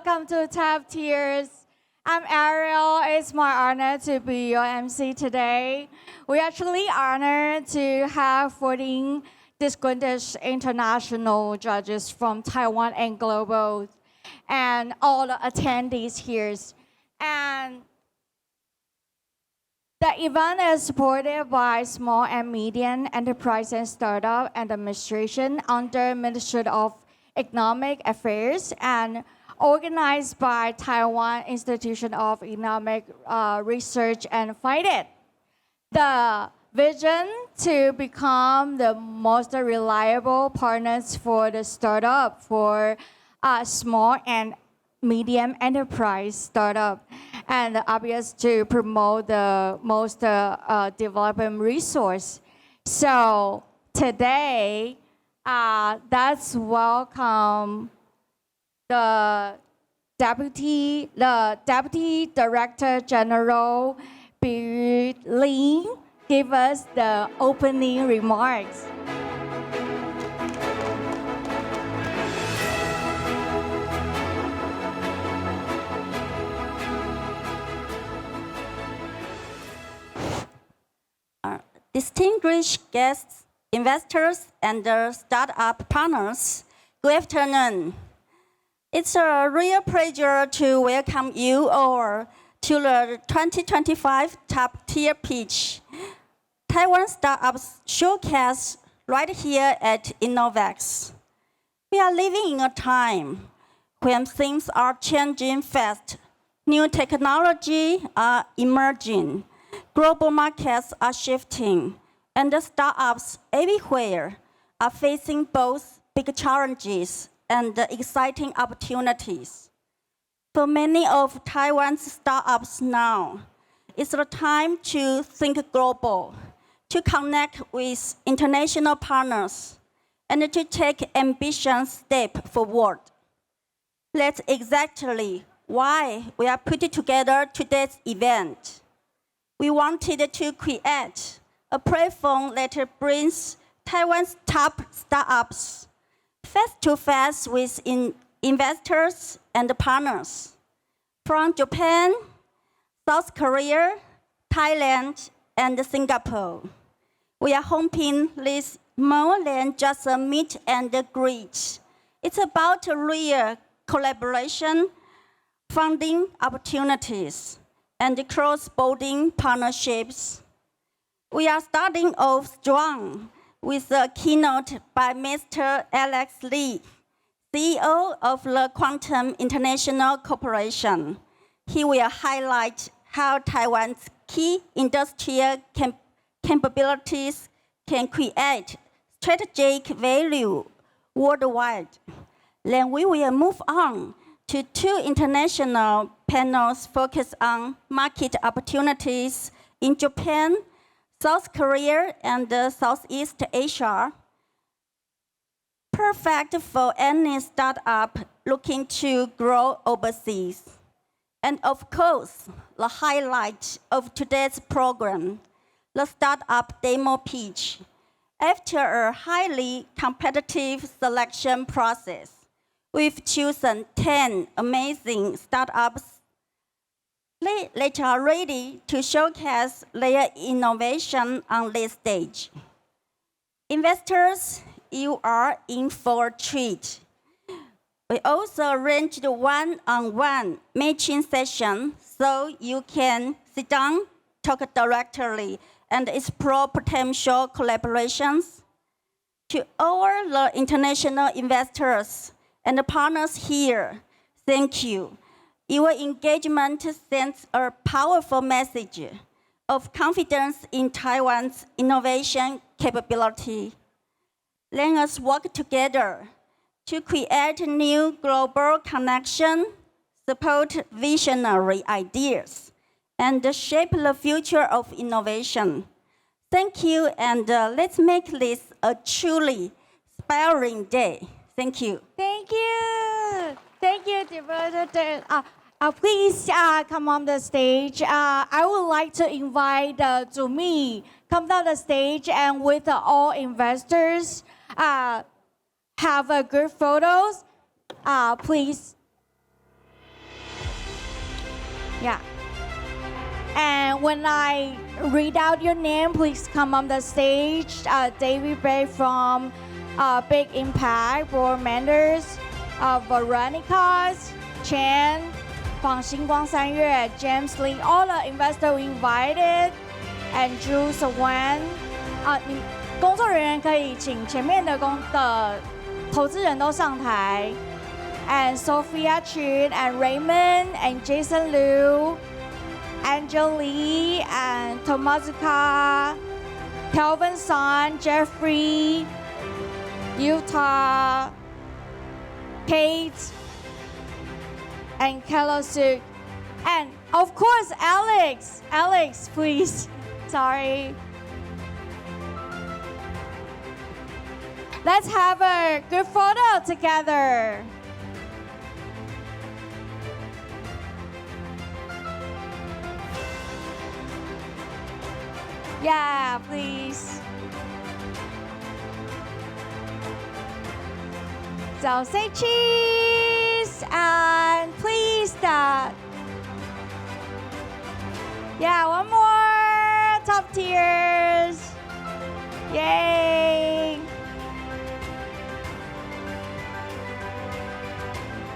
welcome to Top Tiers. I'm Ariel. It's my honor to be your MC today. We're actually honored to have 14 distinguished international judges from Taiwan and global, and all the attendees here. And the event is supported by Small and Medium Enterprise and Startup Administration under Ministry of Economic Affairs and organized by Taiwan Institute of Economic Research and Finance. The vision to become the most reliable partners for the startup for small and medium enterprise startup, and obvious to promote the most developing resource. So today, let's welcome the Deputy Director General Bi Lin give us the opening remarks. Distinguished guests, investors, and startup partners, good afternoon. It's a real pleasure to welcome you all to the 2025 Top Tier Pitch, Taiwan Startups Showcase right here at InnoVEX. We are living in a time when things are changing fast. New technology are emerging. Global markets are shifting, and the startups everywhere are facing both big challenges and exciting opportunities. For many of Taiwan's startups now, it's the time to think global, to connect with international partners, and to take ambitious steps forward. That's exactly why we are putting together today's event. We wanted to create a platform that brings Taiwan's top startups face-to-face with investors and partners from Japan, South Korea, Thailand, and Singapore. We are hoping this more than just a meet and greet. It's about a real collaboration, funding opportunities, and cross-border partnerships. We are starting off strong with a keynote by Mr. Alex Lee, CEO of the Quantum International Corporation. He will highlight how Taiwan's key industrial capabilities can create strategic value worldwide. Then we will move on to two international panels focused on market opportunities in Japan, South Korea, and Southeast Asia. Perfect for any startup looking to grow overseas. And of course, the highlight of today's program, the startup demo pitch. After a highly competitive selection process, we've chosen 10 amazing startups that are ready to showcase their innovation on this stage. Investors, you are in for a treat. We also arranged one-on-one matching session so you can sit down, talk directly, and explore potential collaborations. To all the international investors and the partners here, thank you. Your engagement sends a powerful message of confidence in Taiwan's innovation capability. Let us work together to create new global connection, support visionary ideas, and shape the future of innovation. Thank you, and let's make this a truly inspiring day. Thank you. Thank you. Thank you, Director. Please come on the stage. I would like to invite Zumi come down the stage and with all investors have good photos. Please. Yeah. And when I read out your name, please come on the stage. David Bay from Big Impact, Board Manders, Veronica Chan from 星光三月, James Lee, all the investors we invited, and Jules Wan. 你工作人员可以请前面的投资人都上台。And Sophia Chin and Raymond and Jason Liu, Angel Lee and Tomazuka, Kelvin Son, Jeffrey, Utah, Kate, and Kelosuk, and of course Alex. Alex, please. Sorry. Let's have a good photo together. Yeah, please. So say cheese and please start. Yeah, one more. Top tiers. Yay.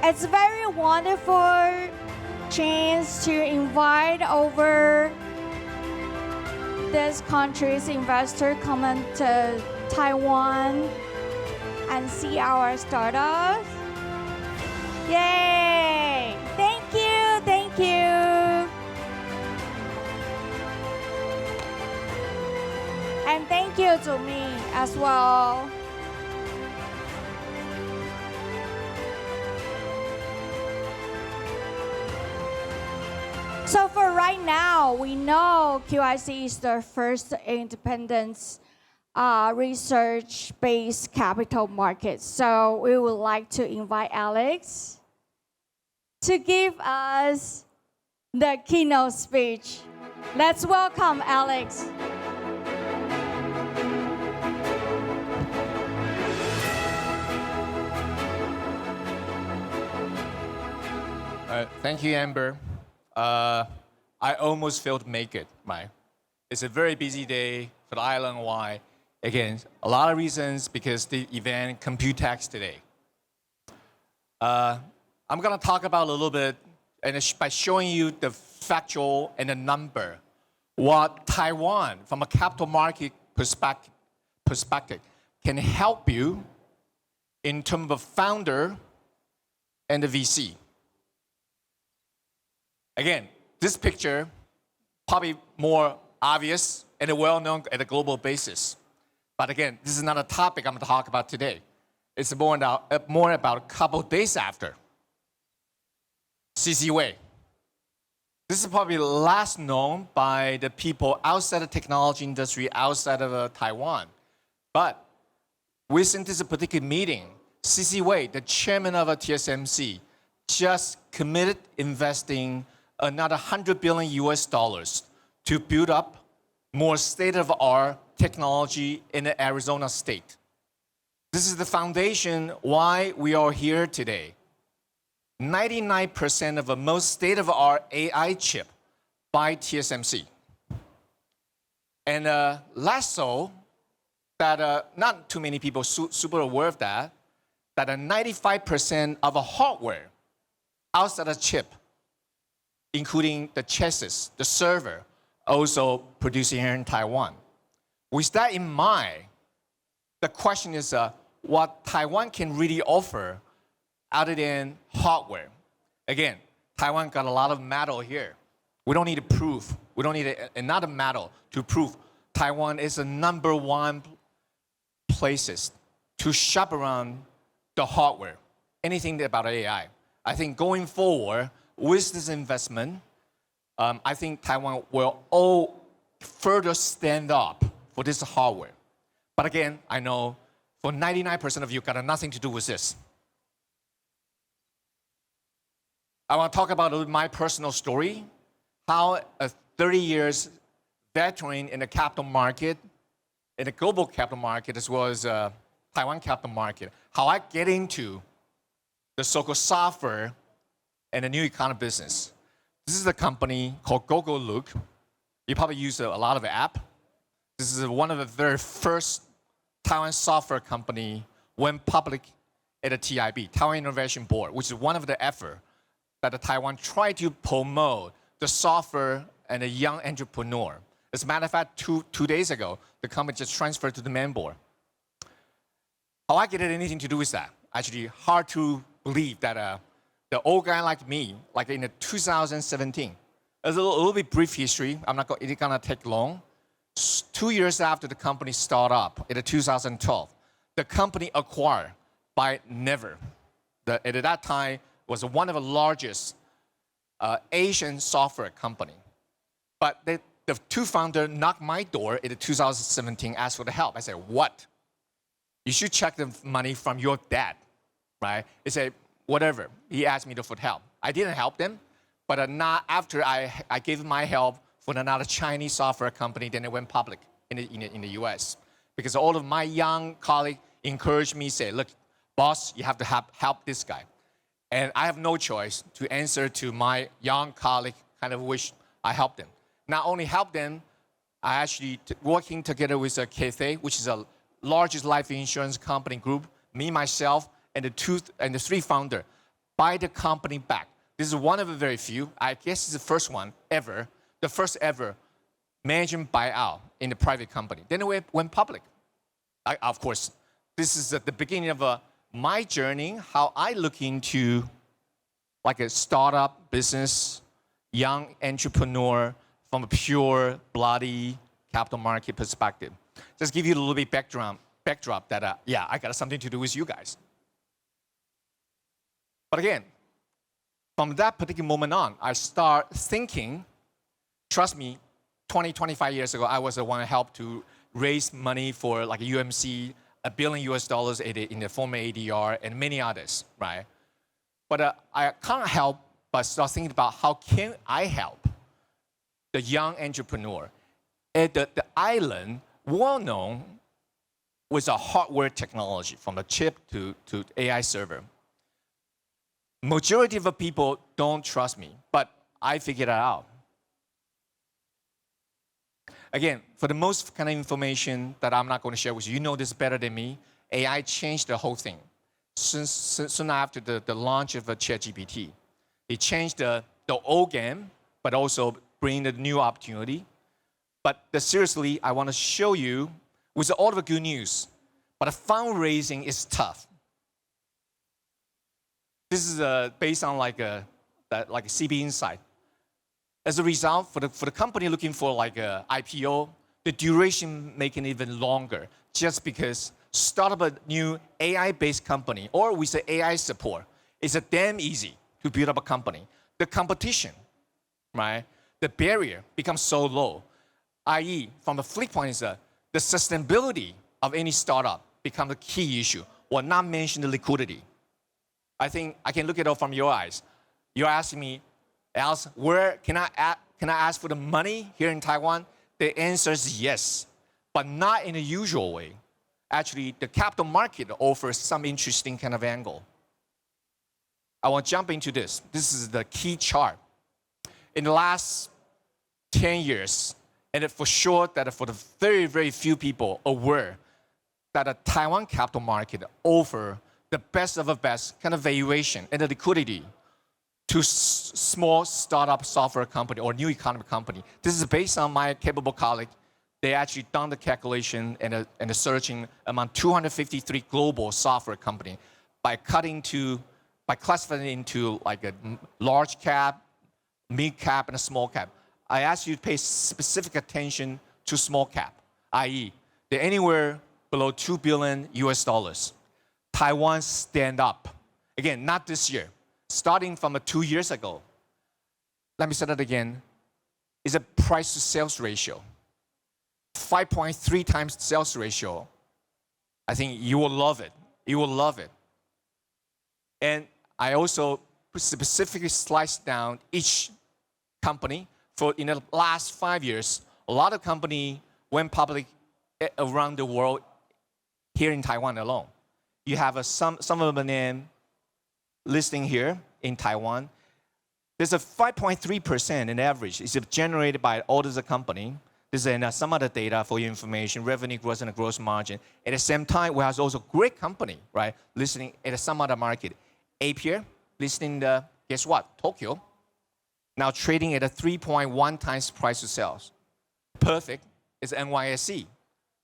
It's a very wonderful chance to invite over this country's investor come to Taiwan and see our startups. Yay! Thank you, thank you. And thank you to me as well. So for right now, we know QIC is the first independent research-based capital market. So we would like to invite Alex to give us the keynote speech. Let's welcome Alex. Thank you, Amber. I almost failed to make it, right? It's a very busy day for the island. Why? Again, a lot of reasons because the event Computex today. I'm gonna talk about a little bit and by showing you the factual and the number, what Taiwan from a capital market perspective can help you in terms of founder and the VC. Again, this picture probably more obvious and well-known at a global basis. But again, this is not a topic I'm going to talk about today. It's more about a couple days after. CC Wei. This is probably last known by the people outside the technology industry, outside of Taiwan. But within this particular meeting, CC Wei, the chairman of TSMC, just committed investing another $100 billion US to build up more state-of-the-art technology in the Arizona state. This is the foundation why we are here today. 99% of the most state-of-the-art AI chip by TSMC. And less so, that not too many people super aware of that 95% of the hardware outside the chip, including the chassis, the server, also producing here in Taiwan. With that in mind, the question is what Taiwan can really offer other than hardware. Again, Taiwan got a lot of metal here. We don't need to prove. We don't need another metal to prove Taiwan is the #1 places to shop around the hardware, anything about AI. I think going forward, with this investment, I think Taiwan will all further stand up for this hardware. But again, I know for 99% of you got nothing to do with this. I want to talk about my personal story, how a 30 years veteran in the capital market, in the global capital market, as well as Taiwan capital market, how I get into the so-called software and the new economy business. This is a company called GoGoLook. You probably use a lot of the app. This is one of the very first Taiwan software company went public at the TIB, Taiwan Innovation Board, which is one of the effort that the Taiwan tried to promote the software and the young entrepreneur. As a matter of fact, two days ago, the company just transferred to the main board. How I get anything to do with that? Actually, hard to believe that the old guy like me, like in the 2017, as a little bit brief history, it's gonna take long. 2 years after the company started up in 2012, the company acquired by Never. At that time was one of the largest Asian software company. But the two founders knocked my door in 2017, asked for the help. I said, what? You should check the money from your dad, right? He said, whatever. He asked me for help. I didn't help them, but not after I gave my help for another Chinese software company, then it went public in the US. Because all of my young colleagues encouraged me, say, look, boss, you have to help this guy. And I have no choice to answer to my young colleague, kind of wish I helped them. Not only help them, I actually working together with Cathay, which is the largest life insurance company group, me, myself, and the three founders, buy the company back. This is one of the very few, I guess it's the first one ever, the first ever management buyout in the private company. Then it went public. Of course, this is at the beginning of my journey, how I look into like a startup business, young entrepreneur from a pure, bloody capital market perspective. Just give you a little bit backdrop that, yeah, I got something to do with you guys. But again, from that particular moment on, I start thinking, trust me, 25 years ago, I was the one who helped to raise money for like UMC, $1 billion in the former ADR, and many others, right? But I can't help but start thinking about how can I help the young entrepreneur at the island, well known with a hardware technology, from the chip to AI server. Majority of the people don't trust me, but I figured it out. Again, for the most kind of information that I'm not going to share with you, you know this better than me, AI changed the whole thing. Soon after the launch of ChatGPT, it changed the old game, but also bring the new opportunity. But seriously, I want to show you with all of the good news, but fundraising is tough. This is based on like a CB Insight. As a result, for the company looking for like a IPO, the duration making even longer, just because start up a new AI-based company or with the AI support, it's a damn easy to build up a company. The competition, right? The barrier becomes so low, i.e., from the flip point is the sustainability of any startup becomes a key issue, or not mention the liquidity. I think I can look at it from your eyes. You're asking me, Alice, where can I ask for the money here in Taiwan? The answer is yes, but not in the usual way. Actually, the capital market offers some interesting kind of angle. I want to jump into this. This is the key chart. In the last 10 years, and for sure that for the very, very few people aware that the Taiwan capital market offer the best of the best kind of valuation and the liquidity to small startup software company or new economy company. This is based on my capable colleague. They actually done the calculation and the searching among 253 global software company by classifying into like a large cap, mid cap, and a small cap. I ask you to pay specific attention to small cap, i.e., they're anywhere below $2 billion US. Taiwan stand up. Again, not this year. Starting from 2 years ago, let me say that again, is a price to sales ratio. 5.3 times sales ratio. I think you will love it. You will love it. And I also specifically sliced down each company. For in the last 5 years, a lot of company went public around the world, here in Taiwan alone. You have some of the name listing here in Taiwan. There's a 5.3% in average. It's generated by all the company. This is some other data for your information, revenue growth and the gross margin. At the same time, we have also great company, right? Listening at some other market. Apier, listening to, guess what? Tokyo. Now trading at a 3.1 times price to sales. Perfect is NYSE,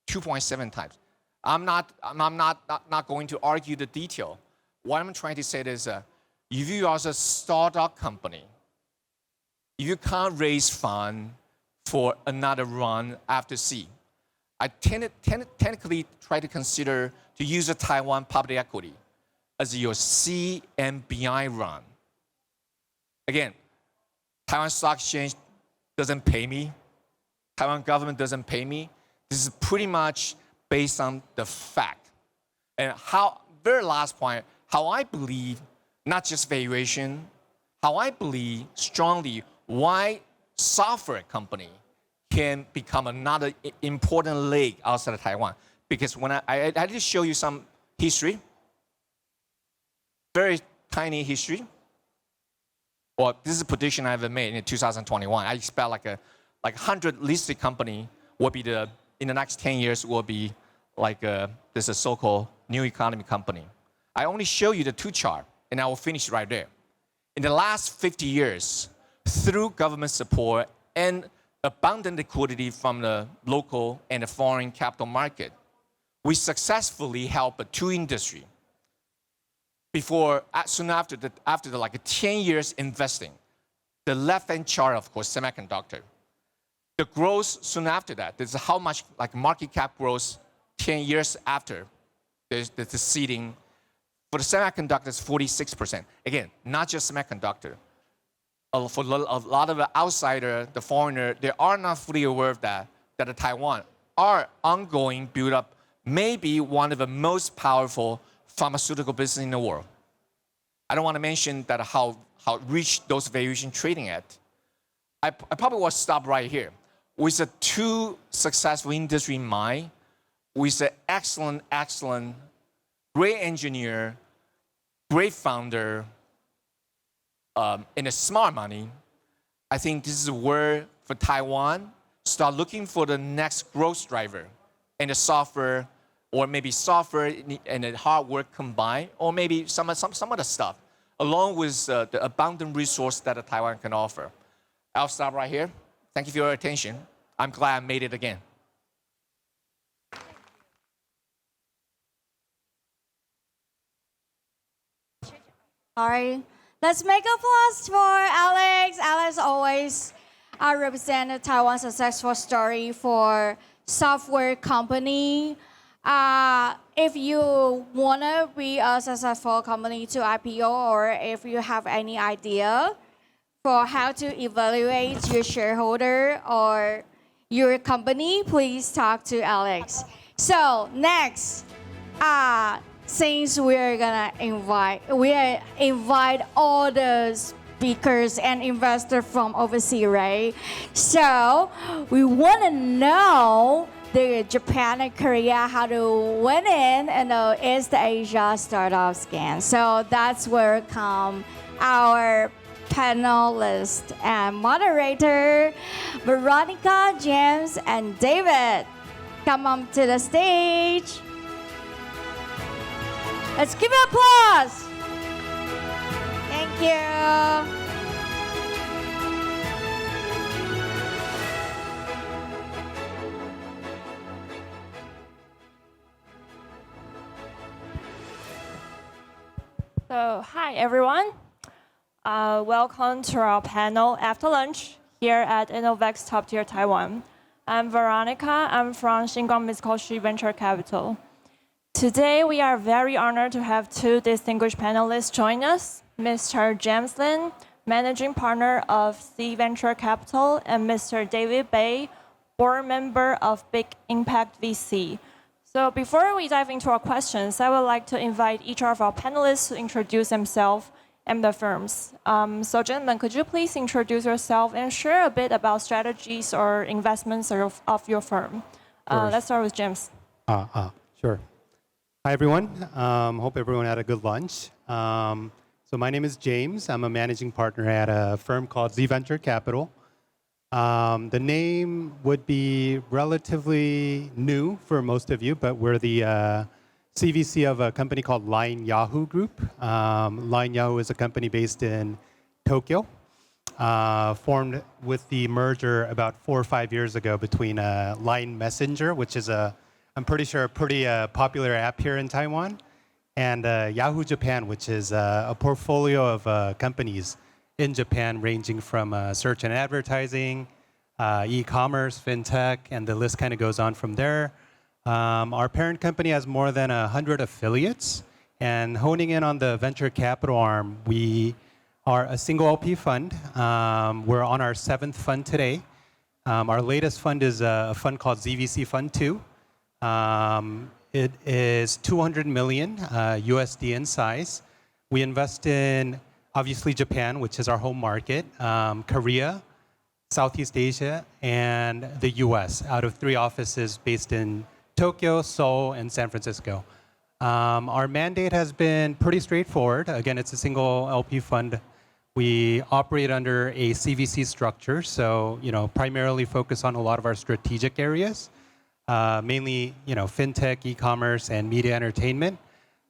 2.7 times. I'm not going to argue the detail. What I'm trying to say is, if you are a startup company, if you can't raise fund for another run after C, I technically try to consider to use a Taiwan public equity as your C and behind run. Again, Taiwan Stock Exchange doesn't pay me. Taiwan government doesn't pay me. This is pretty much based on the fact. And very last point, how I believe, not just valuation, how I believe strongly why software company can become another important leg outside of Taiwan. Because when I just show you some history, very tiny history. Well, this is a prediction I've made in 2021. I expect like 100 listed company will be in the next 10 years will be like this is so-called new economy company. I only show you the two chart, and I will finish right there. In the last 50 years, through government support and abundant liquidity from the local and the foreign capital market, we successfully helped two industries. Soon after the like 10 years investing, the left-hand chart, of course, semiconductor. The growth soon after that, this is how much like market cap growth 10 years after there's the seeding. For the semiconductors, 46%. Again, not just semiconductor. For a lot of the outsider, the foreigner, they are not fully aware of that the Taiwan are ongoing build up, maybe one of the most powerful pharmaceutical business in the world. I don't want to mention that how rich those valuation trading at. I probably will stop right here. With the two successful industry in mind, with an excellent, great engineer, great founder, and a smart money, I think this is where for Taiwan, start looking for the next growth driver and the software, or maybe software and the hard work combined, or maybe some other stuff, along with the abundant resource that Taiwan can offer. I'll stop right here. Thank you for your attention. I'm glad I made it again. All right, let's make applause for Alex. Alex always represent Taiwan successful story for software company. If you wanna be a successful company to IPO, or if you have any idea for how to evaluate your shareholder or your company, please talk to Alex. So next, since we're gonna invite all the speakers and investors from overseas, right? So we wanna know the Japan and Korea how to win in the East Asia startup scan. So that's where come our panelist and moderator, Veronica, James, and David. Come on to the stage. Let's give it applause. Thank you. So, hi everyone. Welcome to our panel after lunch here at InnoVEX Top Tier Taiwan. I'm Veronica. I'm from Xinguang Mitsukoshi Venture Capital. Today, we are very honored to have two distinguished panelists join us, Mr. James Lin, Managing Partner of C Venture Capital, and Mr. David Bay, Board Member of Big Impact VC. So before we dive into our questions, I would like to invite each of our panelists to introduce themselves and the firms. So gentlemen, could you please introduce yourself and share a bit about strategies or investments of your firm? Let's start with James. Sure. Hi, everyone. Hope everyone had a good lunch. So my name is James. I'm a managing partner at a firm called Z Venture Capital. The name would be relatively new for most of you, but we're the CVC of a company called Line Yahoo Group. Line Yahoo is a company based in Tokyo, formed with the merger about 4 or 5 years ago between Line Messenger, which is I'm pretty sure a pretty popular app here in Taiwan, and Yahoo Japan, which is a portfolio of companies in Japan ranging from search and advertising, e-commerce, fintech, and the list kind of goes on from there. Our parent company has more than 100 affiliates, and honing in on the venture capital arm, we are a single LP fund. We're on our 7th fund today. Our latest fund is a fund called ZVC Fund 2. It is 200 million USD in size. We invest in, obviously, Japan, which is our home market, Korea, Southeast Asia, and the US, out of 3 offices based in Tokyo, Seoul, and San Francisco. Our mandate has been pretty straightforward. Again, it's a single LP fund. We operate under a CVC structure, so primarily focus on a lot of our strategic areas, mainly fintech, e-commerce, and media entertainment.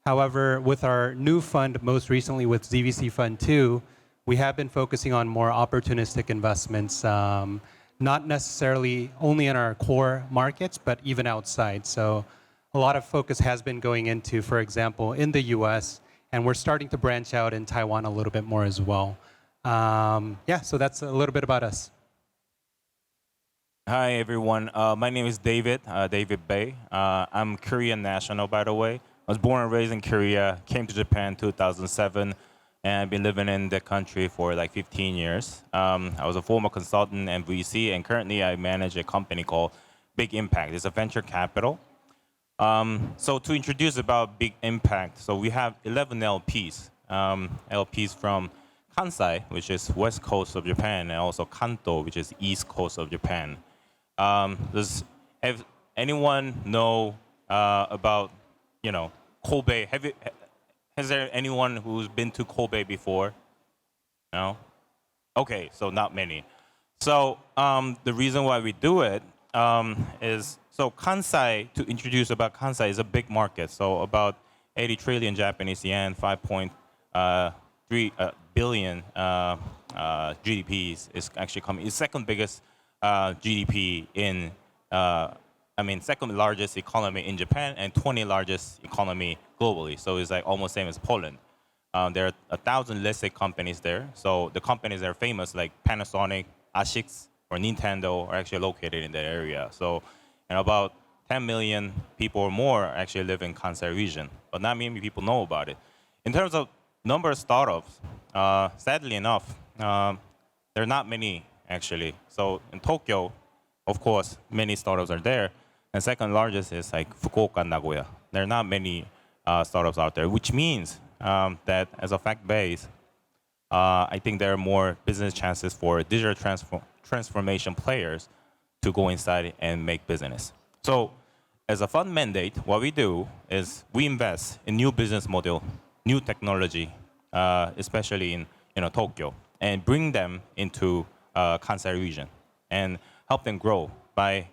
However, with our new fund, most recently with ZVC Fund 2, we have been focusing on more opportunistic investments, not necessarily only in our core markets, but even outside. So a lot of focus has been going into, for example, in the US, and we're starting to branch out in Taiwan a little bit more as well. So that's a little bit about us. Hi, everyone. My name is David Bay. I'm Korean national, by the way. I was born and raised in Korea, came to Japan in 2007, and I've been living in the country for like 15 years. I was a former consultant and VC, and currently I manage a company called Big Impact. It's a venture capital. So to introduce about Big Impact, so we have 11 LPs. LPs from Kansai, which is west coast of Japan, and also Kanto, which is east coast of Japan. Does anyone know about, Kobe? Has there anyone who's been to Kobe before? No? Okay, so not many. So the reason why we do it is, so Kansai, to introduce about Kansai, is a big market. So about 80 trillion Japanese yen, 5.3 billion GDPs is actually coming. It's second biggest GDP in, second largest economy in Japan and 20 largest economy globally. So it's like almost same as Poland. There are 1,000 listed companies there. So the companies that are famous like Panasonic, ASICS, or Nintendo are actually located in that area. So, and about 10 million people or more actually live in Kansai region, but not many people know about it. In terms of number of startups, sadly enough, there are not many actually. So in Tokyo, of course, many startups are there. And second largest is like Fukuoka and Nagoya. There are not many startups out there, which means that as a fact base, I think there are more business chances for digital transformation players to go inside and make business. So as a fund mandate, what we do is we invest in new business model, new technology, especially in Tokyo, and bring them into Kansai region and help them grow by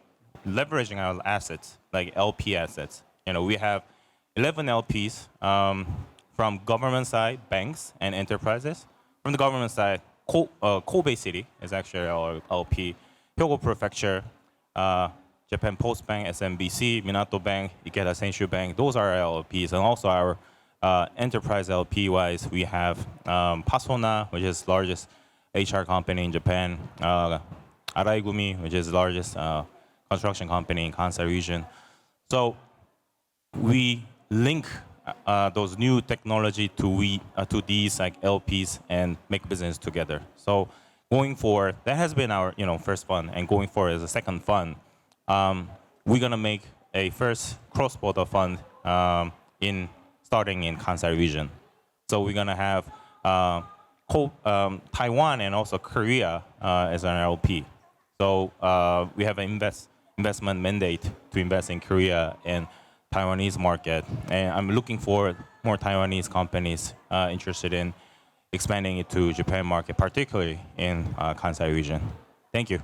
leveraging our assets, like LP assets. We have 11 LPs from government side, banks, and enterprises. From the government side, Kobe City is actually our LP, Hyogo Prefecture, Japan Post Bank, SMBC, Minato Bank, Ikeda Senshu Bank. Those are our LPs, and also our enterprise LP-wise, we have Pasona, which is the largest HR company in Japan, Araigumi, which is the largest construction company in Kansai region. So we link those new technology to these like LPs and make business together. So going forward, that has been our first fund, and going forward as a second fund, we're gonna make a first cross-border fund starting in Kansai region. So we're gonna have Taiwan and also Korea as an LP. So we have an investment mandate to invest in Korea and Taiwanese market, and I'm looking for more Taiwanese companies interested in expanding it to Japan market, particularly in Kansai region. Thank you.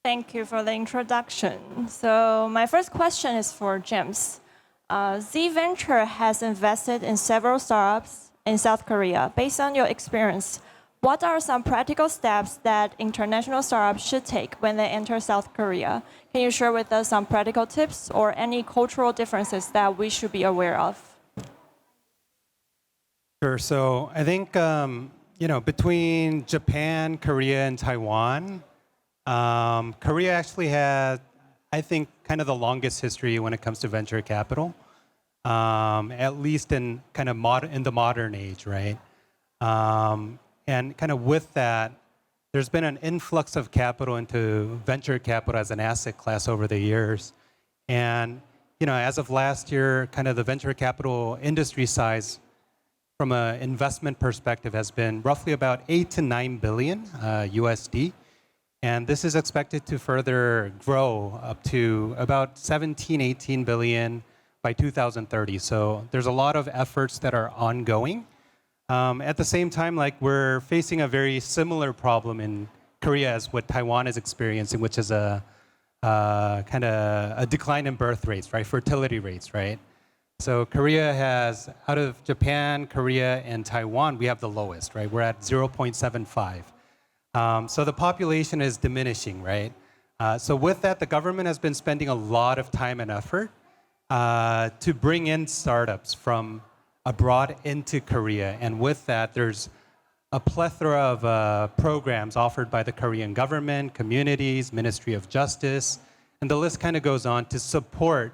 Thank you for the introduction. So my first question is for James. Z Venture has invested in several startups in South Korea. Based on your experience, what are some practical steps that international startups should take when they enter South Korea? Can you share with us some practical tips or any cultural differences that we should be aware of? Sure. So I think between Japan, Korea, and Taiwan, Korea actually has, I think, kind of the longest history when it comes to venture capital, at least in kind of in the modern age, right? And kind of with that, there's been an influx of capital into venture capital as an asset class over the years. And as of last year, kind of the venture capital industry size from an investment perspective has been roughly about 8 to 9 billion USD. And this is expected to further grow up to about 17, 18 billion by 2030. So there's a lot of efforts that are ongoing. At the same time, we're facing a very similar problem in Korea as what Taiwan is experiencing, which is a kind of a decline in birth rates, right? Fertility rates, right? So Korea has, out of Japan, Korea, and Taiwan, we have the lowest, right? We're at 0.75. So the population is diminishing, right? So with that, the government has been spending a lot of time and effort to bring in startups from abroad into Korea. And with that, there's a plethora of programs offered by the Korean government, communities, Ministry of Justice, and the list kind of goes on to support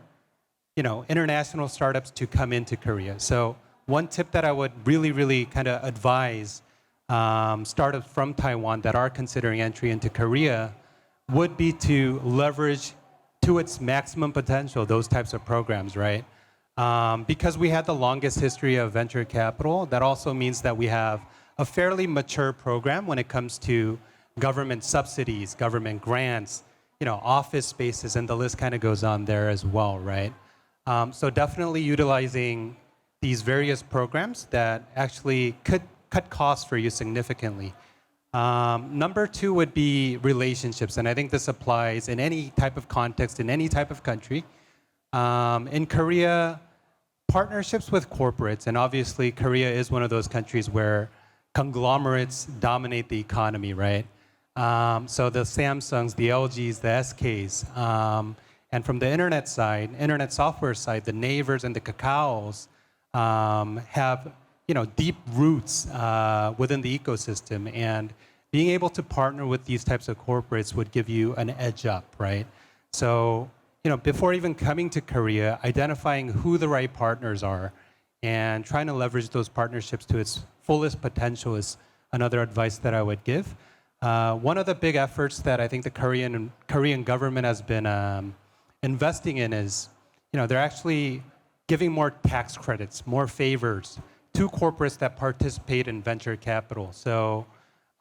international startups to come into Korea. So one tip that I would really kind of advise startups from Taiwan that are considering entry into Korea would be to leverage to its maximum potential those types of programs, right? Because we had the longest history of venture capital, that also means that we have a fairly mature program when it comes to government subsidies, government grants, office spaces, and the list kind of goes on there as well, right? So definitely utilizing these various programs that actually could cut costs for you significantly. Number two would be relationships, and I think this applies in any type of context, in any type of country. In Korea, partnerships with corporates, and obviously Korea is one of those countries where conglomerates dominate the economy, right? So the Samsungs, the LGs, the SKs, and from the internet side, internet software side, the Navers and the Kakaos have deep roots within the ecosystem, and being able to partner with these types of corporates would give you an edge up, right? So before even coming to Korea, identifying who the right partners are and trying to leverage those partnerships to its fullest potential is another advice that I would give. One of the big efforts that I think the Korean government has been investing in is, they're actually giving more tax credits, more favors to corporates that participate in venture capital. So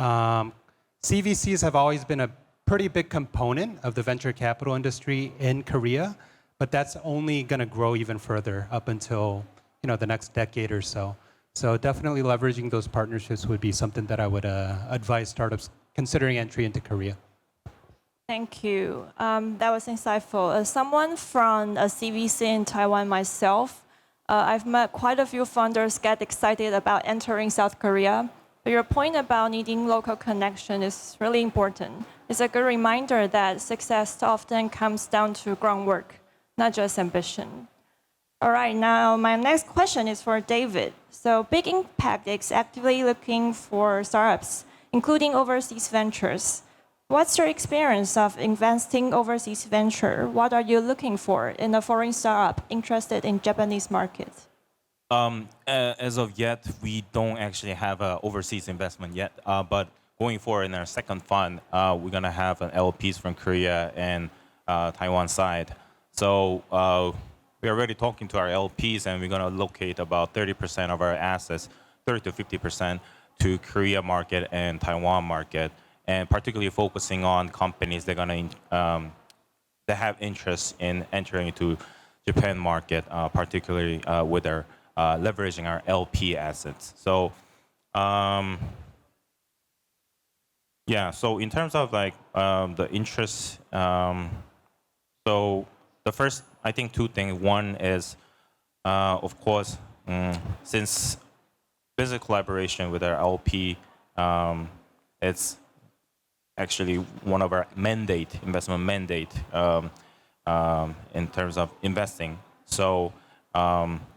CVCs have always been a pretty big component of the venture capital industry in Korea, but that's only going to grow even further up until the next decade or so. So definitely leveraging those partnerships would be something that I would advise startups considering entry into Korea. Thank you. That was insightful. As someone from a CVC in Taiwan myself, I've met quite a few founders get excited about entering South Korea. But your point about needing local connection is really important. It's a good reminder that success often comes down to groundwork, not just ambition. All right, now my next question is for David. So Big Impact is actively looking for startups, including overseas ventures. What's your experience of investing overseas venture? What are you looking for in a foreign startup interested in Japanese market? As of yet, we don't actually have an overseas investment yet. But going forward in our second fund, we're going to have an LPs from Korea and Taiwan side. So we're already talking to our LPs, and we're going to locate about 30% of our assets, 30 to 50% to Korea market and Taiwan market, and particularly focusing on companies that are going to that have interest in entering into Japan market, particularly with our leveraging our LP assets. So Yeah, so in terms of like the interest, so the first, I think two things. One is, of course, since business collaboration with our LP, it's actually one of our investment mandate in terms of investing. So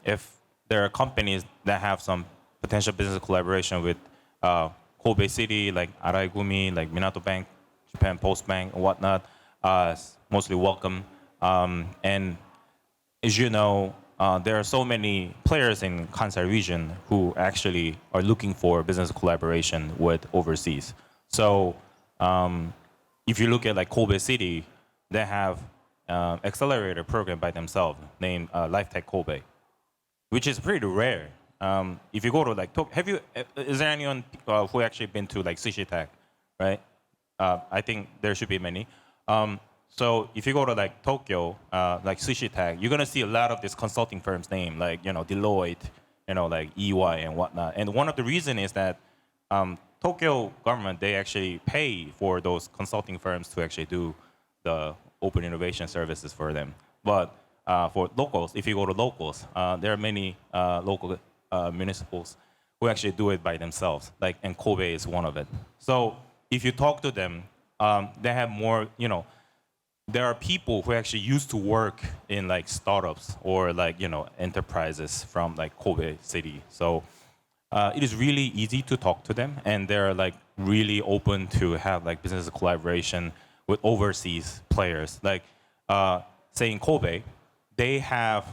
if there are companies that have some potential business collaboration with Kobe City, like Araigumi, like Minato Bank, Japan Post Bank, and whatnot, mostly welcome. And as you know, there are so many players in Kansai region who actually are looking for business collaboration with overseas. So if you look at like Kobe City, they have accelerator program by themselves named LifeTech Kobe, which is pretty rare. If you go to like, is there anyone who actually been to like Sushi Tech, right? I think there should be many. So if you go to like Tokyo, like Sushi Tech, you're gonna see a lot of these consulting firms named like, Deloitte, like EY and whatnot. And one of the reason is that Tokyo government, they actually pay for those consulting firms to actually do the open innovation services for them. But for locals, if you go to locals, there are many local municipals who actually do it by themselves, and Kobe is one of it. So if you talk to them, they have more, there are people who actually used to work in like startups or like, enterprises from like Kobe City. So it is really easy to talk to them, and they're like really open to have like business collaboration with overseas players. Like say in Kobe, they have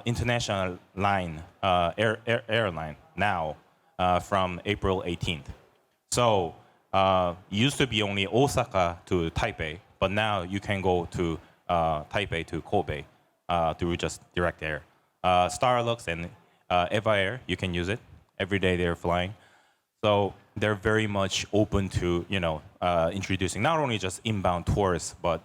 international line, airline now from April 18th. So it used to be only Osaka to Taipei, but now you can go to Taipei to Kobe through just direct air. Starlux and Eva Air, you can use it. Every day they're flying. So they're very much open to, introducing not only just inbound tourists, but,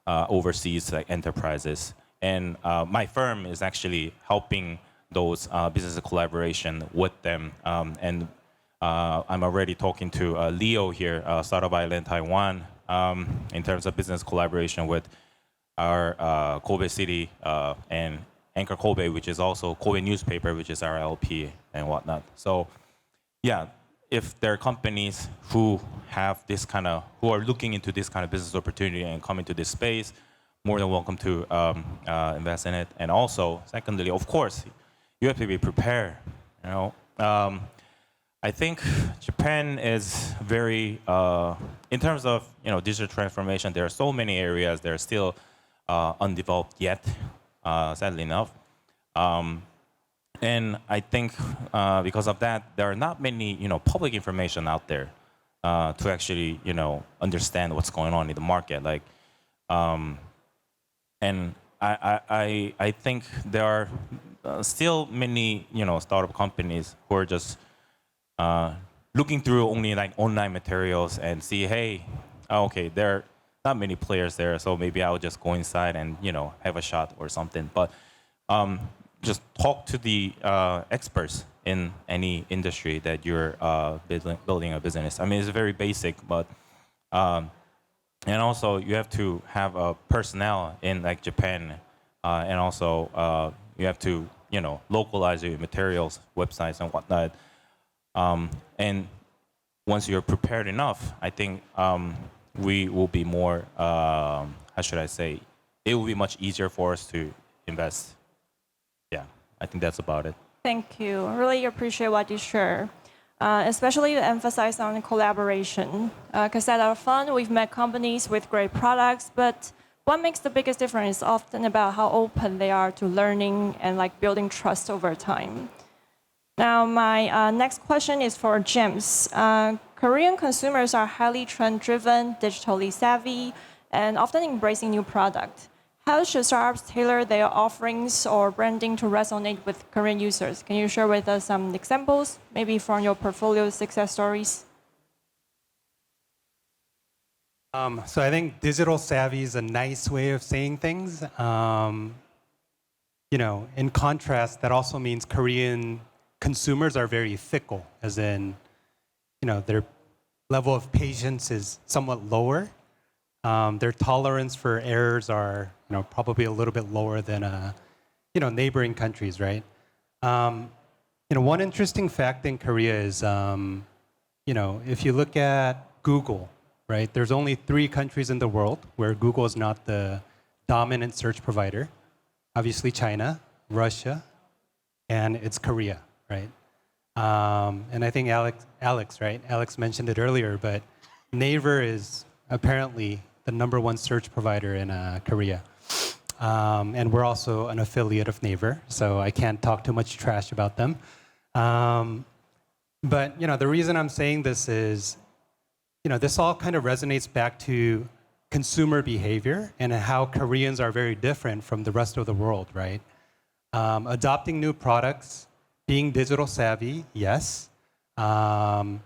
overseas like enterprises. And my firm is actually helping those business collaboration with them. And I'm already talking to Leo here, Startup Island, Taiwan, in terms of business collaboration with our Kobe City and Anchor Kobe, which is also Kobe newspaper, which is our LP and whatnot. So yeah, if there are companies who have this who are looking into this kind of business opportunity and come into this space, more than welcome to invest in it. And also, secondly, of course, you have to be prepared. I think Japan is very, in terms of digital transformation, there are so many areas that are still undeveloped yet, sadly enough. And I think because of that, there are not many public information out there to actually understand what's going on in the market. Like, and I think there are still many startup companies who are just looking through only like online materials and see, hey, okay, there are not many players there, so maybe I'll just go inside and have a shot or something. But just talk to the experts in any industry that you're building a business. I mean, it's very basic, but and also you have to have a personnel in like Japan, and also you have to localize your materials, websites, and whatnot. And once you're prepared enough, I think we will be more, how should I say, it will be much easier for us to invest. Yeah, I think that's about it. Thank you. I really appreciate what you share, especially to emphasize on collaboration. Because at our fund, we've met companies with great products, but what makes the biggest difference is often about how open they are to learning and like building trust over time. Now, my next question is for James. Korean consumers are highly trend-driven, digitally savvy, and often embracing new products. How should startups tailor their offerings or branding to resonate with Korean users? Can you share with us some examples, maybe from your portfolio success stories? So I think digital savvy is a nice way of saying things. In contrast, that also means Korean consumers are very fickle, as in, their level of patience is somewhat lower. Their tolerance for errors are, probably a little bit lower than, neighboring countries, right? One interesting fact in Korea is, if you look at Google, right? There's only 3 countries in the world where Google is not the dominant search provider. Obviously China, Russia, and it's Korea, right? And I think Alex, right? Alex mentioned it earlier, but Naver is apparently the #1 search provider in Korea. And we're also an affiliate of Naver, so I can't talk too much trash about them. But the reason I'm saying this is, this all kind of resonates back to consumer behavior and how Koreans are very different from the rest of the world, right? Adopting new products, being digital savvy, yes. Like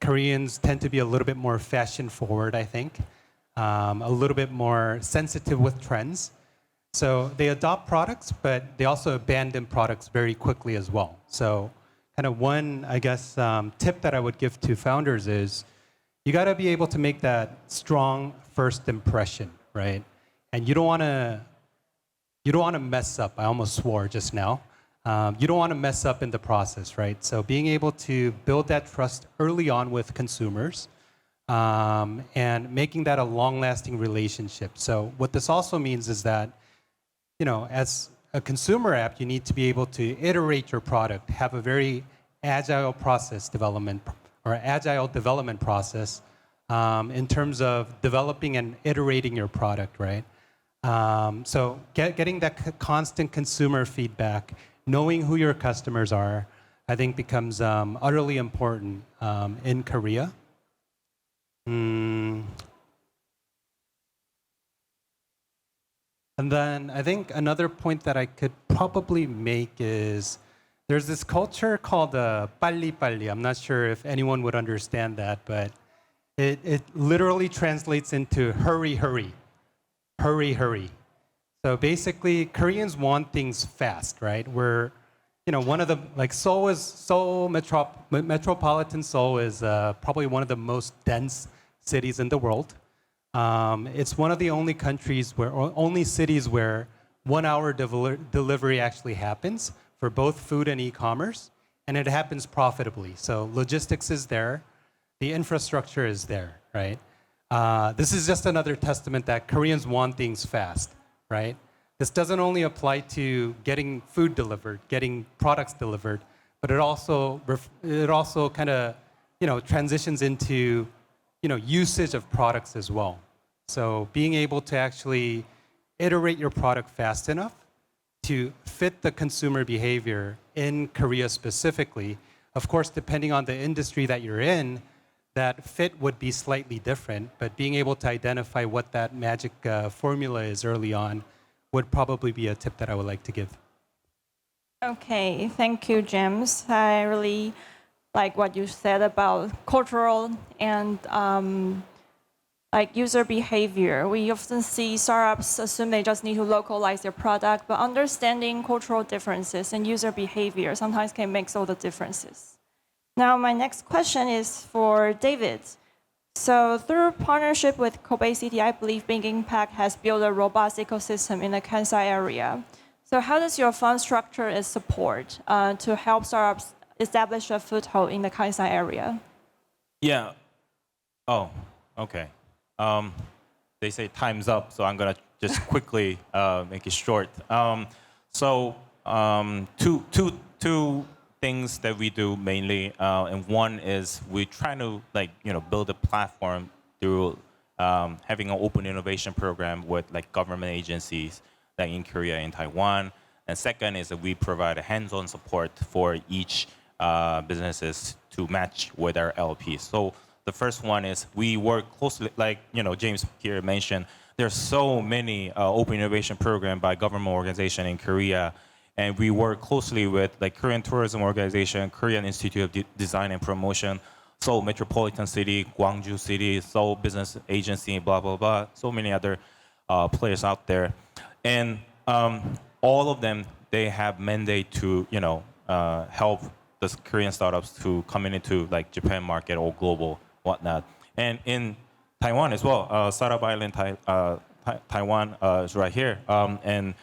Koreans tend to be a little bit more fashion forward, I think. A little bit more sensitive with trends. So they adopt products, but they also abandon products very quickly as well. So kind of one, I guess, tip that I would give to founders is you got to be able to make that strong first impression, right? And you don't want to mess up. I almost swore just now. You don't want to mess up in the process, right? So being able to build that trust early on with consumers and making that a long-lasting relationship. So what this also means is that, as a consumer app, you need to be able to iterate your product, have a very agile development process in terms of developing and iterating your product, right? So getting that constant consumer feedback, knowing who your customers are, I think becomes utterly important in Korea. And then I think another point that I could probably make is there's this culture called 빨리 빨리. I'm not sure if anyone would understand that, but it literally translates into hurry, hurry, hurry, hurry. So basically, Koreans want things fast, right? We're, one of the, like metropolitan Seoul is probably one of the most dense cities in the world. It's one of the only cities where 1 hour delivery actually happens for both food and e-commerce, and it happens profitably. So logistics is there, the infrastructure is there, right? This is just another testament that Koreans want things fast, right? This doesn't only apply to getting food delivered, getting products delivered, but it also kind of transitions into usage of products as well. So being able to actually iterate your product fast enough to fit the consumer behavior in Korea specifically. Of course, depending on the industry that you're in, that fit would be slightly different, but being able to identify what that magic formula is early on would probably be a tip that I would like to give. Okay, thank you, James. I really like what you said about cultural and like user behavior. We often see startups assume they just need to localize their product, but understanding cultural differences and user behavior sometimes can make all the differences. Now, my next question is for David. So through partnership with Kobe City, I believe Big Impact has built a robust ecosystem in the Kansai area. So how does your fund structure its support to help startups establish a foothold in the Kansai area? Yeah. Oh, okay. They say time's up, so I'm gonna just quickly make it short. Two things that we do mainly, and one is we try to build a platform through having an open innovation program with government agencies in Korea and Taiwan. And second is that we provide a hands-on support for each businesses to match with our LPs. So the first one is we work closely, James here mentioned, there's so many open innovation programs by government organization in Korea. And we work closely with Korean Tourism Organization, Korean Institute of Design and Promotion, Seoul Metropolitan City, Gwangju City, Seoul Business Agency, blah, blah, blah. So many other players out there. And all of them, they have mandate to, help the Korean startups to come into like Japan market or global whatnot. And in Taiwan as well, Startup Island, Taiwan is right here, and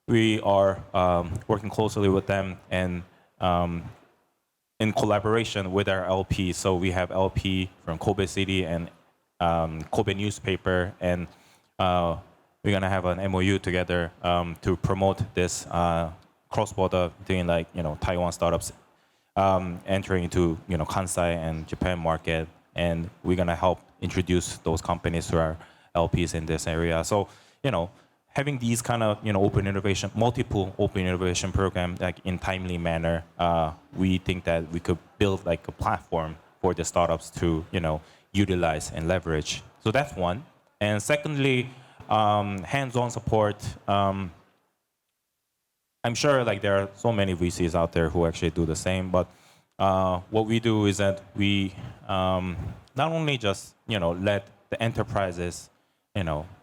we are working closely with them and in collaboration with our LP. So we have LP from Kobe City and Kobe newspaper, and we're gonna have an MOU together to promote this cross-border doing like Taiwan startups entering into Kansai and Japan market, and we're gonna help introduce those companies to our LPs in this area. So having these kind of open innovation, multiple open innovation program like in timely manner, we think that we could build like a platform for the startups to utilize and leverage. So that's one. And secondly, hands-on support. I'm sure like there are so many VCs out there who actually do the same, but what we do is that we not only just let the enterprises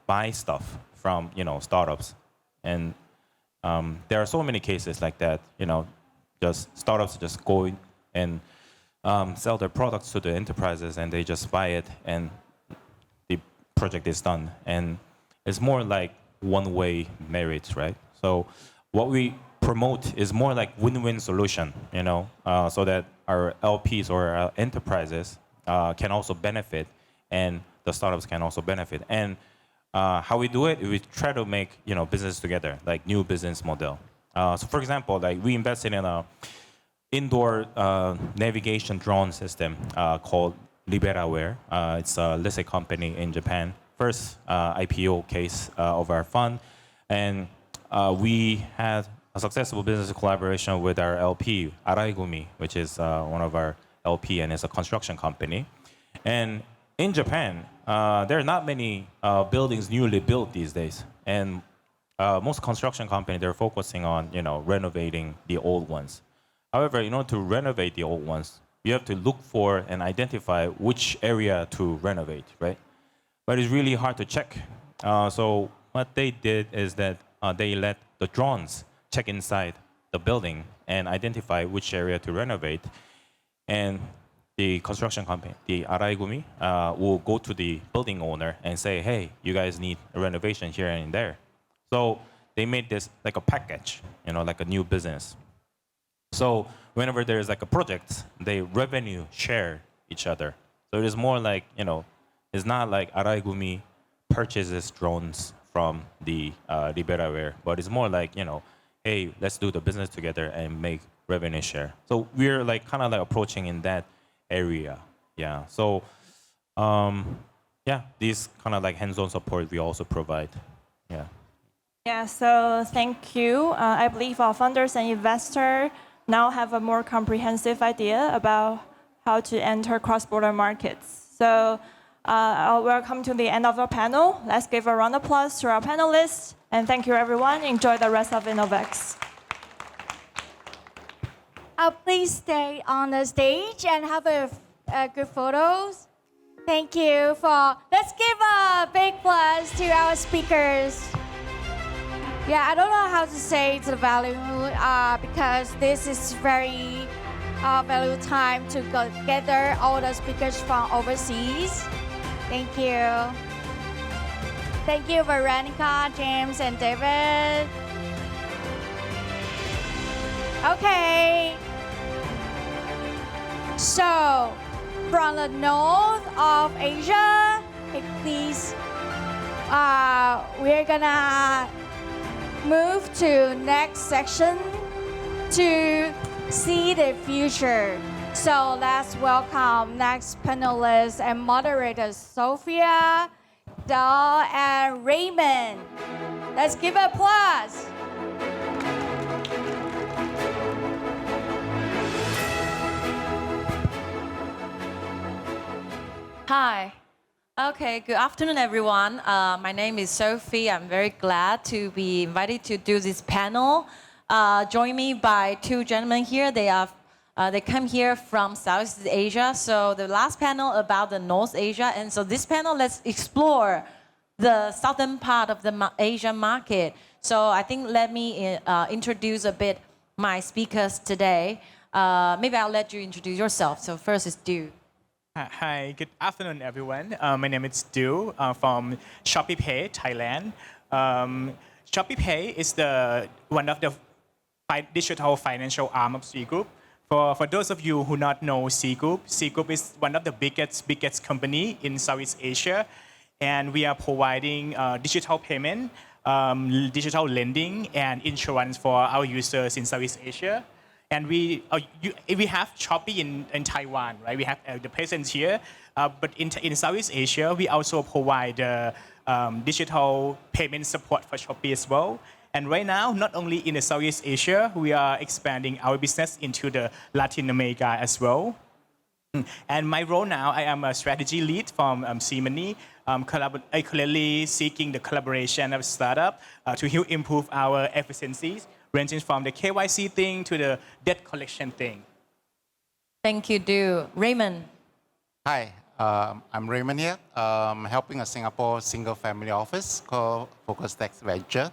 buy stuff from startups, and there are so many cases like that. Just startups just go and sell their products to the enterprises, and they just buy it, and the project is done. And it's more like one-way marriage, right? So what we promote is more like win-win solution, so that our LPs or our enterprises can also benefit, and the startups can also benefit. And how we do it, we try to make business together, like new business model. So for example, like we invested in a indoor navigation drone system called LiberaWare. It's a listed company in Japan. First IPO case of our fund, and we had a successful business collaboration with our LP Araigumi, which is one of our LP, and it's a construction company. And in Japan, there are not many buildings newly built these days, and most construction companies, they're focusing on renovating the old ones. However, in order to renovate the old ones, you have to look for and identify which area to renovate, right? But it's really hard to check. So what they did is that they let the drones check inside the building and identify which area to renovate, and the construction company, the Araigumi, will go to the building owner and say, hey, you guys need a renovation here and there. So they made this like a package, like a new business. So whenever there's like a project, they revenue share each other. So it is more like, it's not like Araigumi purchases drones from the LiberaWare, but it's more like, hey, let's do the business together and make revenue share. So we're like kind of like approaching in that area. Yeah. So these kind of like hands-on support we also provide. Yeah. Yeah, so thank you. I believe our funders and investors now have a more comprehensive idea about how to enter cross-border markets. So welcome to the end of our panel. Let's give a round of applause to our panelists. And thank you, everyone. Enjoy the rest of InnoVEX. Please stay on the stage and have a good photos. Thank you for, let's give a big applause to our speakers. Yeah, I don't know how to say the value because this is very valuable time to gather all the speakers from overseas. Thank you. Thank you, Veronica, James, and David. Okay. So, from the north of Asia, please, we're gonna move to next section to see the future. So let's welcome next panelists and moderators, Sophia, Dahl, and Raymond. Let's give applause. Hi. Okay, good afternoon, everyone. My name is Sophie. I'm very glad to be invited to do this panel. Join me by two gentlemen here. They come here from Southeast Asia. So the last panel about the North Asia, and so this panel, let's explore the southern part of the Asian market. So I think let me introduce a bit my speakers today. Maybe I'll let you introduce yourself. So first is Du. Hi, good afternoon, everyone. My name is Du from ShopeePay, Thailand. ShopeePay is one of the digital financial arm of C Group. For those of you who not know C Group is one of the biggest company in Southeast Asia, and we are providing digital payment, digital lending, and insurance for our users in Southeast Asia. And we have Shopee in Taiwan, right? We have the presence here, but in Southeast Asia, we also provide digital payment support for Shopee as well. And right now, not only in the Southeast Asia, we are expanding our business into the Latin America as well. And my role now, I am a strategy lead from C-Money. I currently seeking the collaboration of startup to help improve our efficiencies, ranging from the KYC thing to the debt collection thing. Thank you, Du. Raymond. Hi, I'm Raymond here. Helping a Singapore single family office called Focus Tax Venture.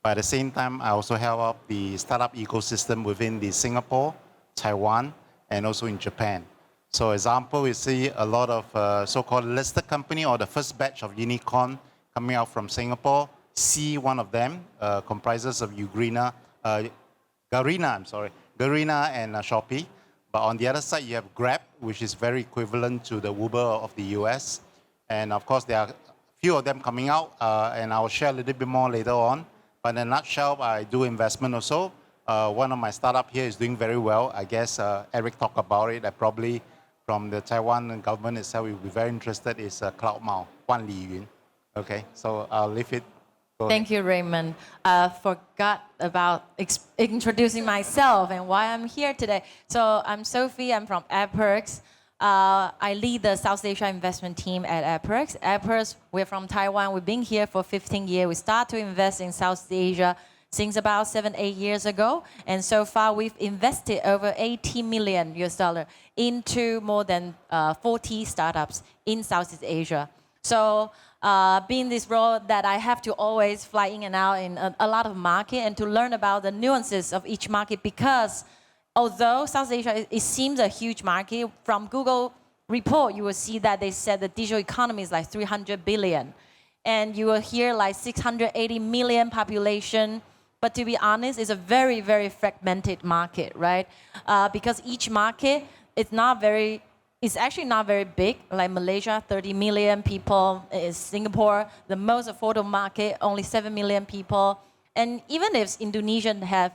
But at the same time, I also help out the startup ecosystem within the Singapore, Taiwan, and also in Japan. So example, we see a lot of so-called listed company or the first batch of unicorn coming out from Singapore. C, one of them, comprises of Garena and Shopee. But on the other side, you have Grab, which is very equivalent to the Uber of the US. And of course, there are a few of them coming out, and I'll share a little bit more later on. But in a nutshell, I do investment also. One of my startup here is doing very well. I guess Eric talked about it. Probably from the Taiwan government itself, will be very interested is CloudMao, Guan Liyun. Okay, so I'll leave it. Thank you, Raymond. Forgot about introducing myself and why I'm here today. So I'm Sophie. I'm from AppWorks. I lead the South Asia investment team at AppWorks. AppWorks, we're from Taiwan. We've been here for 15 years. We started to invest in South Asia since about 7-8 years ago. And so far, we've invested over $80 million into more than 40 startups in Southeast Asia. So being this role that I have to always fly in and out in a lot of market and to learn about the nuances of each market, because although South Asia, it seems a huge market, from Google report, you will see that they said the digital economy is like 300 billion. And you will hear like 680 million population. But to be honest, it's a very, very fragmented market, right? Because each market it's actually not very big. Like Malaysia, 30 million people. Is Singapore, the most affordable market, only 7 million people. And even if Indonesia have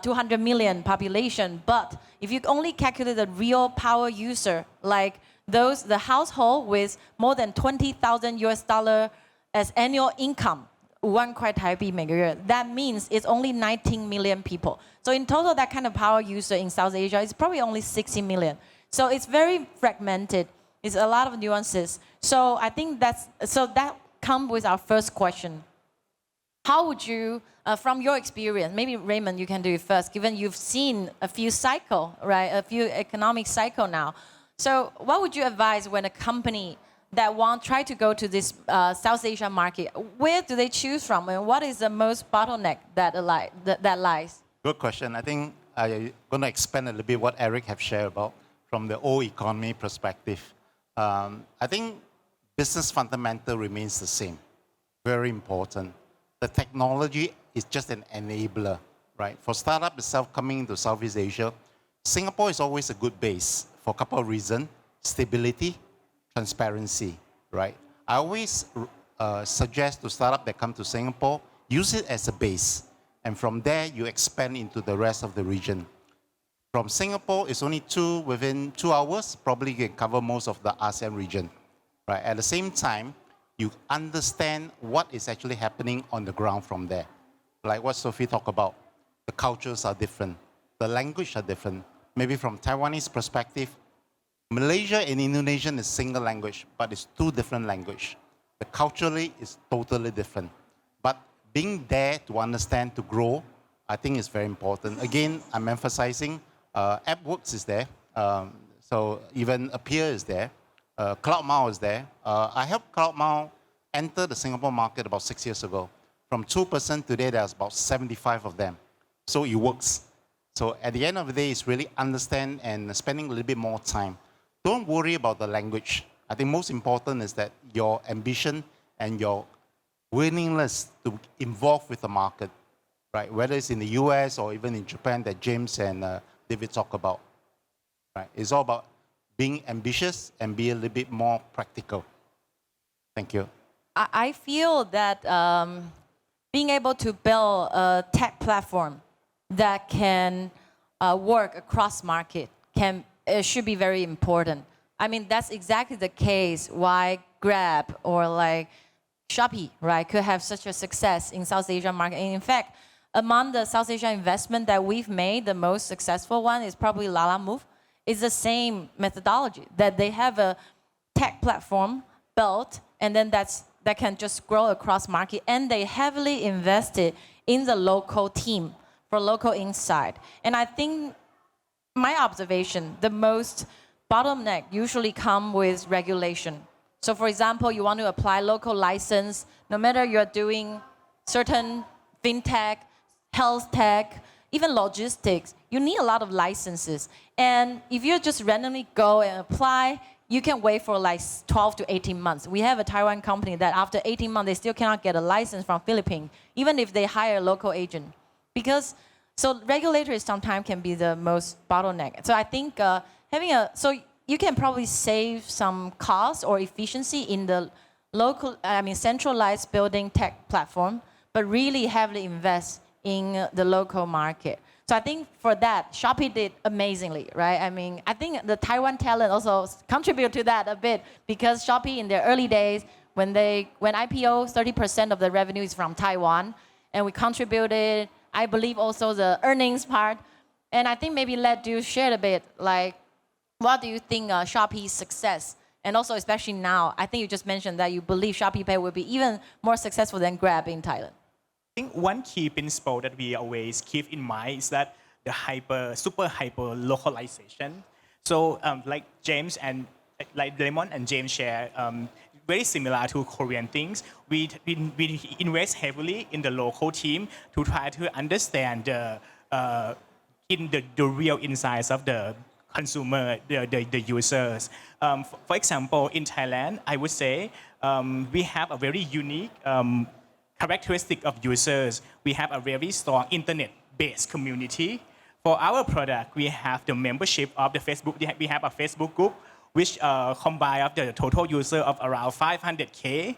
200 million population, but if you only calculate the real power user, like the household with more than $20,000 as annual income, 1块台币每个月, that means it's only 19 million people. So in total, that kind of power user in South Asia is probably only 60 million. So it's very fragmented. It's a lot of nuances. So I think that comes with our first question. How would you, from your experience, maybe Raymond, you can do it first, given you've seen a few cycle, right? A few economic cycle now. So what would you advise when a company that try to go to this South Asia market, where do they choose from, and what is the most bottleneck that lies? Good question. I think I'm going to expand a little bit what Eric have shared about from the old economy perspective. I think business fundamental remains the same. Very important. The technology is just an enabler, right? For startup itself coming into Southeast Asia, Singapore is always a good base for a couple of reasons. Stability, transparency, right? I always suggest to startup that come to Singapore, use it as a base. And from there, you expand into the rest of the region. From Singapore, it's only within 2 hours, probably you can cover most of the ASEAN region, right? At the same time, you understand what is actually happening on the ground from there. Like what Sophie talked about, the cultures are different, the language are different. Maybe from Taiwanese perspective, Malaysia and Indonesian is single language, but it's two different languages. The culturally is totally different. But being there to understand, to grow, I think is very important. Again, I'm emphasizing AppWorks is there. So even Appear is there. CloudMao is there. I helped CloudMao enter the Singapore market about 6 years ago. From 2% today, there's about 75 of them. So it works. So at the end of the day, it's really understand and spending a little bit more time. Don't worry about the language. I think most important is that your ambition and your willingness to involve with the market, right? Whether it's in the US or even in Japan that James and David talk about, right? It's all about being ambitious and be a little bit more practical. Thank you. I feel that being able to build a tech platform that can work across market should be very important. I mean, that's exactly the case why Grab or like Shopee, right, could have such a success in South Asian market. And in fact, among the South Asian investment that we've made, the most successful one is probably Lalamove. It's the same methodology that they have a tech platform built, and then that can just grow across market. And they heavily invested in the local team for local insight. And I think my observation, the most bottleneck usually come with regulation. So for example, you want to apply local license, no matter you're doing certain fintech, health tech, even logistics, you need a lot of licenses. And if you just randomly go and apply, you can wait for like 12 to 18 months. We have a Taiwan company that after 18 months, they still cannot get a license from Philippines, even if they hire a local agent. So regulators sometimes can be the most bottleneck. So I think so you can probably save some cost or efficiency in the centralized building tech platform, but really heavily invest in the local market. So I think for that, Shopee did amazingly, right? I mean, I think the Taiwan talent also contribute to that a bit because Shopee in their early days, when IPO, 30% of the revenue is from Taiwan, and we contributed, I believe also the earnings part. And I think maybe let you share a bit, like, what do you think Shopee's success? And also, especially now, I think you just mentioned that you believe Shopee Pay will be even more successful than Grab in Thailand. I think one key principle that we always keep in mind is that the super hyper localization. So like James and like Lemon and James share, very similar to Korean things. We invest heavily in the local team to try to understand the real insights of the consumer, the users. For example, in Thailand, I would say we have a very unique characteristic of users. We have a very strong internet-based community. For our product, we have the membership of the Facebook. We have a Facebook group which combine of the total user of around 500K.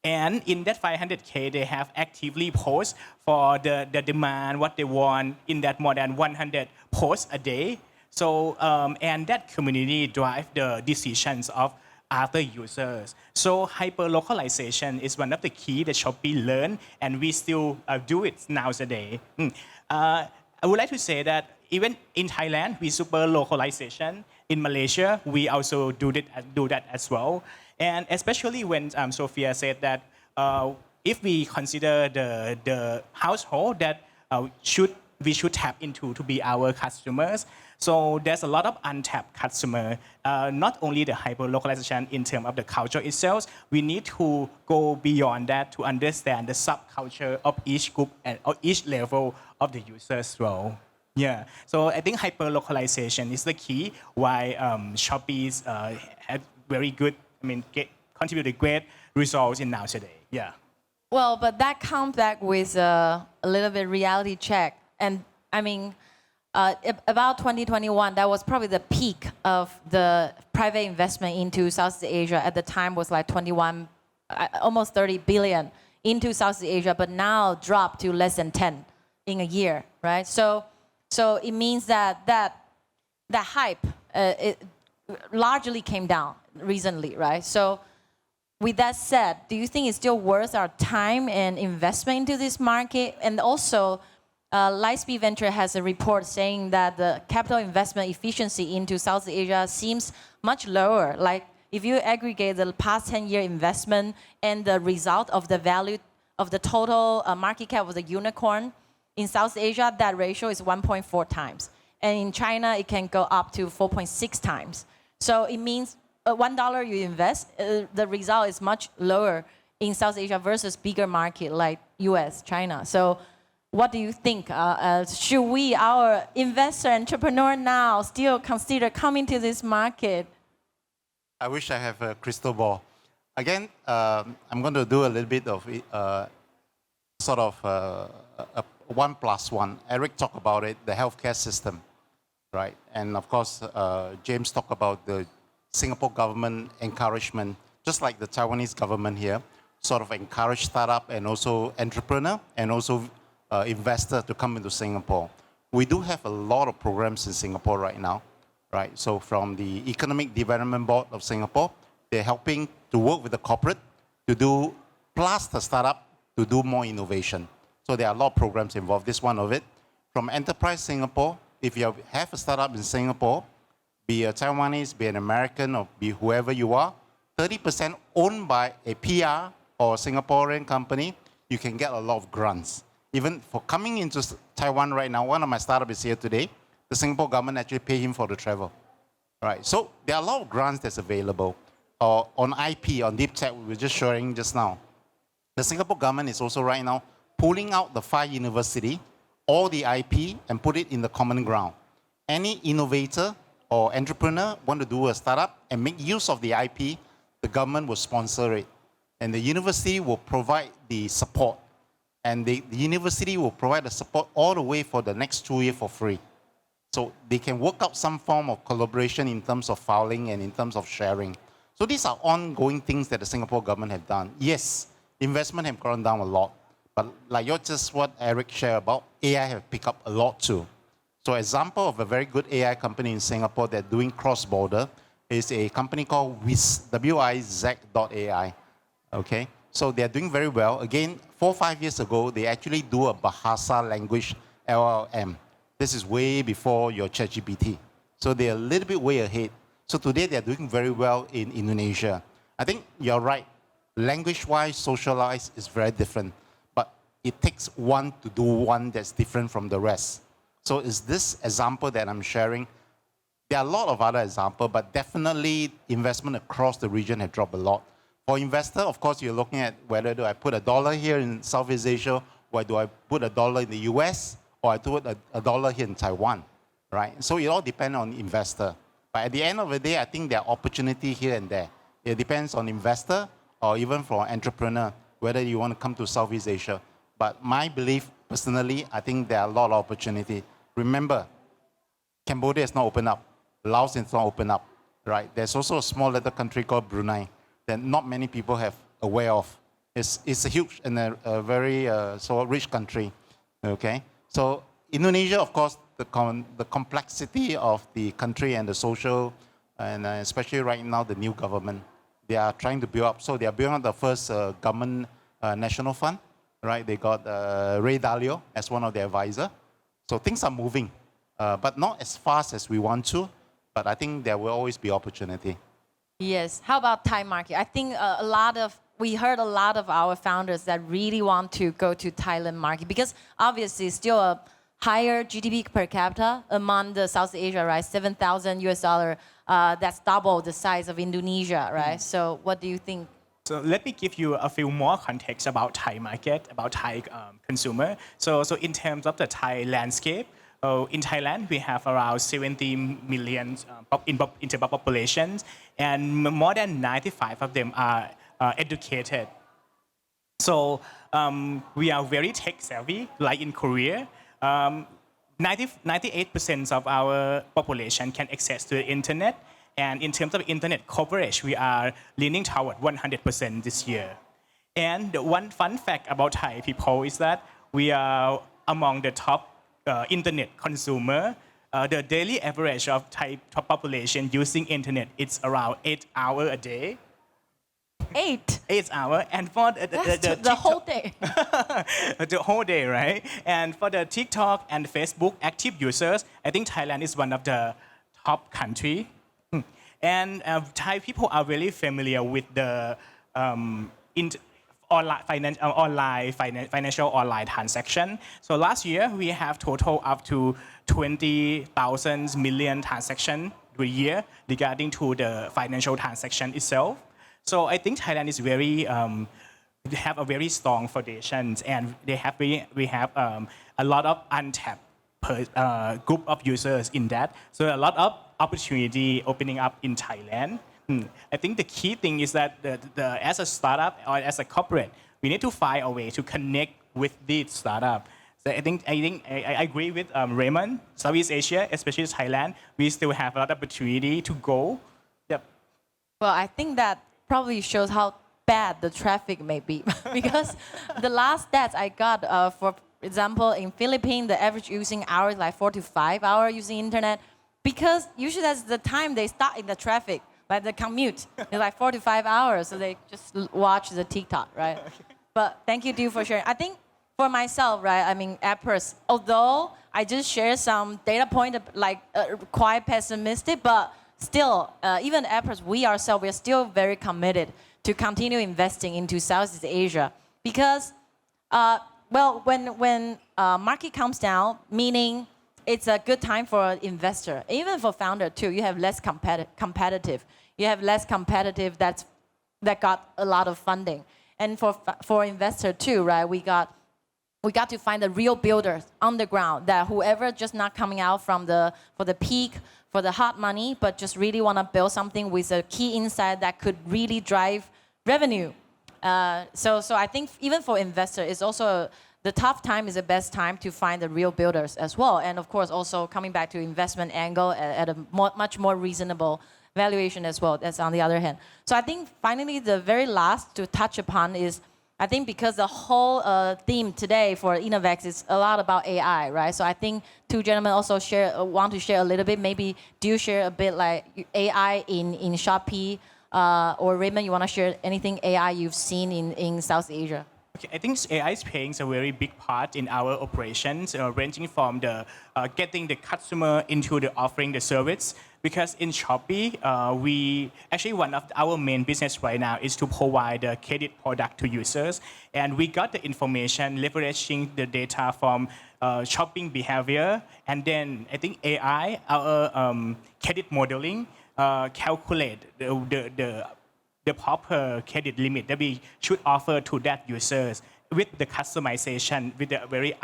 And in that 500K, they have actively posts for the demand, what they want in that more than 100 posts a day. So, and that community drive the decisions of other users. So hyper-localization is one of the key that Shopee learned, and we still do it nowadays. I would like to say that even in Thailand, we super localization. In Malaysia, we also do that as well. And especially when Sophia said that if we consider the household that we should tap into to be our customers. So there's a lot of untapped customer, not only the hyper-localization in terms of the culture itself, we need to go beyond that to understand the subculture of each group and or each level of the users as well. Yeah, so I think hyper-localization is the key why Shopee's had very good, contributed great results in nowadays. Yeah. Well, but that comes back with a little bit reality check. And I mean, about 2021, that was probably the peak of the private investment into Southeast Asia. At the time was like 21, almost 30 billion into Southeast Asia, but now dropped to less than 10 in a year, right? So it means that hype it largely came down recently, right? So with that said, do you think it's still worth our time and investment into this market? And also, Lightspeed Venture has a report saying that the capital investment efficiency into South Asia seems much lower. Like if you aggregate the past 10-year investment and the result of the value of the total market cap of the unicorn, in South Asia, that ratio is 1.4 times. And in China, it can go up to 4.6 times. So it means $1 you invest, the result is much lower in South Asia versus bigger market like US, China. So what do you think? Should we, our investor entrepreneur now, still consider coming to this market? I wish I have a crystal ball. Again, I'm going to do a little bit of sort of a 1+1. Eric talked about it, the healthcare system, right? And of course, James talked about the Singapore government encouragement, just like the Taiwanese government here, sort of encourage startup and also entrepreneur and also investor to come into Singapore. We do have a lot of programs in Singapore right now, right? So from the Economic Development Board of Singapore, they're helping to work with the corporate to do, plus the startup to do more innovation. So there are a lot of programs involved. This one of it. From Enterprise Singapore, if you have a startup in Singapore, be a Taiwanese, be an American, or be whoever you are, 30% owned by a PR or a Singaporean company, you can get a lot of grants. Even for coming into Taiwan right now, one of my startups is here today, the Singapore government actually pay him for the travel. Right, so there are a lot of grants that's available. On IP, on deep tech, we were just sharing just now. The Singapore government is also right now pulling out the 5 universities, all the IP, and put it in the common ground. Any innovator or entrepreneur want to do a startup and make use of the IP, the government will sponsor it. And the university will provide the support. And the university will provide the support all the way for the next 2 years for free. So they can work out some form of collaboration in terms of filing and in terms of sharing. So these are ongoing things that the Singapore government have done. Yes, investment have gone down a lot. But like just what Eric shared about, AI have picked up a lot too. So example of a very good AI company in Singapore that doing cross-border is a company called Wiz, WIZ.ai. Okay, so they're doing very well. Again, 4 or 5 years ago, they actually do a Bahasa language LLM. This is way before your ChatGPT. So they're a little bit way ahead. So today they're doing very well in Indonesia. I think you're right. Language-wise, socialize is very different. But it takes one to do one that's different from the rest. So is this example that I'm sharing? There are a lot of other examples, but definitely investment across the region have dropped a lot. For investor, of course, you're looking at whether do I put $1 here in Southeast Asia, or do I put $1 in the US, or I put $1 here in Taiwan, right? So it all depends on investor. But at the end of the day, I think there are opportunity here and there. It depends on investor or even for entrepreneur, whether you want to come to Southeast Asia. But my belief, personally, I think there are a lot of opportunity. Remember, Cambodia is not open up. Laos is not open up, right? There's also a small little country called Brunei that not many people have aware of. It's a huge and a very so rich country, okay? So Indonesia, of course, the complexity of the country and the social, and especially right now, the new government, they are trying to build up. So they are building up the first government national fund, right? They got Ray Dalio as one of their advisors. So things are moving, but not as fast as we want to, but I think there will always be opportunity. Yes. How about Thai market? I think we heard a lot of our founders that really want to go to Thailand market because obviously it's still a higher GDP per capita among the South Asia, right? $7,000 that's double the size of Indonesia, right? So what do you think? So let me give you a few more context about Thai market, about Thai consumer. So in terms of the Thai landscape, in Thailand, we have around 70 million in terms of population, and more than 95 of them are educated. So we are very tech savvy, like in Korea. 98% of our population can access to the internet. And in terms of internet coverage, we are leaning toward 100% this year. And one fun fact about Thai people is that we are among the top internet consumer. The daily average of Thai population using internet is around 8 hours a day. 8? 8 hours. And for the whole day. The whole day, right? And for the TikTok and Facebook active users, I think Thailand is one of the top country. And Thai people are really familiar with the financial online transaction. So last year, we have total up to 20,000 million transactions per year regarding to the financial transaction itself. So I think Thailand is very they have a very strong foundations, and we have a lot of untapped group of users in that. So a lot of opportunity opening up in Thailand. I think the key thing is that as a startup or as a corporate, we need to find a way to connect with this startup. So I agree with Raymond. Southeast Asia, especially Thailand, we still have a lot of opportunity to go. Yep. Well, I think that probably shows how bad the traffic may be because the last stats I got, for example, in Philippines, the average using hours like 4 to 5 hours using internet, because usually that's the time they start in the traffic, like the commute. It's like 4 to 5 hours, so they just watch the TikTok, right? But thank you, Dew, for sharing. I think for myself, right, I mean, appers, although I just share some data point like quite pessimistic, but still, even appers, we ourselves, we are still very committed to continue investing into Southeast Asia because, well, when market comes down, meaning it's a good time for an investor, even for founder too. You have less competitive. You have less competitive that got a lot of funding, and for investor too, right? We got to find the real builders on the ground, that whoever just not coming out for the peak, for the hot money, but just really want to build something with a key insight that could really drive revenue. So I think even for investor, it's also the tough time is the best time to find the real builders as well. And of course, also coming back to investment angle at a much more reasonable valuation as well. That's on the other hand. So I think finally the very last to touch upon is, I think because the whole theme today for InnoVEX is a lot about AI, right? So I think two gentlemen also want to share a little bit. Maybe do you share a bit like AI in Shopee, or Raymond, you want to share anything AI you've seen in South Asia? Okay, I think AI is playing a very big part in our operations, ranging from the getting the customer into the offering the service. Because in Shopee, one of our main business right now is to provide the credit product to users, and we got the information leveraging the data from shopping behavior, and then I think AI, our credit modeling, calculate the proper credit limit that we should offer to that users with the customization with the very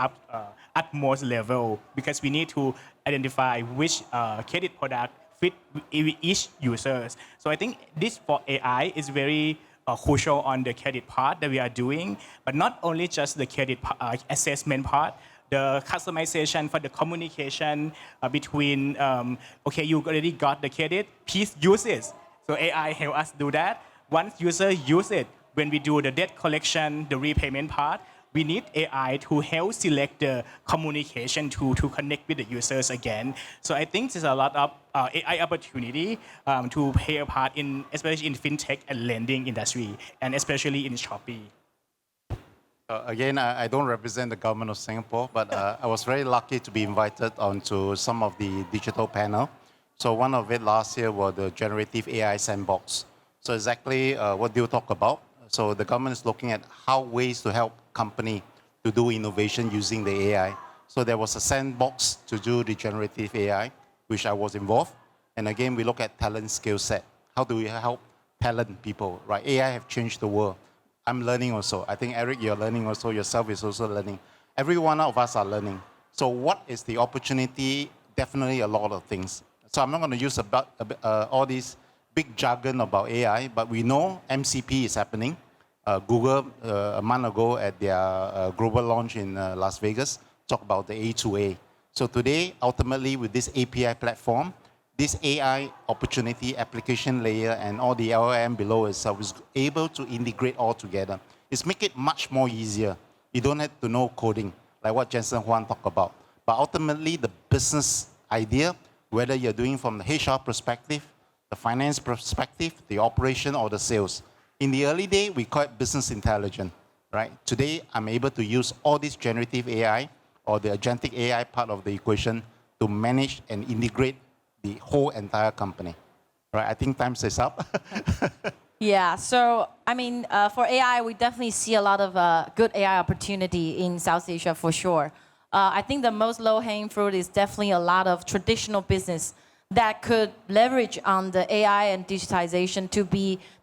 utmost level, because we need to identify which credit product fit each users. So I think this for AI is very crucial on the credit part that we are doing, but not only just the credit assessment part, the customization for the communication between, okay, you already got the credit, please use it. So AI help us do that. Once user use it, when we do the debt collection, the repayment part, we need AI to help select the communication to connect with the users again. So I think there's a lot of AI opportunity to play a part in, especially in fintech and lending industry, and especially in Shopee. Again, I don't represent the government of Singapore, but I was very lucky to be invited onto some of the digital panel. So one of it last year was the generative AI sandbox. So exactly what Dew talk about. So the government is looking at how ways to help company to do innovation using the AI. So there was a sandbox to do the generative AI, which I was involved. And again, we look at talent skill set. How do we help talent people, right? AI have changed the world. I'm learning also. I think, Eric, you're learning also. Yourself is also learning. Every one of us are learning. So what is the opportunity? Definitely a lot of things. So I'm not going to use all these big jargon about AI, but we know MCP is happening. Google, a month ago at their global launch in Las Vegas, talked about the A2A. So today, ultimately, with this API platform, this AI opportunity application layer and all the LLM below itself is able to integrate all together. It's make it much more easier. You don't have to know coding, like what Jensen Huang talked about. But ultimately, the business idea, whether you're doing from the HR perspective, the finance perspective, the operation, or the sales. In the early day, we call it business intelligence, right? Today, I'm able to use all this generative AI or the agentic AI part of the equation to manage and integrate the whole entire company, right? I think time is up. Yeah, so I mean, for AI, we definitely see a lot of good AI opportunity in South Asia for sure. I think the most low-hanging fruit is definitely a lot of traditional business that could leverage on the AI and digitization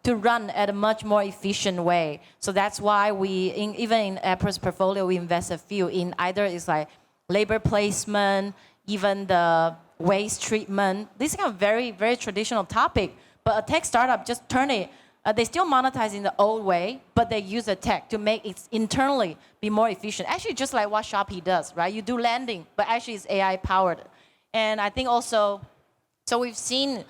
to run at a much more efficient way. So that's why even in Apple's portfolio, we invest a few in either is like labor placement, even the waste treatment. These are very, very traditional topic, but a tech startup just turn it. They still monetize in the old way, but they use the tech to make it internally be more efficient. Actually, just like what Shopee does, right? You do lending, but actually it's AI powered. And I think also, so we've still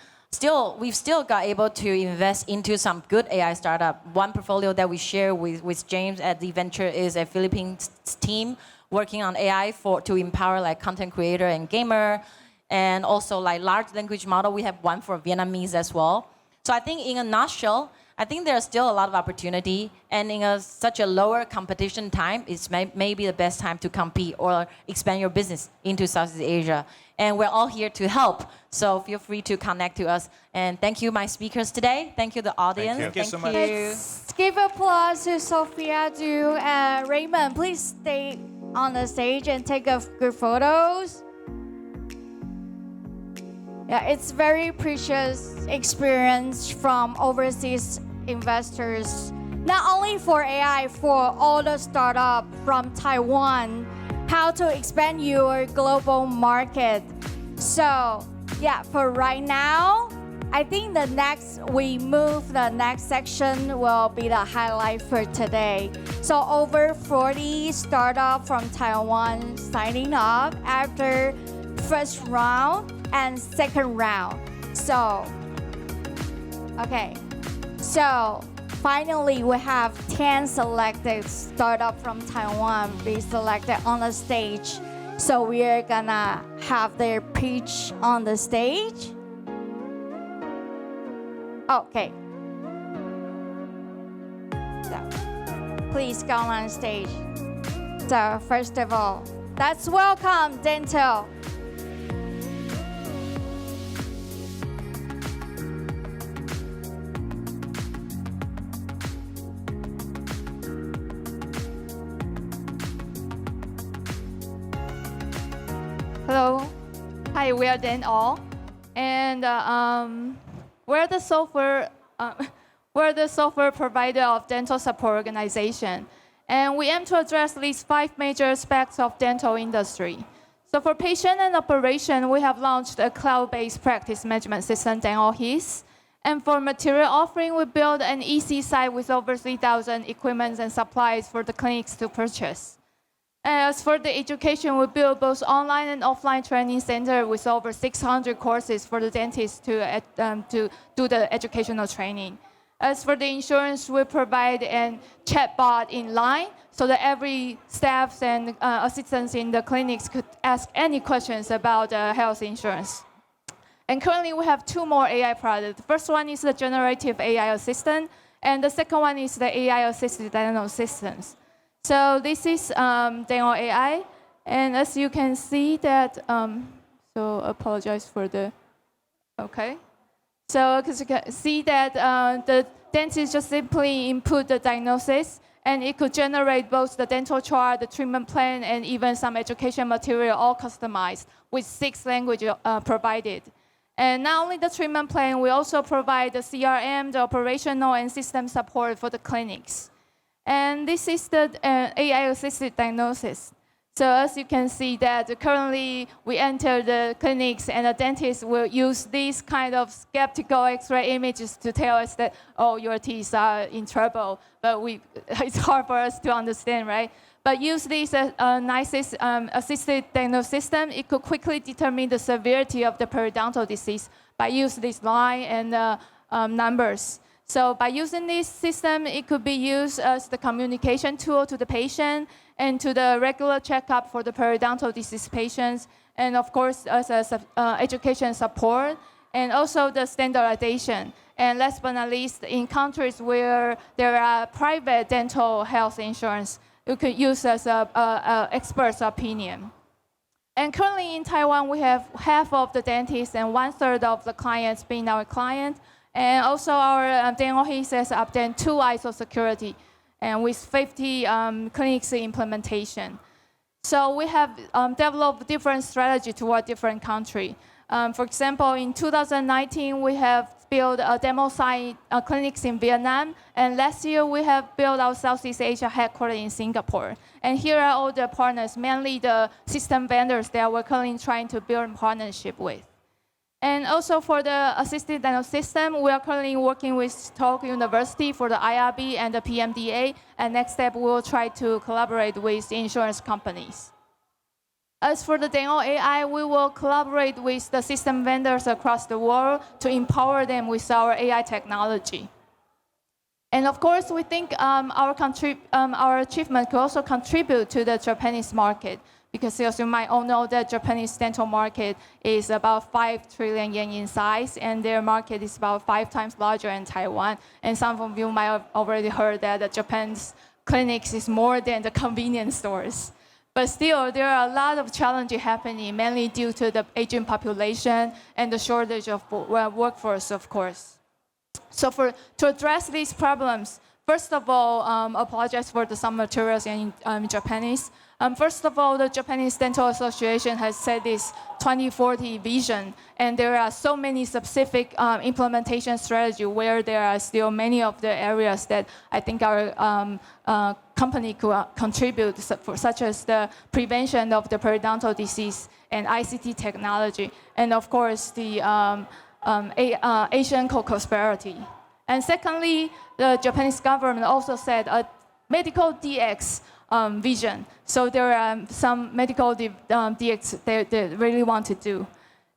got able to invest into some good AI startup. One portfolio that we share with James at the venture is a Philippine team working on AI to empower like content creator and gamer, and also like large language model. We have one for Vietnamese as well. So I think in a nutshell, I think there's still a lot of opportunity, and in such a lower competition time, it's maybe the best time to compete or expand your business into Southeast Asia. And we're all here to help, so feel free to connect to us. And thank you, my speakers today. Thank you, the audience. Thank you so much. Let's give applause to Sophia, to Raymond. Please stay on the stage and take good photos. Yeah, it's very precious experience from overseas investors, not only for AI, for all the startup from Taiwan, how to expand your global market. So yeah, for right now, I think the next section will be the highlight for today. So over 40 startups from Taiwan signing up after first round and second round. So, okay. So finally, we have 10 selected startups from Taiwan be selected on the stage. So we are gonna have their pitch on the stage. Okay. So please come on stage. So first of all, let's welcome Dentall. Hello, hi, we are Dentall, and we're the software provider of dental support organization, and we aim to address these 5 major aspects of dental industry. So for patient and operation, we have launched a cloud-based practice management system, Dentall. And for material offering, we built an EC site with over 3,000 equipments and supplies for the clinics to purchase. As for the education, we build both online and offline training center with over 600 courses for the dentists to do the educational training. As for the insurance, we provide a chatbot in line so that every staff and assistants in the clinics could ask any questions about health insurance. And currently, we have 2 more AI products. The first one is the generative AI assistant, and the second one is the AI-assisted dental systems. So this is Dentall AI, and as you can see that, so apologize for the, okay. So as you can see that the dentist just simply input the diagnosis, and it could generate both the dental chart, the treatment plan, and even some education material, all customized with 6 languages provided. And not only the treatment plan, we also provide the CRM, the operational and system support for the clinics. And this is the AI-assisted diagnosis. So as you can see that currently we enter the clinics and the dentists will use these kind of skeptical X-ray images to tell us that, oh, your teeth are in trouble, but it's hard for us to understand, right? But use this nicest assisted diagnosis system, it could quickly determine the severity of the periodontal disease by using this line and numbers. So by using this system, it could be used as the communication tool to the patient and to the regular checkup for the periodontal disease patients, and of course as education support, and also the standardization. And last but not least, in countries where there are private dental health insurance, you could use as an expert's opinion. And currently in Taiwan, we have half of the dentists and 1/3 of the clients being our client. And also our Dentall has obtained 2 ISO security and with 50 clinics implementation. So we have developed different strategy toward different country. For example, in 2019, we have built a demo site clinics in Vietnam, and last year we have built our Southeast Asia headquarters in Singapore. And here are all the partners, mainly the system vendors that we're currently trying to build a partnership with. And also for the assisted dental system, we are currently working with Tokyo University for the IRB and the PMDA, and next step we will try to collaborate with insurance companies. As for the dental AI, we will collaborate with the system vendors across the world to empower them with our AI technology. And of course, we think our achievement could also contribute to the Japanese market, because as you might all know, the Japanese dental market is about 5 trillion yen in size, and their market is about 5 times larger in Taiwan. And some of you might have already heard that the Japan's clinics is more than the convenience stores. But still, there are a lot of challenges happening, mainly due to the aging population and the shortage of workforce, of course. So to address these problems, first of all, apologize for some materials in Japanese. First of all, the Japanese Dental Association has set this 2040 vision, and there are so many specific implementation strategies where there are still many of the areas that I think our company could contribute, such as the prevention of the periodontal disease and ICT technology, and of course the Asian co-prosperity. And secondly, the Japanese government also set a medical DX vision. So there are some medical DX they really want to do.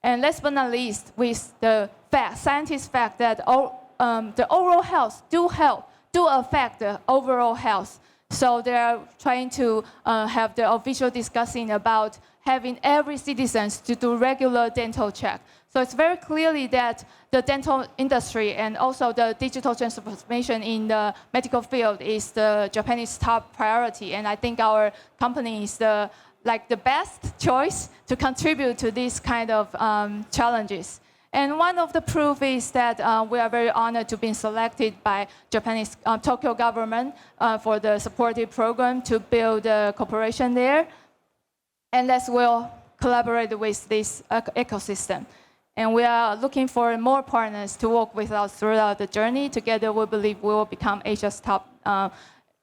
And last but not least, with the scientists' fact that the oral health do affect the overall health. So they are trying to have the official discussing about having every citizen to do regular dental check. So it's very clearly that the dental industry and also the digital transformation in the medical field is the Japanese top priority. And I think our company is the best choice to contribute to these kind of challenges. And one of the proof is that we are very honored to be selected by Japanese Tokyo government for the supportive program to build a corporation there. And let's will collaborate with this ecosystem. And we are looking for more partners to work with us throughout the journey. Together, we believe we will become Asia's top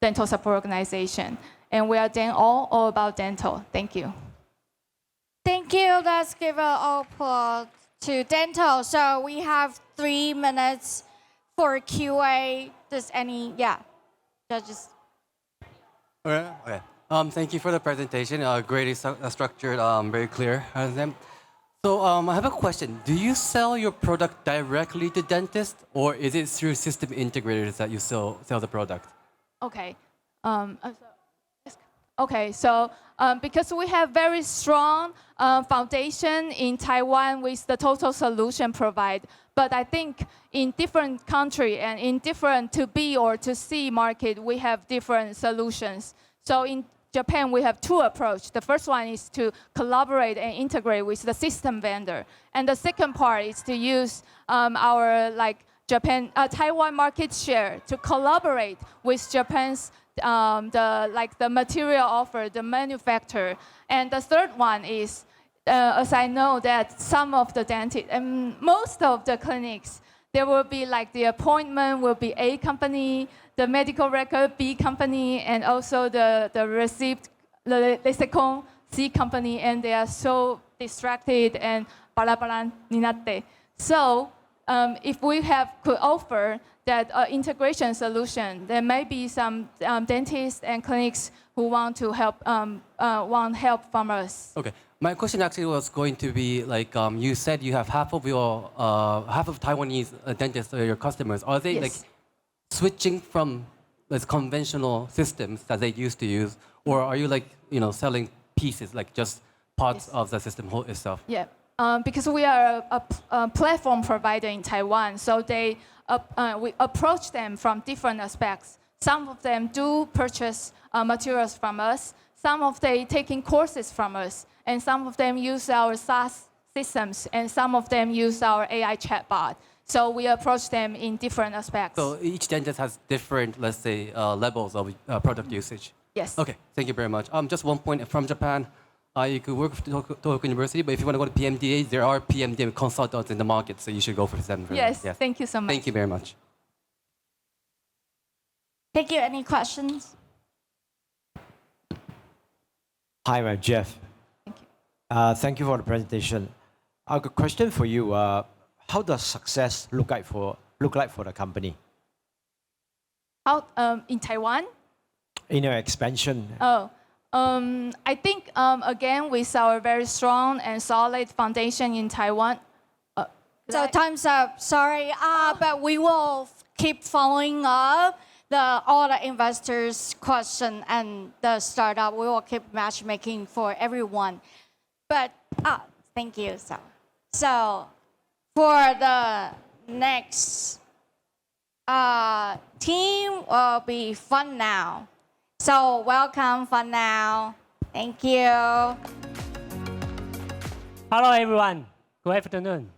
dental support organization. And we are doing all about dental. Thank you. Thank you. Let's give an applause to Dentall. So we have 3 minutes for QA. Does any, judges? Okay. Thank you for the presentation. Greatly structured, very clear. So I have a question. Do you sell your product directly to dentists, or is it through system integrators that you sell the product? Okay. So because we have very strong foundation in Taiwan with the total solution provided, but I think in different country and in different to B or to C market, we have different solutions. So in Japan, we have 2 approaches. The first one is to collaborate and integrate with the system vendor. And the second part is to use our Taiwan market share to collaborate with Japan's the material offer, the manufacturer. And the third one is, as I know that some of the dentists and most of the clinics, there will be the appointment will be A company, the medical record B company, and also the receipt, the Lesecon C company, and they are so distracted and balabalan ninate. So if we could offer that integration solution, there may be some dentists and clinics who want to want help from us. Okay. My question actually was going to be you said you have half of Taiwanese dentists your customers. Are they Yes. switching from conventional systems that they used to use, or are you selling pieces, just parts of the system itself? Yeah. Because we are a platform provider in Taiwan, so we approach them from different aspects. Some of them do purchase materials from us. Some of them taking courses from us, and some of them use our SaaS systems, and some of them use our AI chatbot. So we approach them in different aspects. So each dentist has different, let's say, levels of product usage. Yes. Okay, thank you very much. Just one point from Japan. You could work for Tohoku University, but if you want to go to PMDA, there are PMDA consultants in the market, so you should go for them. Yes, thank you so much. Thank you very much. Thank you. Any questions? Hi, I'm Jeff. Thank you. Thank you for the presentation. I've got a question for you. How does success look like for the company? How, in Taiwan? In your expansion. Oh, I think, again, with our very strong and solid foundation in Taiwan. So time's up. Sorry, but we will keep following up all the investors' question and the startup. We will keep matchmaking for everyone. But thank you. So for the next team will be FunNow. So welcome, FunNow. Thank you. Hello, everyone. Good afternoon.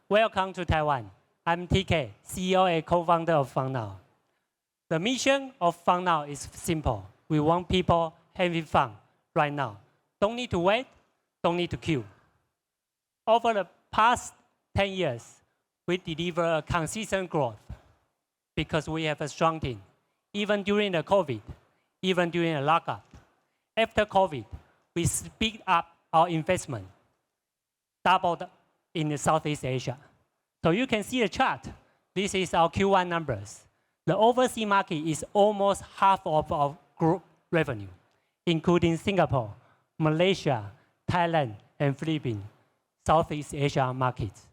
Welcome to Taiwan. I'm TK, CEO and co-founder of FunNow. The mission of FunNow is simple. We want people having fun right now. Don't need to wait, don't need to queue. Over the past 10 years, we deliver a consistent growth because we have a strong team. Even during the COVID, even during the lockup. After COVID, we speed up our investment, doubled in the Southeast Asia. So you can see the chart. This is our Q1 numbers. The overseas market is almost half of our group revenue, including Singapore, Malaysia, Thailand, and Philippines, Southeast Asia markets.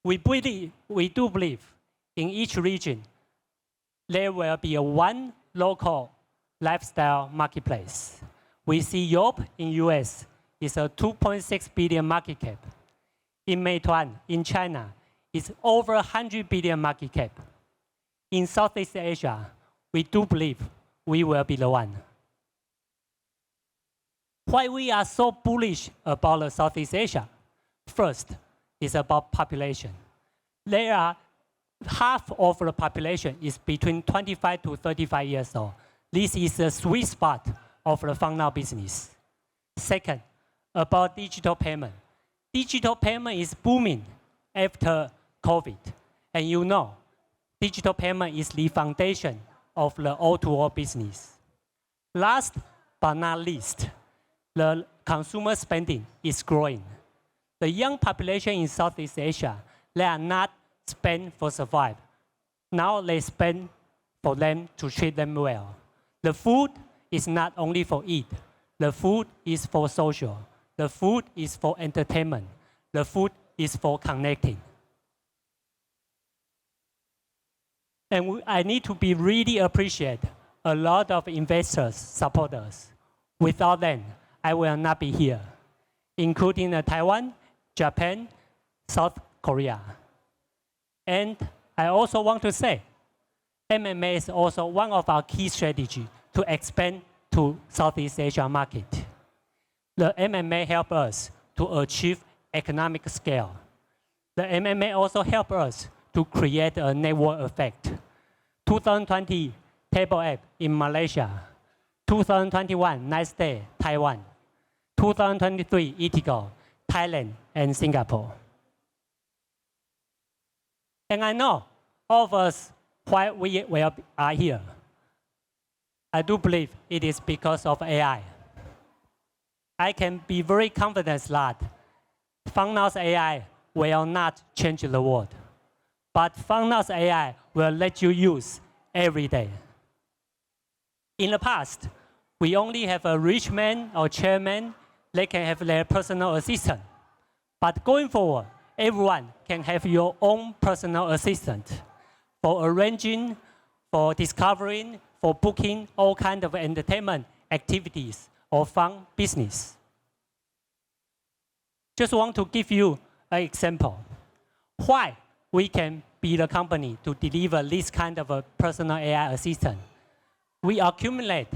We do believe in each region, there will be one local lifestyle marketplace. We see Europe in US is a 2.6 billion market cap. In Meituan, in China, it's over 100 billion market cap. In Southeast Asia, we do believe we will be the one. Why we are so bullish about Southeast Asia? First, is about population. There are half of the population is between 25 to 35 years old. This is the sweet spot of the FunNow business. Second, about digital payment. Digital payment is booming after COVID. And you know, digital payment is the foundation of the O2O business. Last but not least, the consumer spending is growing. The young population in Southeast Asia, they are not spend for survive. Now they spend for them to treat them well. The food is not only for eat. The food is for social. The food is for entertainment. The food is for connecting. And I need to be really appreciate a lot of investors support us. Without them, I will not be here, including Taiwan, Japan, South Korea. And I also want to say, MMA is also one of our key strategies to expand to Southeast Asia market. The MMA help us to achieve economic scale. The MMA also help us to create a network effect. 2020 table app in Malaysia, 2021 Nice Day Taiwan, 2023 Eatigo Thailand and Singapore. And I know all of us why we are here. I do believe it is because of AI. I can be very confident that FunNow's AI will not change the world, but FunNow's AI will let you use every day. In the past, we only have a rich man or chairman, they can have their personal assistant. But going forward, everyone can have your own personal assistant for arranging, for discovering, for booking all kinds of entertainment activities or fun business. Just want to give you an example. Why we can be the company to deliver this kind of a personal AI assistant. We accumulate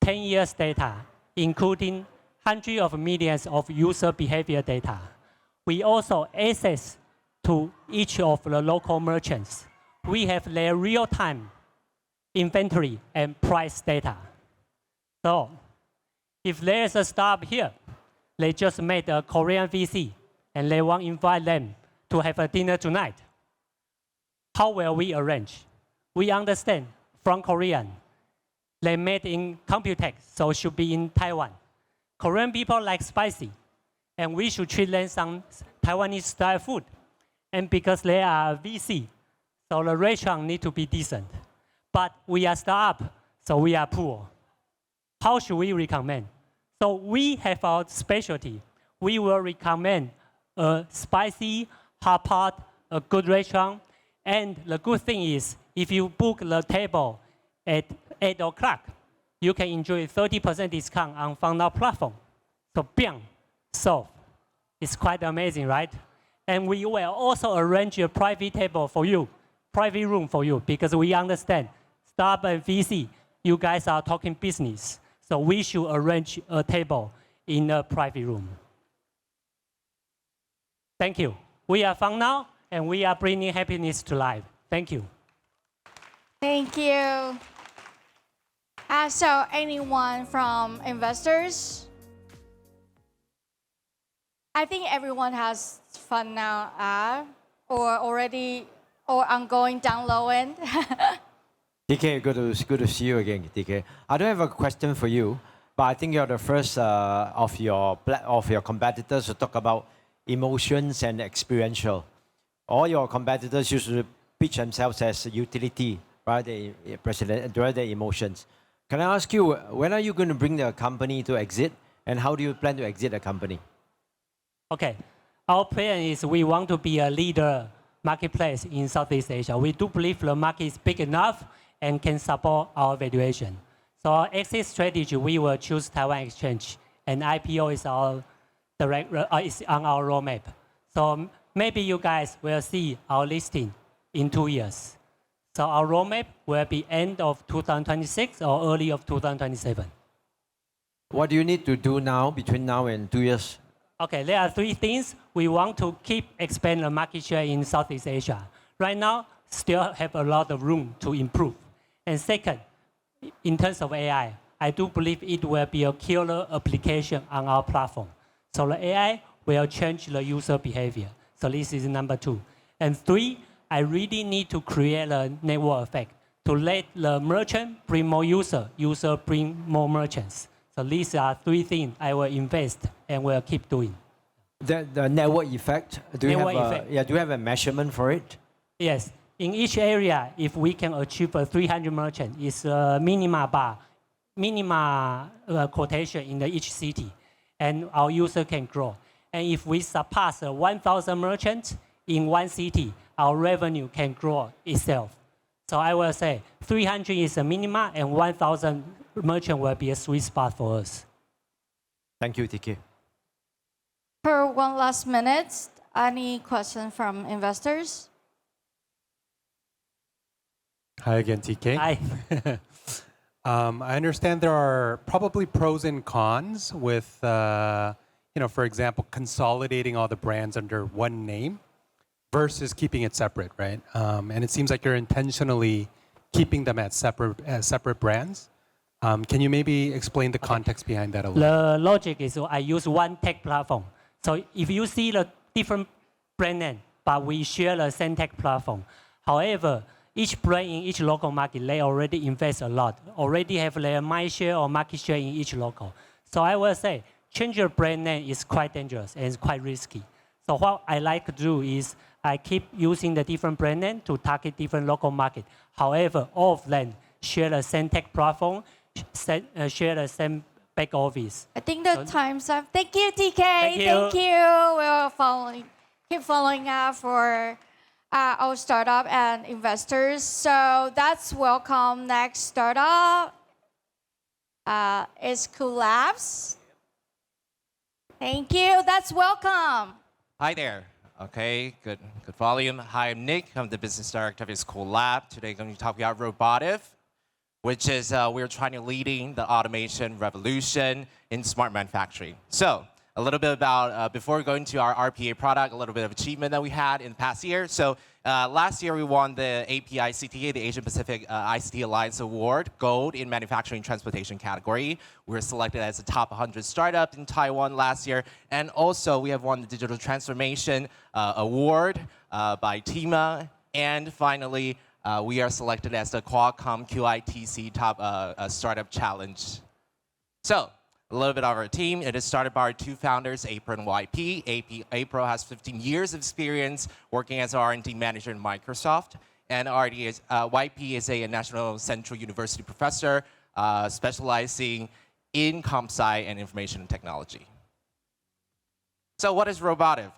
10 years data, including hundreds of millions of user behavior data. We also access to each of the local merchants. We have their real-time inventory and price data. So If there's a startup here, they just made a Korean VC, and they want to invite them to have a dinner tonight. How will we arrange? We understand from Korean, they made in Computex, so should be in Taiwan. Korean people like spicy, and we should treat them some Taiwanese style food. And because they are VC, so the restaurant need to be decent. But we are startup, so we are poor. How should we recommend? So we have our specialty. We will recommend a spicy, hot pot, a good restaurant. And the good thing is, if you book the table at 8 o'clock, you can enjoy 30% discount on FunNow platform. So bam, solved. It's quite amazing, right? And we will also arrange a private table for you, private room for you, because we understand startup and VC, you guys are talking business. So we should arrange a table in a private room. Thank you. We are FunNow, and we are bringing happiness to life. Thank you. Thank you. So anyone from investors? I think everyone has FunNow app or already or ongoing download. DK, good to see you again, DK. I don't have a question for you, but I think you're the first of your competitors to talk about emotions and experiential. All your competitors usually pitch themselves as a utility rather than emotions. Can I ask you, when are you going to bring the company to exit, and how do you plan to exit the company? Okay, our plan is we want to be a leader marketplace in Southeast Asia. We do believe the market is big enough and can support our valuation. So our exit strategy, we will choose Taiwan Exchange, and IPO is is on our roadmap. So maybe you guys will see our listing in 2 years. So our roadmap will be end of 2026 or early of 2027. What do you need to do now between now and 2 years? Okay, there are 3 things. We want to keep expand the market share in Southeast Asia. Right now, still have a lot of room to improve. And second, in terms of AI, I do believe it will be a killer application on our platform. So the AI will change the user behavior. So this is number 2. And 3, I really need to create a network effect to let the merchant bring more user bring more merchants. So these are 3 things I will invest and will keep doing. The network effect, do you have a measurement for it? Yes. In each area, if we can achieve a 300 merchant, it's a minima quotation in each city, and our user can grow. And if we surpass 1,000 merchants in one city, our revenue can grow itself. So I will say 300 is a minima, and 1,000 merchant will be a sweet spot for us. Thank you, TK. For one last minute, any question from investors? Hi again, TK. Hi. I understand there are probably pros and cons with, for example, consolidating all the brands under one name versus keeping it separate, right? And it seems like you're intentionally keeping them as separate brands. Can you maybe explain the context behind that a little? The logic is I use one tech platform. So if you see the different brand name, but we share the same tech platform. However, each brand in each local market, they already invest a lot, already have their mind share or market share in each local. So I will say, change your brand name is quite dangerous and it's quite risky. So what I like to do is I keep using the different brand name to target different local market. However, all of them share the same tech platform, share the same back office. I think the time's up. Thank you, TK. Thank you. We'll keep following up for our startup and investors. So that's welcome. Next startup is Cool Labs. Thank you. That's welcome. Hi there. Okay, good volume. Hi, I'm Nick. I'm the business director of Cool Lab. Today, I'm going to talk about Robotive, which is we're trying to leading the automation revolution in smart manufacturing. So a little bit about, before going to our RPA product, a little bit of achievement that we had in the past year. So last year we won the API CTA, the Asian Pacific ICT Alliance Award, Gold in Manufacturing Transportation category. We were selected as a top 100 startup in Taiwan last year. And also we have won the Digital Transformation Award by TIMA. And finally, we are selected as the Qualcomm QITC Top Startup Challenge. So, a little bit of our team. It is started by our two founders, April and YP. April has 15 years of experience working as an R&D manager in Microsoft. And YP is a National Central University professor specializing in comp sci and information technology. So what is Robotive?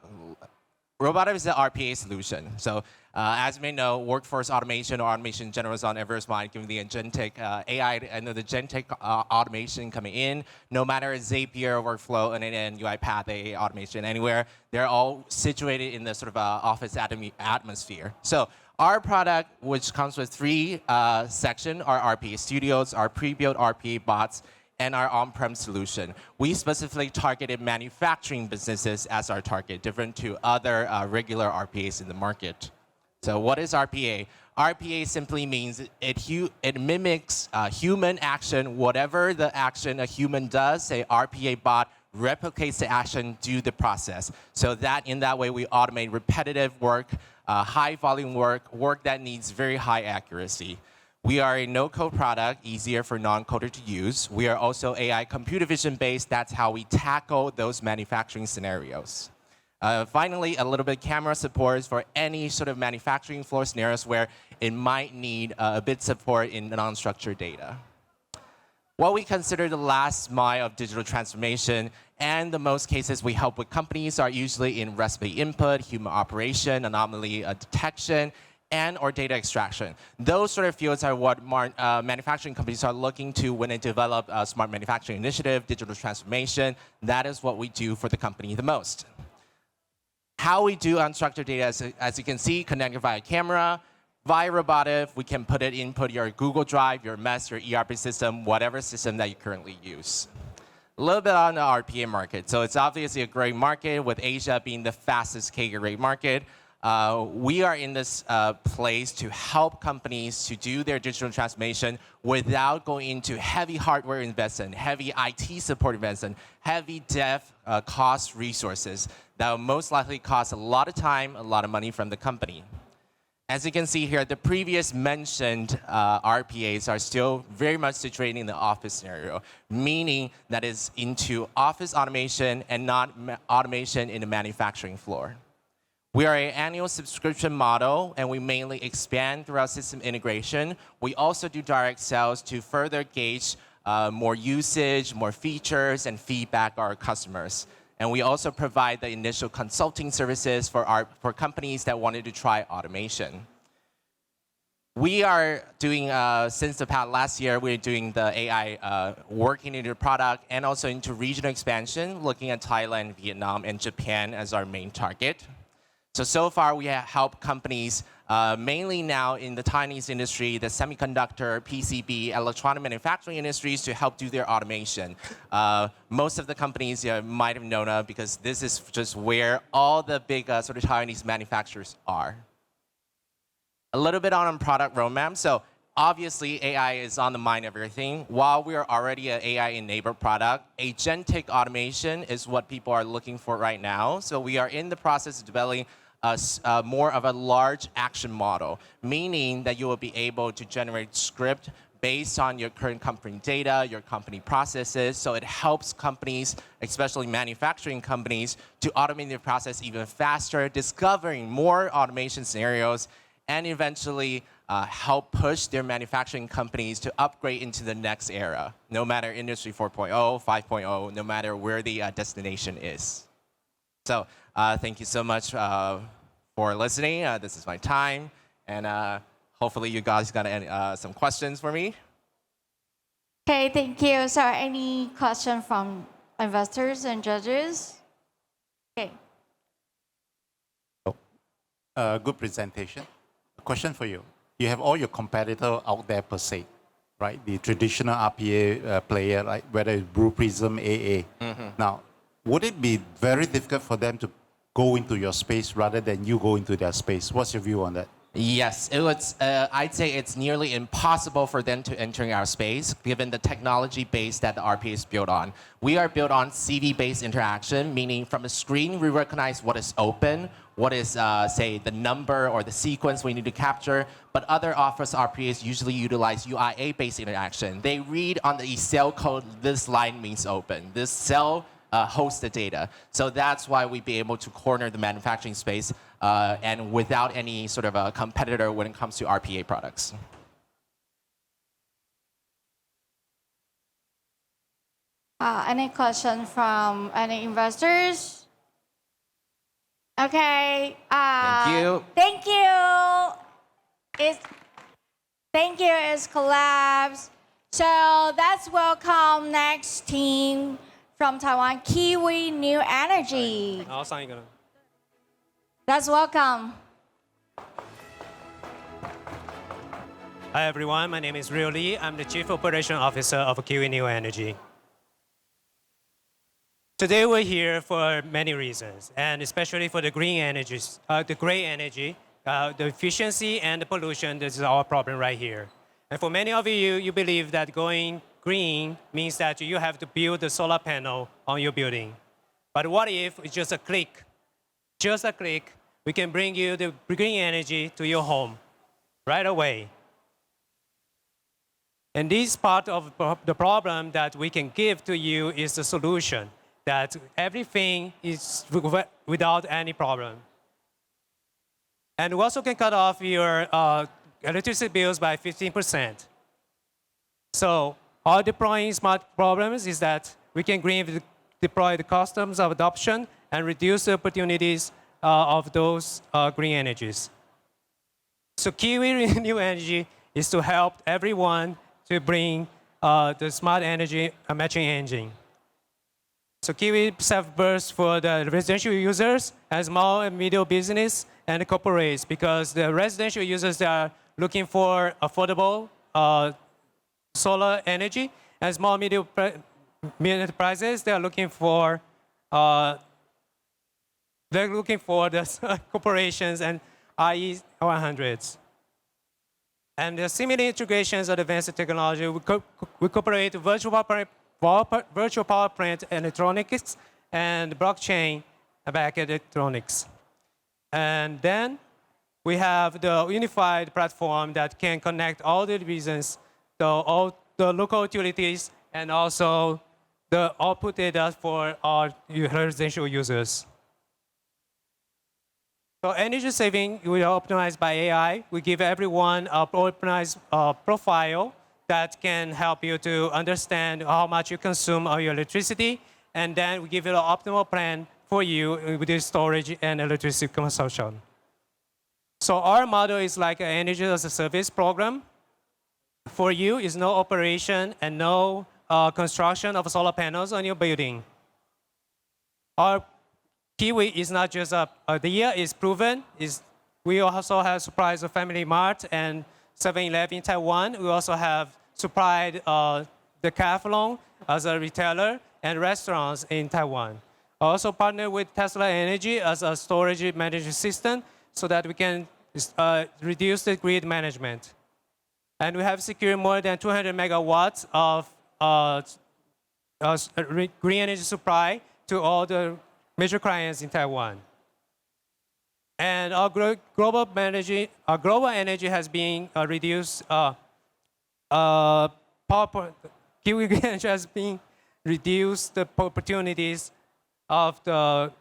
Robotive is an RPA solution. So as you may know, workforce automation or automation in general is on everyone's mind, given the agentic AI and the agentic automation coming in. No matter Zapier, workflow, and UiPath, AI automation, anywhere, they're all situated in the sort of office atmosphere. So our product, which comes with three sections, our RPA studios, our pre-built RPA bots, and our on-prem solution. We specifically targeted manufacturing businesses as our target, different to other regular RPAs in the market. So what is RPA? RPA simply means it mimics human action. Whatever the action a human does, a RPA bot replicates the action, do the process. So that in that way we automate repetitive work, high volume work that needs very high accuracy. We are a no-code product, easier for non-coder to use. We are also AI computer vision based. That's how we tackle those manufacturing scenarios. Finally, a little bit of camera support for any sort of manufacturing floor scenarios where it might need a bit support in non-structured data. What we consider the last mile of digital transformation, and the most cases we help with companies are usually in recipe input, human operation, anomaly detection, and or data extraction. Those sort of fields are what manufacturing companies are looking to when they develop a smart manufacturing initiative, digital transformation. That is what we do for the company the most. How we do unstructured data, as you can see, connected via camera. Via Robotive, we can input your Google Drive, your MES, your ERP system, whatever system that you currently use. A little bit on the RPA market. So it's obviously a great market, with Asia being the fastest CAGR rate market. We are in this place to help companies to do their digital transformation without going into heavy hardware investment, heavy IT support investment, heavy dev cost resources that will most likely cost a lot of time, a lot of money from the company. As you can see here, the previous mentioned RPAs are still very much situated in the office scenario, meaning that is into office automation and not automation in the manufacturing floor. We are an annual subscription model, and we mainly expand throughout system integration. We also do direct sales to further gauge more usage, more features, and feedback our customers. And we also provide the initial consulting services for companies that wanted to try automation. We are doing, since the past last year, we're doing the AI working into the product and also into regional expansion, looking at Thailand, Vietnam, and Japan as our main target. So far, we have helped companies, mainly now in the Chinese industry, the semiconductor, PCB, electronic manufacturing industries, to help do their automation. Most of the companies might have known of, because this is just where all the big sort of Chinese manufacturers are. A little bit on product roadmap. So obviously, AI is on the mind of everything. While we are already an AI-enabled product, agentic automation is what people are looking for right now. So we are in the process of developing more of a large action model, meaning that you will be able to generate script based on your current company data, your company processes. So it helps companies, especially manufacturing companies, to automate their process even faster, discovering more automation scenarios, and eventually help push their manufacturing companies to upgrade into the next era, no matter Industry 4.0, 5.0, no matter where the destination is. So thank you so much for listening. This is my time. And hopefully you guys got some questions for me. Okay, thank you. So any question from investors and judges? Okay. Good presentation. A question for you. You have all your competitors out there per se, right? The traditional RPA player, like whether it's Blue Prism, AA. Now, would it be very difficult for them to go into your space rather than you go into their space? What's your view on that? Yes, I'd say it's nearly impossible for them to enter our space given the technology base that the RPA is built on. We are built on CV-based interaction, meaning from a screen we recognize what is open, what is, say, the number or the sequence we need to capture, but other Office RPAs usually utilize UIA-based interaction. They read on the Excel code, this line means open, this cell host the data. So that's why we'd be able to corner the manufacturing space and without any sort of a competitor when it comes to RPA products. Any question from any investors? Okay. Thank you. Thank you. Thank you. It's collapsed. So let's welcome next team from Taiwan, Kiwi New Energy. Let's welcome. Hi everyone, my name is Rio Lee. I'm the Chief Operation Officer of Kiwi New Energy. Today we're here for many reasons, and especially for the green energies, the gray energy, the efficiency and the pollution. This is our problem right here. And for many of you, you believe that going green means that you have to build a solar panel on your building. But what if it's just a click? Just a click, we can bring you the green energy to your home right away. And this part of the problem that we can give to you is the solution, that everything is without any problem. And we also can cut off your electricity bills by 15%. So our deploying smart problems is that we can deploy the customs of adoption and reduce the opportunities of those green energies. So Kiwi New Energy is to help everyone to bring the smart energy matching engine. So Kiwi self-burst for the residential users and small and medium business and corporates, because the residential users, they are looking for affordable solar energy, and small medium enterprises, they are looking for the corporations and IE 100s. And the similar integrations of advanced technology, we cooperate virtual power plant electronics and blockchain back electronics. And then we have the unified platform that can connect all the divisions, all the local utilities, and also the output data for our residential users. So energy saving, we are optimized by AI. We give everyone a optimized profile that can help you to understand how much you consume of your electricity, and then we give you an optimal plan for you with the storage and electricity consumption. So our model is like an energy as a service program. For you is no operation and no construction of solar panels on your building. Our Kiwi is not just the idea, is proven. We also have supplied the Family Mart and 7-Eleven in Taiwan. We also have supplied the Decathlon as a retailer and restaurants in Taiwan. Also partnered with Tesla Energy as a storage management system so that we can reduce the grid management. And we have secured more than 200 megawatts of green energy supply to all the major clients in Taiwan. And our global energy has been reduced. Kiwi Green Energy has been reduced the opportunities of the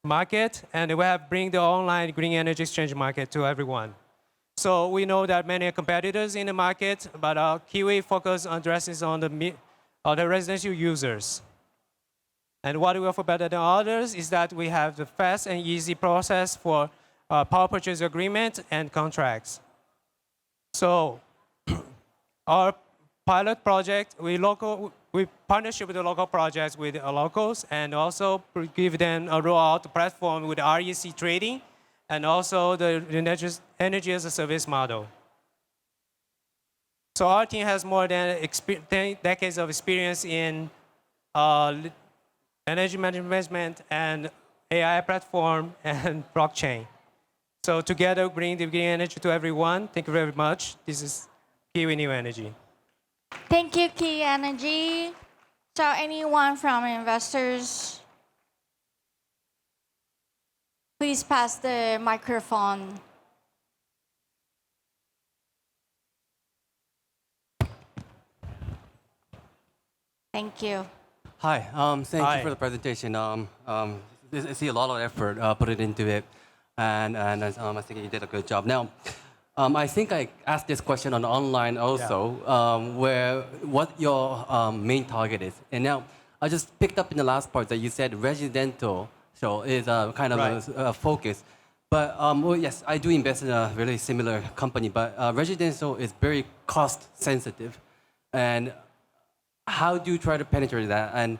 market, and we have bring the online green energy exchange market to everyone. So we know that many competitors in the market, but Kiwi focus on addresses on the residential users. And what we offer better than others is that we have the fast and easy process for power purchase agreement and contracts. So our pilot project, we partnership with the local projects with locals, and also give them a rollout platform with REC trading, and also the energy as a service model. So our team has more than 10 decades of experience in energy management, and AI platform, and blockchain. So together, bring the green energy to everyone. Thank you very much. This is Kiwi New Energy. Thank you, Key Energy. So anyone from investors, please pass the microphone. Thank you. Hi, thank you for the presentation. I see a lot of effort put it into it, and I think you did a good job. Now, I think I asked this question on online also, where what your main target is. And now, I just picked up in the last part that you said residential so is kind of a focus. But well, yes, I do invest in a really similar company, but residential is very cost sensitive. And how do you try to penetrate that? And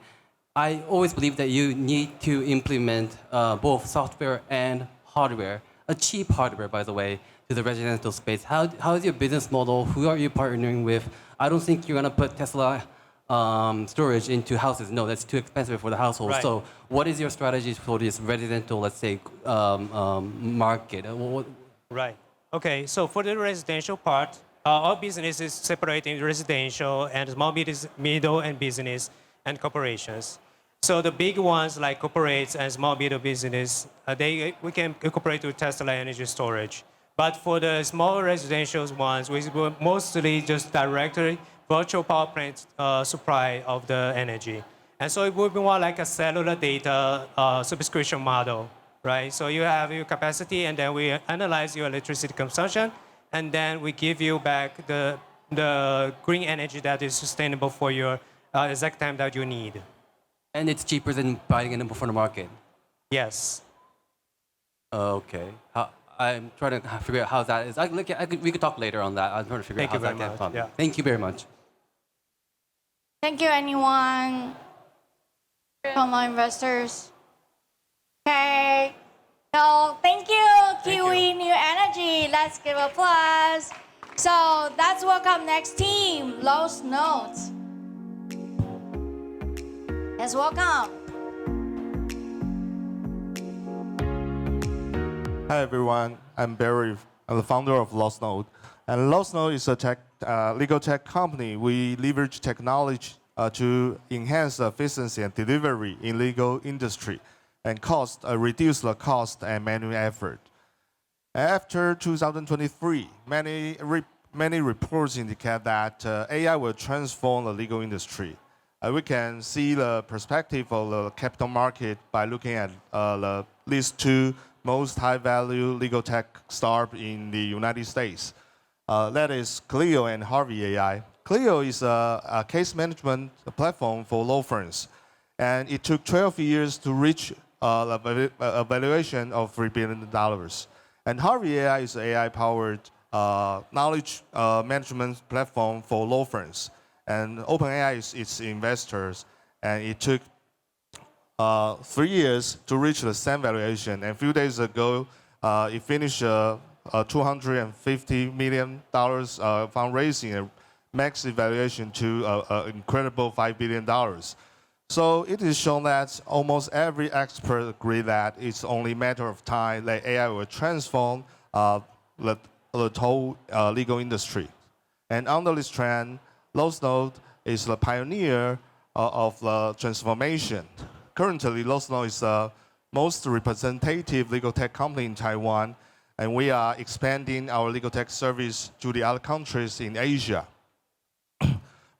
I always believe that you need to implement both software and hardware, a cheap hardware, by the way, to the residential space. How is your business model? Who are you partnering with? I don't think you're going to put Tesla storage into houses. No, that's too expensive for the household. Right. So what is your strategy for this residential, let's say, market? Right. Okay, so for the residential part, our business is separating residential and small business, middle and business and corporations. So the big ones like corporates and small middle business, we can incorporate with Tesla energy storage. But for the small residential ones, we will mostly just directly virtual power plant supply of the energy. And so it would be more like a cellular data subscription model, right? So you have your capacity, and then we analyze your electricity consumption, and then we give you back the green energy that is sustainable for your exact time that you need. And it's cheaper than buying it from the market? Yes. Okay. I'm trying to figure out how that is. We could talk later on that. I'm trying to figure out how that gets done. Thank you very much. Thank you, anyone from our investors. Okay. So thank you, Kiwi New Energy. Let's give applause. So let's welcome next team, Lost Notes. Let's welcome. Hi everyone, I'm Barry. I'm the founder of Lost Node. And Lost Node is a legal tech company. We leverage technology to enhance the efficiency and delivery in legal industry and reduce the cost and manual effort. After 2023, many reports indicate that AI will transform the legal industry. We can see the perspective of the capital market by looking at the list two most high-value legal tech startups in the United States. That is Clio and Harvey AI. Clio is a case management platform for law firms, and it took 12 years to reach a valuation of $3 billion. And Harvey AI is an AI-powered knowledge management platform for law firms. And OpenAI is its investors, and it took 3 years to reach the same valuation. And a few days ago, it finished a $250 million fundraising, a max evaluation to an incredible $5 billion. So it is shown that almost every expert agree that it's only a matter of time that AI will transform the whole legal industry. And under this trend, Lost Node is the pioneer of the transformation. Currently, Lost Node is the most representative legal tech company in Taiwan, and we are expanding our legal tech service to the other countries in Asia.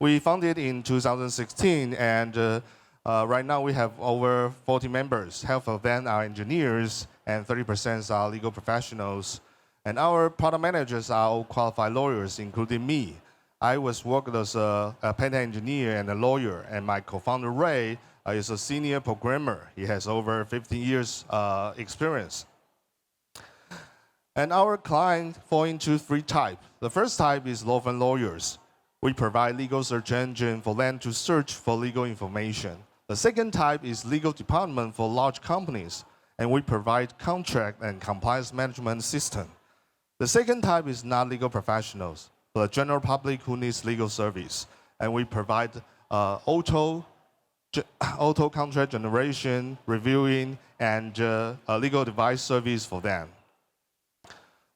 We founded in 2016, and right now we have over 40 members. Half of them are engineers, and 30% are legal professionals. And our product managers are all qualified lawyers, including me. I was working as a patent engineer and a lawyer, and my co-founder Ray is a senior programmer. He has over 15 years experience. And our clients fall into three types. The first type is law firm lawyers. We provide legal search engine for them to search for legal information. The second type is legal department for large companies, and we provide contract and compliance management system. The second type is not legal professionals, but the general public who needs legal service, and we provide auto auto contract generation, reviewing, and legal device service for them.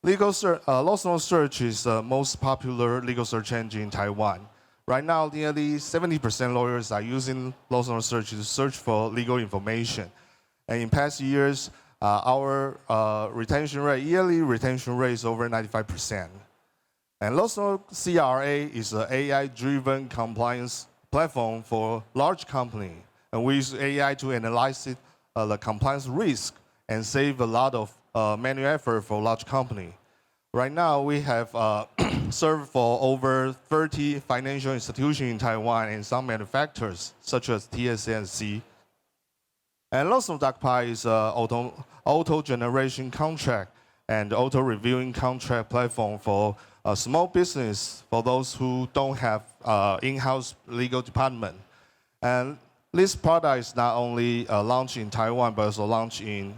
Lawsnow Search is the most popular legal search engine in Taiwan. Right now, nearly 70% lawyers are using Lawsnow Search to search for legal information. And in past years, our yearly retention rate is over 95%. And Lawsnow CRA is an AI-driven compliance platform for large company. And we use AI to analyze the compliance risk and save a lot of manual effort for large company. Right now, we have served for over 30 financial institutions in Taiwan and some manufacturers, such as TSMC. And Lawsnow DocPi is an auto generation contract and auto reviewing contract platform for a small business, for those who don't have in-house legal department. And this product is not only launched in Taiwan, but also launched in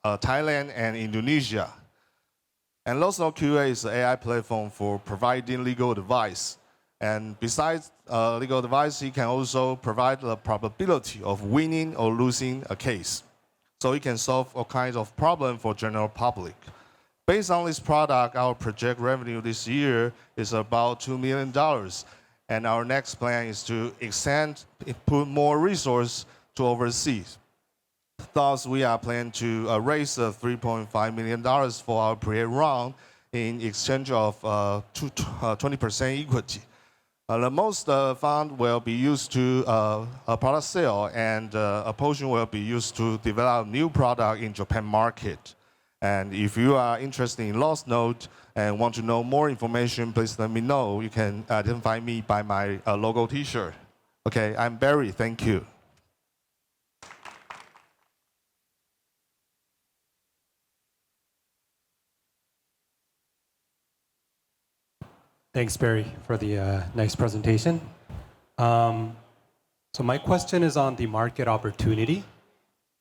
Thailand and Indonesia. And Lawsnow QA is an AI platform for providing legal advice. And besides legal advice, it can also provide the probability of winning or losing a case. So it can solve all kinds of problems for general public. Based on this product, our project revenue this year is about $2 million. And our next plan is to put more resources to overseas. Thus, we are planning to raise $3.5 million for our pre-A round in exchange of 20% equity. The most fund will be used to a product sale, and a portion will be used to develop new product in Japan market. And if you are interested in Lawsnow and want to know more information, please let me know. You can identify me by my logo T-shirt. Okay, I'm Barry. Thank you. Thanks, Barry, for the nice presentation. So my question is on the market opportunity.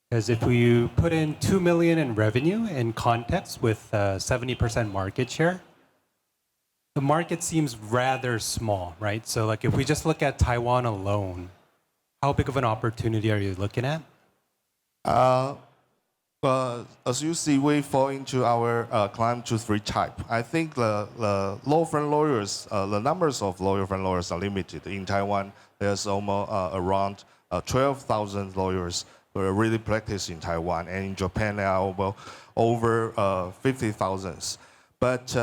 Because if we put in $2 million in revenue in context with 70% market share, the market seems rather small, right? So like if we just look at Taiwan alone, how big of an opportunity are you looking at? But as you see, we fall into our climb to three type. I think the law firm lawyers, the numbers of law firm lawyers are limited. In Taiwan, there's almost around 12,000 lawyers who are really practice in Taiwan. And in Japan, there are over 50,000. But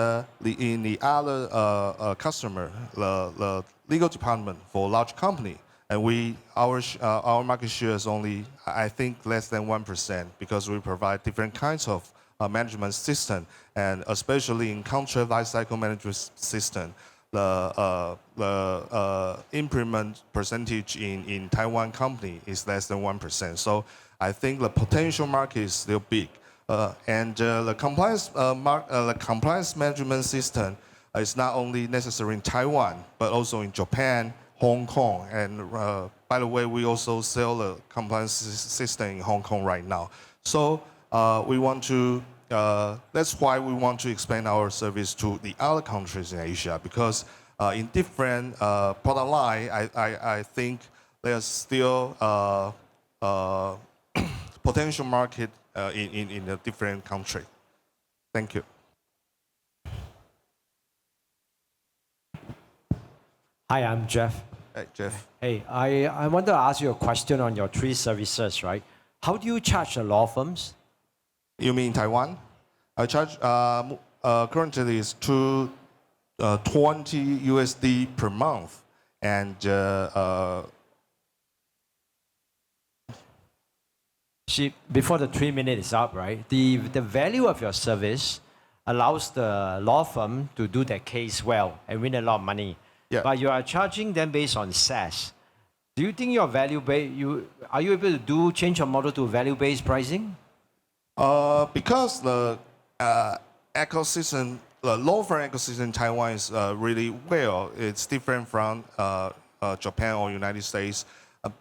in the other customer, the legal department for large company, and our market share is only, I think, less than 1% because we provide different kinds of management system, and especially in contract lifecycle management system, the implement percentage in Taiwan company is less than 1%. So I think the potential market is still big, and the compliance management system is not only necessary in Taiwan but also in Japan, Hong Kong, and by the way, we also sell the compliance system in Hong Kong right now. So that's why we want to expand our service to the other countries in Asia, because in different product line, I think there's still potential market in a different country. Thank you. Hi, I'm Jeff. Hey, Jeff. Hey, I want to ask you a question on your three services, right? How do you charge the law firms? You mean Taiwan? I charge currently is $20 USD per month, and See, before the 3 minutes is up, right? The value of your service allows the law firm to do their case well and win a lot of money. Yeah. But you are charging them based on SaaS. Do you think your are you able to change your model to value-based pricing? Because the ecosystem, the law firm ecosystem in Taiwan is really well. It's different from Japan or United States.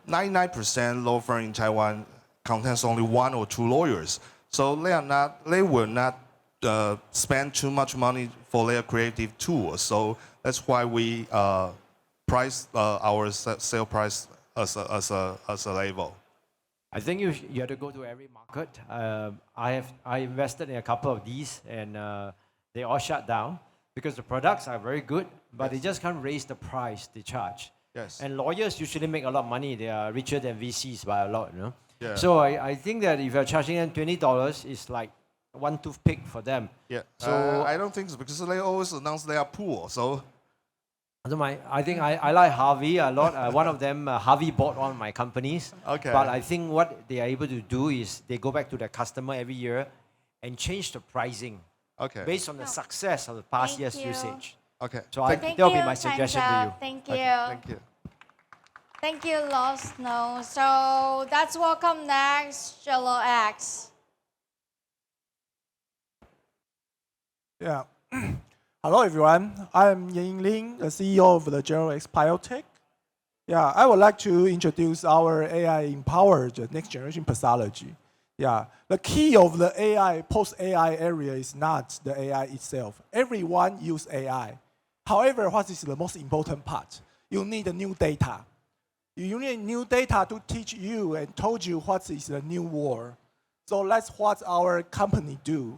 99% law firm in Taiwan contains only one or two lawyers, so they will not spend too much money for their creative tools. So that's why we price our sale price as a label. I think you have to go to every market. I invested in a couple of these, and they all shut down because the products are very good, but they just can't raise the price they charge. Yes. And lawyers usually make a lot of money. They are richer than VCs by a lot, you know. Yeah. So I think that if you're charging them $20, it's like one toothpick for them. Yeah. So I don't think so because they always announce they are poor. So I don't mind. I think I like Harvey a lot. One of them, Harvey bought one of my companies. Okay. But I think what they are able to do is they go back to the customer every year and change the pricing. Okay. Based on the success of the past Thank year's you. usage. Okay. So Thank that will be you, my suggestion to Santa. you. Thank you. Okay, thank you. Thank you, Lost No. So let's welcome next JelloX. Yeah. Hello, everyone. I'm Yin Ling, the CEO of the JelloX Biotech. Yeah, I would like to introduce our AI-empowered next-generation pathology. Yeah, the key of the AI, post-AI area is not the AI itself. Everyone use AI. However, what is the most important part? You need the new data. You need new data to teach you and told you what is the new world. So that's what our company do.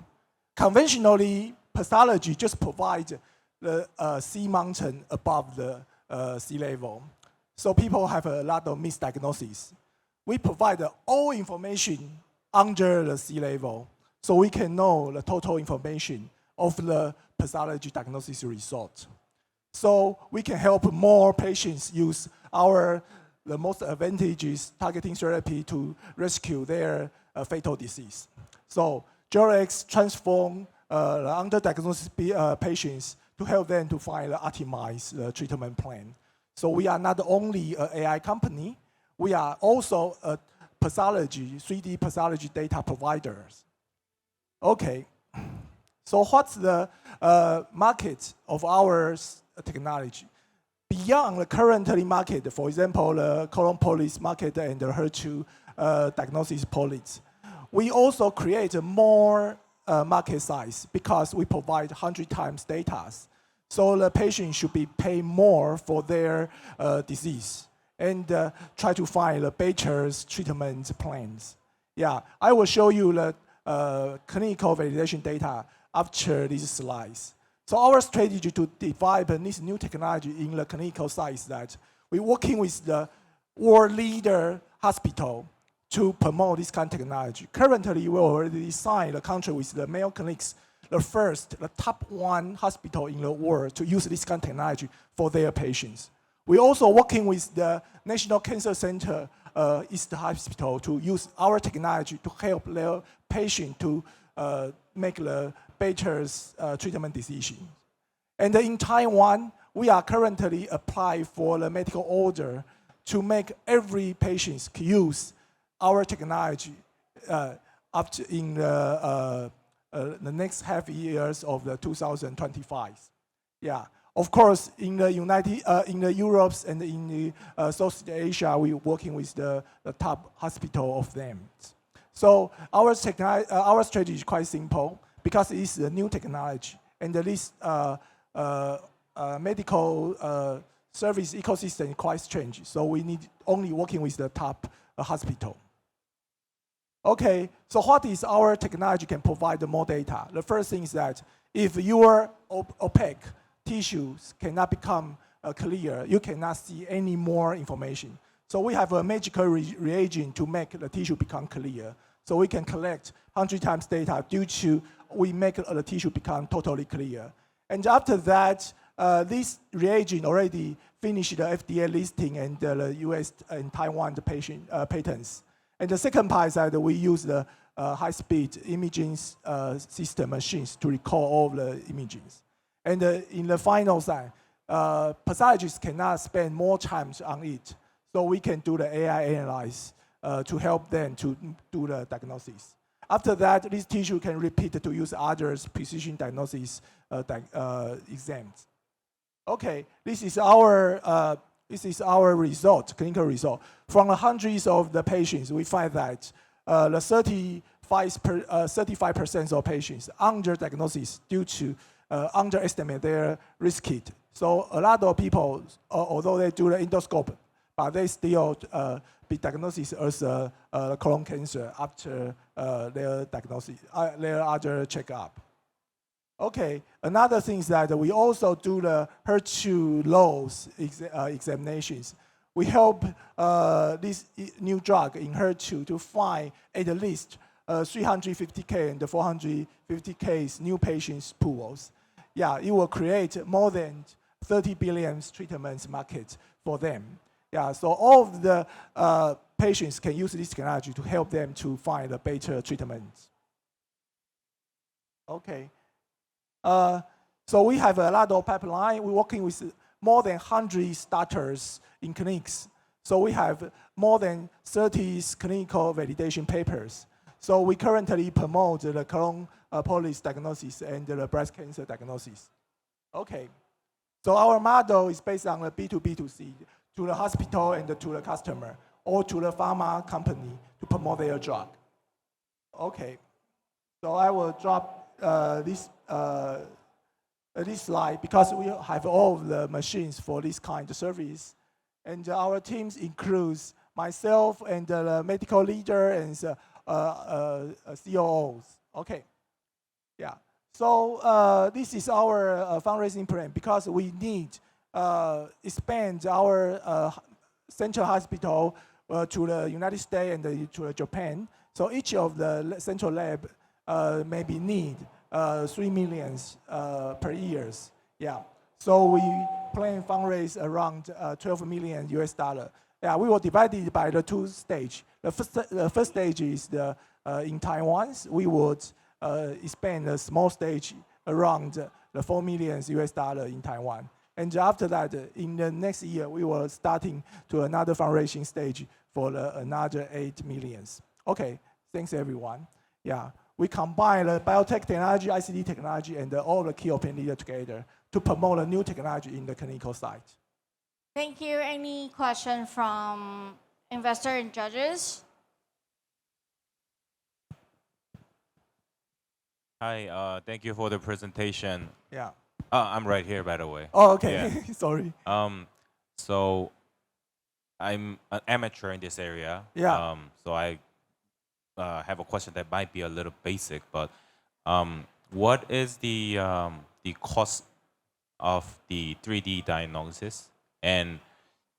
Conventionally, pathology just provides the sea mountain above the sea level. So people have a lot of misdiagnosis. We provide all information under the sea level, so we can know the total information of the pathology diagnosis result. So we can help more patients use the most advantageous targeting therapy to rescue their fatal disease. So JelloX transform the underdiagnosed patients to help them to find the optimized treatment plan. So we are not only an AI company, we are also a 3D pathology data providers. Okay, so what's the market of our technology? Beyond the currently market, for example, the colon polyps market and the HER2 diagnosis polyps, we also create a more market size because we provide 100 times data. So the patient should be paid more for their disease and try to find the better treatment plans. Yeah, I will show you the clinical validation data after these slides. So our strategy to develop this new technology in the clinical side is that we're working with the world leader hospital to promote this kind of technology. Currently, we already signed a contract with the Mayo Clinics, the top one hospital in the world to use this kind of technology for their patients. We're also working with the National Cancer Center East Hospital to use our technology to help their patient to make the better treatment decision. And in Taiwan, we are currently applying for the medical order to make every patient use our technology up to in the next half years of the 2025. Yeah, of course, in the Europe and in the Southeast Asia, we're working with the top hospital of them. So our strategy is quite simple because it's a new technology, and this medical service ecosystem is quite strange. So we need only working with the top hospital. Okay, so what is our technology can provide more data? The first thing is that if your opaque tissues cannot become clear, you cannot see any more information. So we have a magical reagent to make the tissue become clear. So we can collect 100 times data due to we make the tissue become totally clear. And after that, this reagent already finished the FDA listing and the US and Taiwan patents. And the second part is that we use the high-speed imaging system machines to record all the images. And in the final side, pathologists cannot spend more time on it. So we can do the AI analysis to help them to do the diagnosis. After that, this tissue can repeat to use others precision diagnosis exams. Okay, this is our result, clinical result. From the hundreds of the patients, we find that the 35% of patients under diagnosis due to underestimate their risk kit. So a lot of people, although they do the endoscope, but they still be diagnosed as colon cancer after their diagnosis, their other checkup. Okay, another thing is that we also do the HER2 lows examinations. We help this new drug in HER2 to find at least 350K and 450K new patients pools. Yeah, it will create more than 30 billion treatments market for them. Yeah, so all of the patients can use this technology to help them to find a better treatment. Okay. So we have a lot of pipeline. We're working with more than 100 starters in clinics. So we have more than 30 clinical validation papers. So we currently promote the colon polyps diagnosis and the breast cancer diagnosis. Okay. So our model is based on the B2B2C, to the hospital and to the customer, or to the pharma company to promote their drug. Okay. So I will drop this slide because we have all of the machines for this kind of service. And our teams includes myself and the medical leader and COOs. Okay. Yeah. So this is our fundraising plan because we need expand our central hospital to the United States and to Japan. So each of the central lab maybe need 3 million per year. Yeah. So we plan fundraise around 12 million US dollar. Yeah, we will divide it by the two stages. The first stage is in Taiwan. We would expand a small stage around the 4 million US dollar in Taiwan. And after that, in the next year, we will starting to another fundraising stage for another 8 million. Okay, thanks everyone. Yeah, we combine the biotech technology, ICT technology, and all the key opinion leaders together to promote a new technology in the clinical site. Thank you. Any question from investors and judges? Hi, thank you for the presentation. Yeah. I'm right here, by the way. Oh, okay. Yeah. Sorry. So I'm an amateur in this area. Yeah. So I have a question that might be a little basic, but what is the cost of the 3D diagnosis? And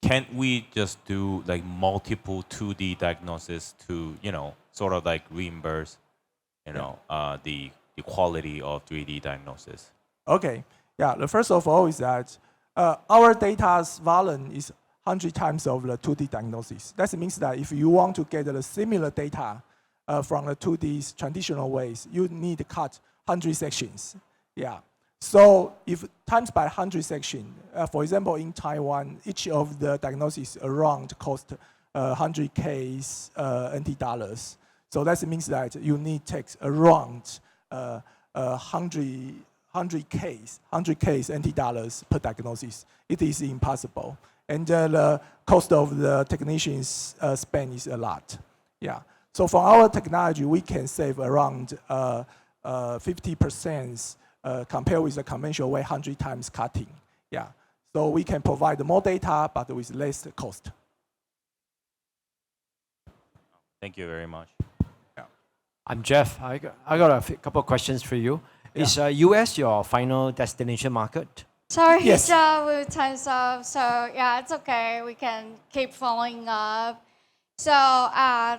can't we just do like multiple 2D diagnosis to, sort of like reimburse, the quality of 3D diagnosis? Okay. Yeah. The first of all is that our data's volume is 100 times of the 2D diagnosis. That means that if you want to get the similar data from the 2D traditional ways, you need to cut 100 sections. Yeah. So if times by 100 sections, for example, in Taiwan, each of the diagnosis around cost 100K NT dollars. So that means that you need takes around 100K NT dollars per diagnosis. It is impossible. And the cost of the technicians spend is a lot. Yeah. So for our technology, we can save around 50% compared with the conventional way, 100 times cutting. Yeah. So we can provide more data, but with less cost. Thank you very much. Yeah. I'm Jeff. I got a couple of questions for you. Yeah. Is US your final destination market? Sorry, Yes. with time's up. So yeah, it's okay. We can keep following up. So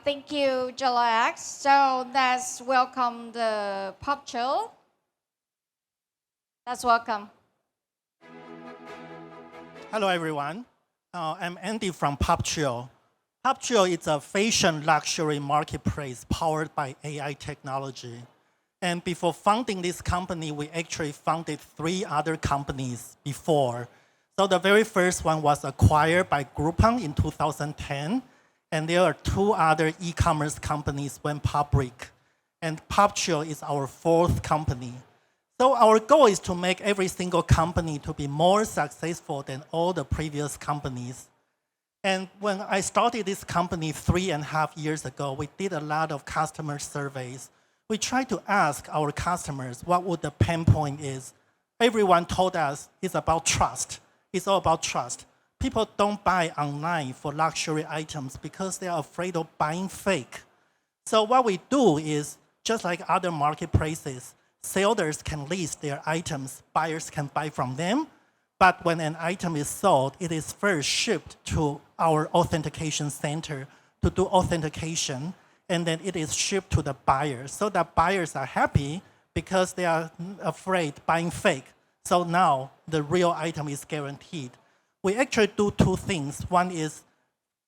thank you, JelloX. So let's welcome the Popchill. Let's welcome. Hello, everyone. I'm Andy from Popchill. Popchill is a fashion luxury marketplace powered by AI technology. And before founding this company, we actually founded 3 other companies before. So the very first one was acquired by Groupon in 2010. And there are 2 other e-commerce companies went public. And Popchill is our 4th company. So our goal is to make every single company to be more successful than all the previous companies. And when I started this company 3.5 years ago, we did a lot of customer surveys. We tried to ask our customers what would the pain point is. Everyone told us it's about trust. It's all about trust. People don't buy online for luxury items because they are afraid of buying fake. So what we do is, just like other marketplaces, sellers can list their items, buyers can buy from them, but when an item is sold, it is first shipped to our authentication center to do authentication, and then it is shipped to the buyers. So that buyers are happy because they are afraid buying fake. So now the real item is guaranteed. We actually do two things. One is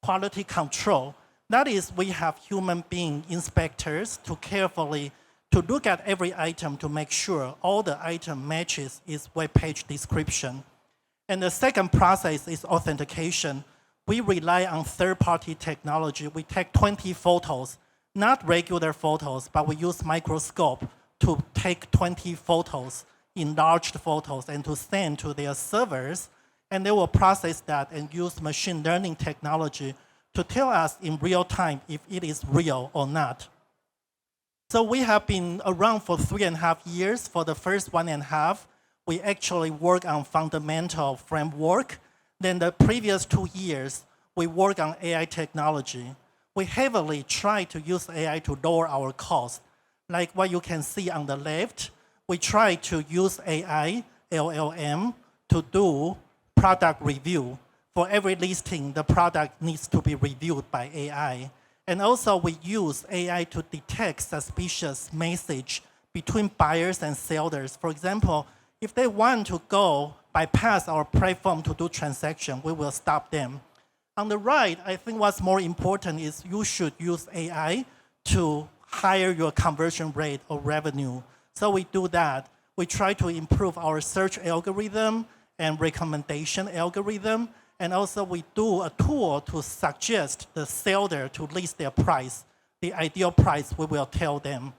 quality control. That is, we have human being inspectors to carefully to look at every item to make sure all the item matches its web page description. And the second process is authentication. We rely on third-party technology. We take 20 photos, not regular photos, but we use microscope to take 20 photos, enlarged photos, and to send to their servers. And they will process that and use machine learning technology to tell us in real time if it is real or not. So we have been around for 3.5 years. For the first 1.5, we actually work on fundamental framework. Then the previous 2 years, we work on AI technology. We heavily try to use AI to lower our cost. Like what you can see on the left, we try to use AI, LLM, to do product review. For every listing, the product needs to be reviewed by AI. And also we use AI to detect suspicious message between buyers and sellers. For example, if they want to go bypass our platform to do transaction, we will stop them. On the right, I think what's more important is you should use AI to higher your conversion rate or revenue. So we do that. We try to improve our search algorithm and recommendation algorithm. And also we do a tool to suggest the seller to list their price. The ideal price we will tell them.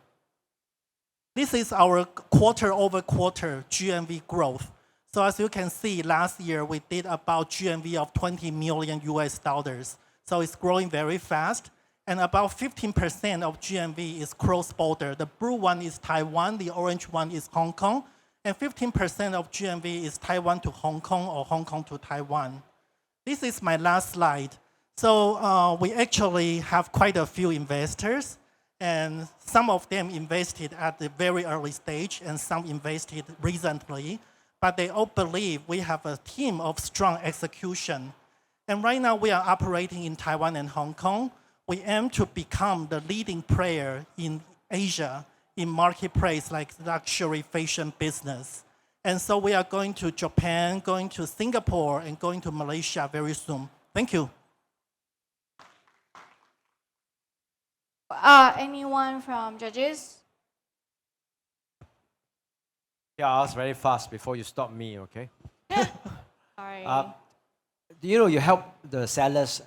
This is our quarter-over-quarter GMV growth. So as you can see, last year we did about GMV of $20 million US. So it's growing very fast. And about 15% of GMV is cross-border. The blue one is Taiwan, the orange one is Hong Kong. And 15% of GMV is Taiwan to Hong Kong or Hong Kong to Taiwan. This is my last slide. So we actually have quite a few investors, and some of them invested at the very early stage, and some invested recently. But they all believe we have a team of strong execution. And right now we are operating in Taiwan and Hong Kong. We aim to become the leading player in Asia in marketplace like luxury fashion business. And so we are going to Japan, going to Singapore, and going to Malaysia very soon. Thank you. Anyone from judges? Yeah, I'll ask very fast before you stop me, okay? Sorry. You help the sellers,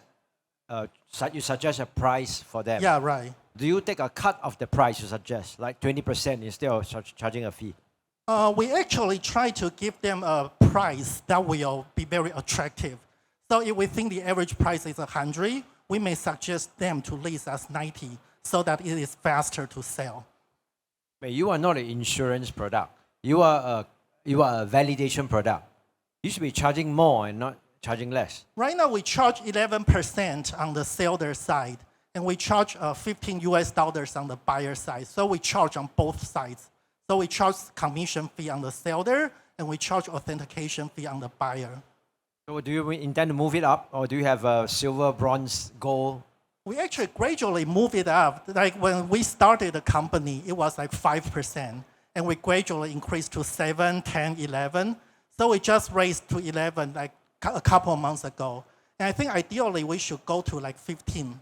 you suggest a price for them. Yeah, right. Do you take a cut of the price you suggest, like 20% instead of charging a fee? We actually try to give them a price that will be very attractive. So if we think the average price is 100, we may suggest them to list as 90 so that it is faster to sell. But you are not an insurance product. You are a validation product. You should be charging more and not charging less. Right now we charge 11% on the seller side, and we charge $15 US on the buyer side. So we charge on both sides. So we charge commission fee on the seller, and we charge authentication fee on the buyer. So do you intend to move it up, or do you have a silver, bronze, gold? We actually gradually move it up. Like when we started the company, it was like 5%, and we gradually increased to 7, 10, 11. So we just raised to 11 like a couple of months ago. And I think ideally we should go to like 15,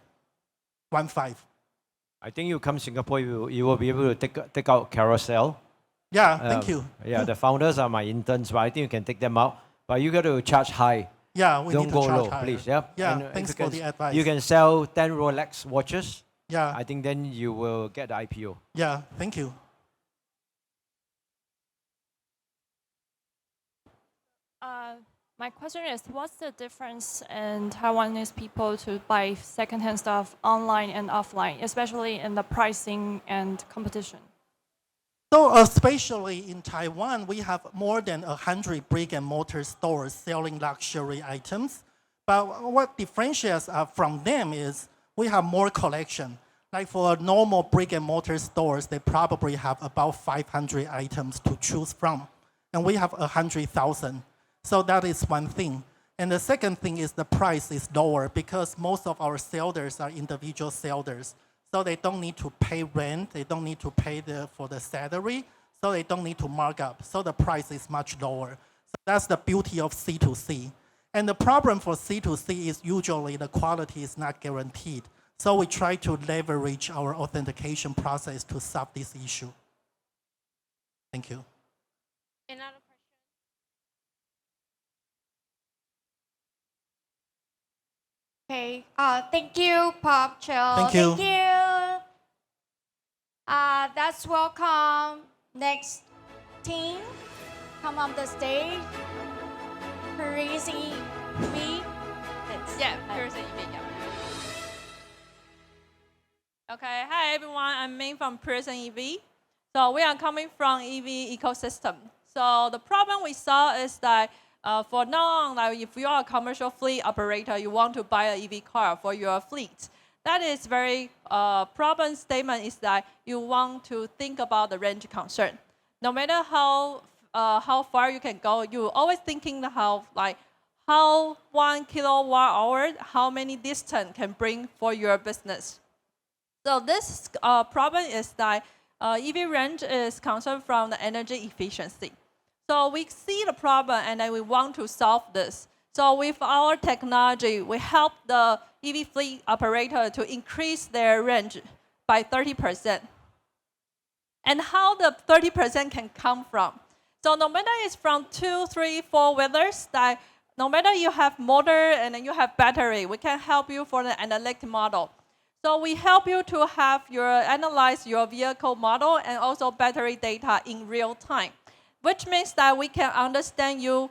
1.5. I think you come Singapore, you will be able to take out Carousel. Yeah, thank you. Yeah, the founders are my interns, but I think you can take them out. But you got to charge high. Yeah, we Don't need to go charge low, higher. please. Yeah. Yeah, And thanks if for you the can, advice. You can sell 10 Rolex watches. Yeah. I think then you will get the IPO. Yeah, thank you. My question is, what's the difference in Taiwanese people to buy secondhand stuff online and offline, especially in the pricing and competition? So especially in Taiwan, we have more than 100 brick and mortar stores selling luxury items. But what differentiates us from them is we have more collection. Like for normal brick and mortar stores, they probably have about 500 items to choose from. And we have 100,000. So that is one thing. And the second thing is the price is lower because most of our sellers are individual sellers. So they don't need to pay rent, they don't need to pay for the salary, so they don't need to mark up. So the price is much lower. So that's the beauty of C2C. And the problem for C2C is usually the quality is not guaranteed. So we try to leverage our authentication process to solve this issue. Thank you. Another question? Okay. Thank you, Popchill. Thank you. Thank you. Let's welcome next team. Come on the stage. Parisi V. Yeah, Parisi V. Yeah. Okay, hi everyone. I'm Ming from Pearson EV. So we are coming from EV ecosystem. So the problem we saw is that for now on, like if you are a commercial fleet operator, you want to buy an EV car for your fleet. That is very problem statement is that you want to think about the range concern. No matter how far you can go, you're always thinking how 1 kilowatt hour, how many distance can bring for your business. So this problem is that EV range is concerned from the energy efficiency. So we see the problem and then we want to solve this. So with our technology, we help the EV fleet operator to increase their range by 30%. And how the 30% can come from? So no matter it's from 2, 3, 4 wheelers, that no matter you have motor and then you have battery, we can help you for the analytic model. So we help you to have analyze your vehicle model and also battery data in real time, which means that we can understand your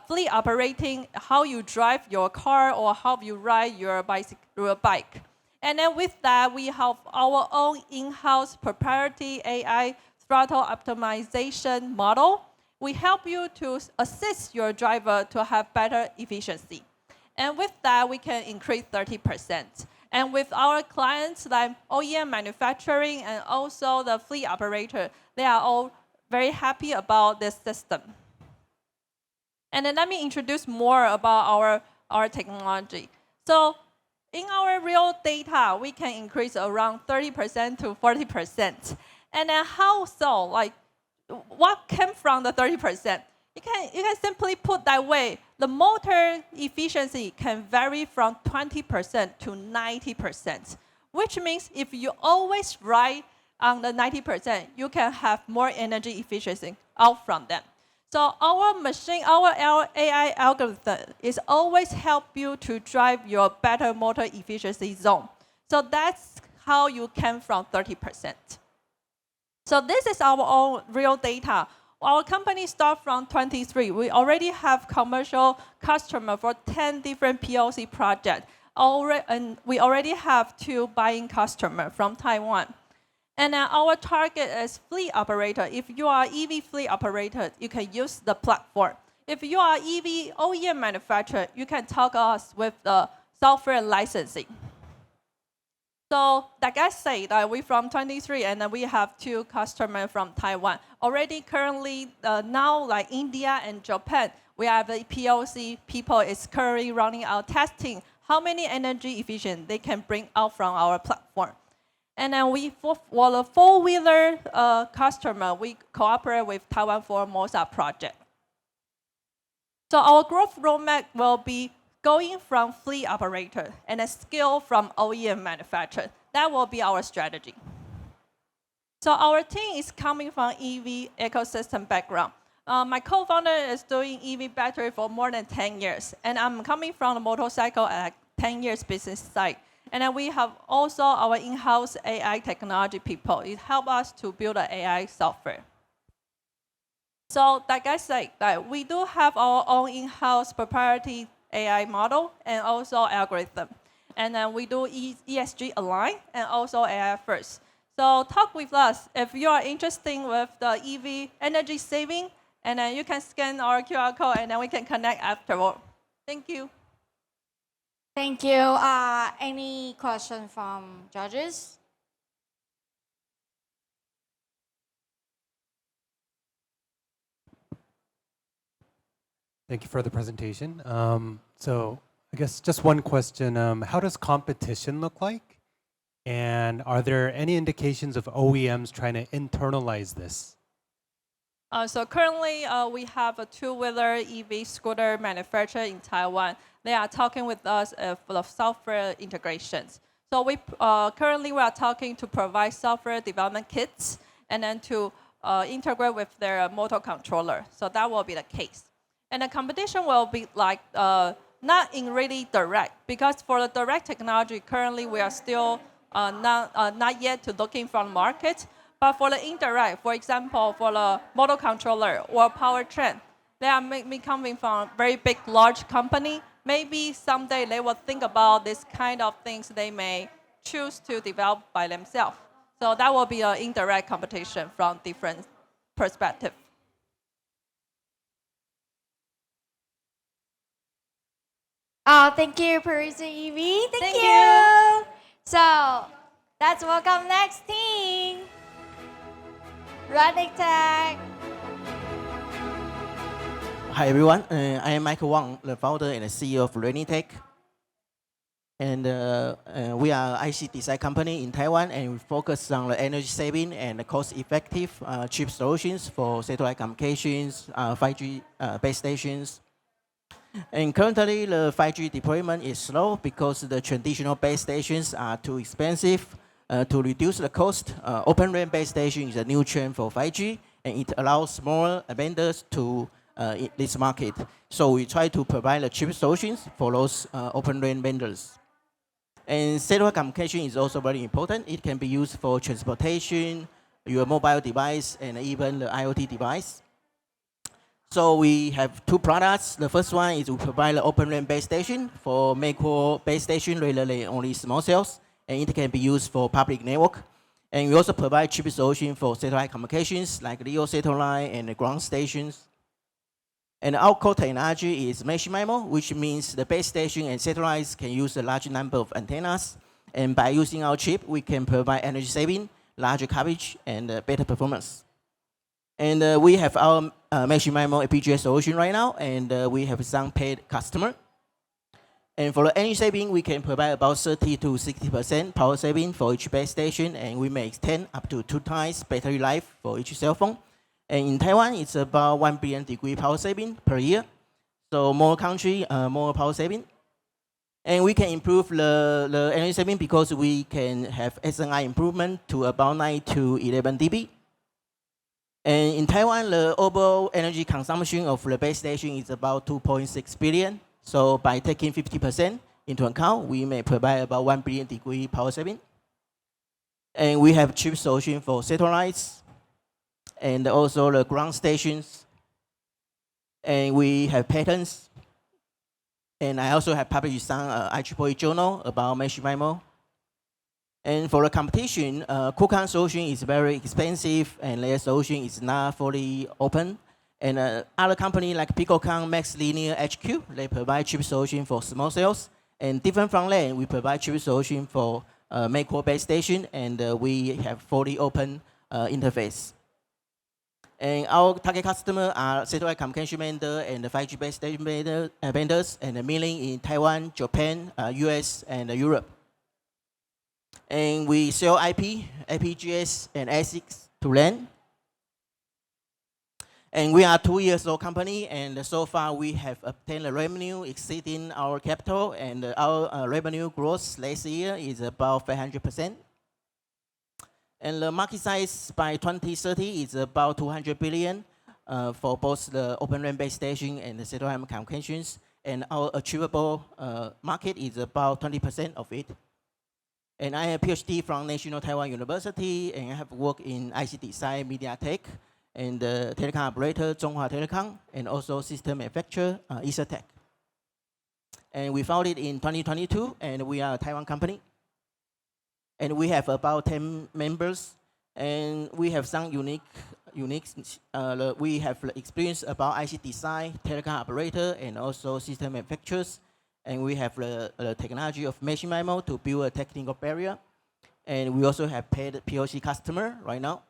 fleet operating, how you drive your car or how you ride your bike. And then with that, we have our own in-house proprietary AI throttle optimization model. We help you to assist your driver to have better efficiency. And with that, we can increase 30%. And with our clients like OEM manufacturing and also the fleet operator, they are all very happy about this system. And then let me introduce more about our technology. So in our real data, we can increase around 30% to 40%. And then how so? Like, what came from the 30%? You can simply put that way. The motor efficiency can vary from 20% to 90%, which means if you always ride on the 90%, you can have more energy efficiency out from them. So our machine, our AI algorithm is always help you to drive your better motor efficiency zone. So that's how you came from 30%. So this is our own real data. Our company started from 23. We already have commercial customer for 10 different POC projects. And we already have 2 buying customers from Taiwan. And our target is fleet operator. If you are EV fleet operator, you can use the platform. If you are EV OEM manufacturer, you can talk us with the software licensing. So like I said, we from 23 and we have 2 customers from Taiwan. Already currently now like India and Japan, we have the POC people is currently running our testing, how many energy efficient they can bring out from our platform. And then for the 4-wheeler customer, we cooperate with Taiwan Formosa project. So our growth roadmap will be going from fleet operator and a scale from OEM manufacturer. That will be our strategy. So our team is coming from EV ecosystem background. My co-founder is doing EV battery for more than 10 years. And I'm coming from the motorcycle at 10 years business side. And then we have also our in-house AI technology people. It helps us to build an AI software. So like I said, we do have our own in-house proprietary AI model and also algorithm. And then we do ESG align and also AI first. So talk with us if you are interested with the EV energy saving, and then you can scan our QR code and then we can connect afterward. Thank you. Thank you. Any question from judges? Thank you for the presentation. So I guess just one question. How does competition look like? And are there any indications of OEMs trying to internalize this? So currently, we have a two-wheeler EV scooter manufacturer in Taiwan. They are talking with us for the software integrations. So currently we are talking to provide software development kits and then to integrate with their motor controller. So that will be the case. And the competition will be like not in really direct, because for the direct technology, currently we are still not yet to looking from market. But for the indirect, for example, for the motor controller or powertrain, they are coming from a very big, large company. Maybe someday they will think about this kind of things they may choose to develop by themselves. So that will be an indirect competition from different perspectives. Oh, thank you, Parisian EV. Thank you. So let's welcome next team. Running tag. Hi everyone, I am Michael Wang, the founder and the CEO of RuningTech. And we are an IC design company in Taiwan, and we focus on the energy saving and cost-effective chip solutions for satellite communications, 5G base stations. And currently, the 5G deployment is slow because the traditional base stations are too expensive. To reduce the cost, Open RAN base station is a new trend for 5G, and it allows small vendors to this market. So we try to provide the chip solutions for those Open RAN vendors. And satellite communication is also very important. It can be used for transportation, your mobile device, and even the IoT device. So we have two products. The first one is to provide the Open RAN base station for macro base station, regularly only small cells, and it can be used for public network. And we also provide chip solution for satellite communications like LEO satellite and the ground stations. And our core technology is mesh MIMO, which means the base station and satellites can use a large number of antennas. And by using our chip, we can provide energy saving, larger coverage, and better performance. And we have our mesh MIMO FPGA solution right now, and we have some paid customer. And for the energy saving, we can provide about 30 to 60% power saving for each base station, and we may extend up to 2 times battery life for each cell phone. And in Taiwan, it's about 1 billion degree power saving per year. So more country, more power saving. And we can improve the energy saving because we can have SNI improvement to about 9 to 11 dB. And in Taiwan, the overall energy consumption of the base station is about 2.6 billion. So by taking 50% into account, we may provide about 1 billion degree power saving. And we have chip solution for satellites and also the ground stations. And we have patents. And I also have published some IEEE journal about mesh MIMO. And for the competition, Qualcomm solution is very expensive, and their solution is not fully open. And other companies like Picocom, Max Linear, HQ, they provide chip solution for small cells. And different from that, we provide chip solution for macro base station, and we have fully open interface. And our target customer are satellite communication vendor and the 5G base station vendors, and mainly in Taiwan, Japan, US, and Europe. And we sell IP, FPGAs, and ASICs to LAN. And we are a 2 years old company, and so far we have obtained a revenue exceeding our capital, and our revenue growth last year is about 500%. And the market size by 2030 is about 200 billion for both the Open RAN base station and the satellite communications. And our achievable market is about 20% of it. And I have a PhD from National Taiwan University, and I have worked in IC design, MediaTek, and the telecom operator, Zhonghua Telecom, and also system manufacturer, ESATEC. And we founded in 2022, and we are a Taiwan company. And we have about 10 members, and we have some unique, we have experience about IC design, telecom operator, and also system manufacturers. And we have the technology of machine memo to build a technical barrier. And we also have paid POC customer right now.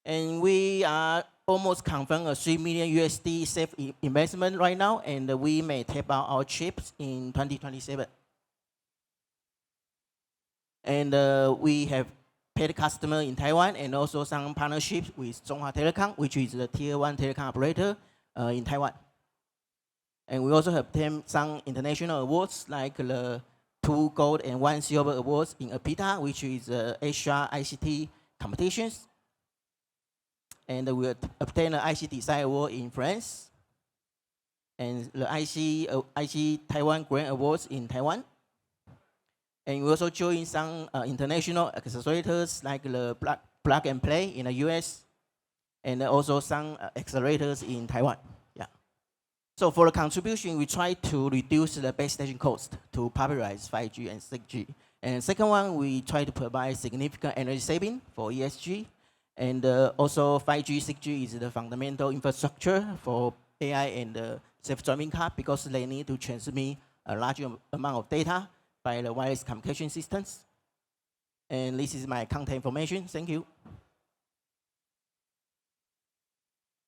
And we are almost confirmed a $3 million USD safe investment right now, and we may tape out our chips in 2027. And we have paid customer in Taiwan and also some partnerships with Chunghwa Telecom, which is the tier 1 telecom operator in Taiwan. And we also have some international awards like the 2 gold and 1 silver awards in APITA, which is Asia ICT competitions. And we obtained the IC Design Award in France, and the IC Taiwan Grand Awards in Taiwan. And we also joined some international accelerators like the Plug and Play in the US, and also some accelerators in Taiwan. Yeah. So for the contribution, we try to reduce the base station cost to popularize 5G and 6G. And second one, we try to provide significant energy saving for ESG. And also 5G, 6G is the fundamental infrastructure for AI and self-driving car because they need to transmit a large amount of data by the wireless communication systems. And this is my contact information. Thank you.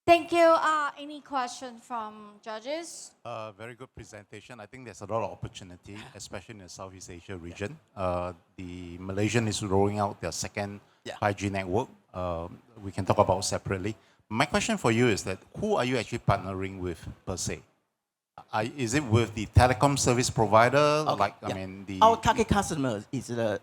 Thank you. Any question from judges? Very good presentation. I think there's a lot of opportunity, especially in the Southeast Asia region. The Malaysian is rolling out their second 5G network. We can talk about separately. My question for you is that who are you actually partnering with per se? Is it with the telecom service provider? Okay, our target customers is the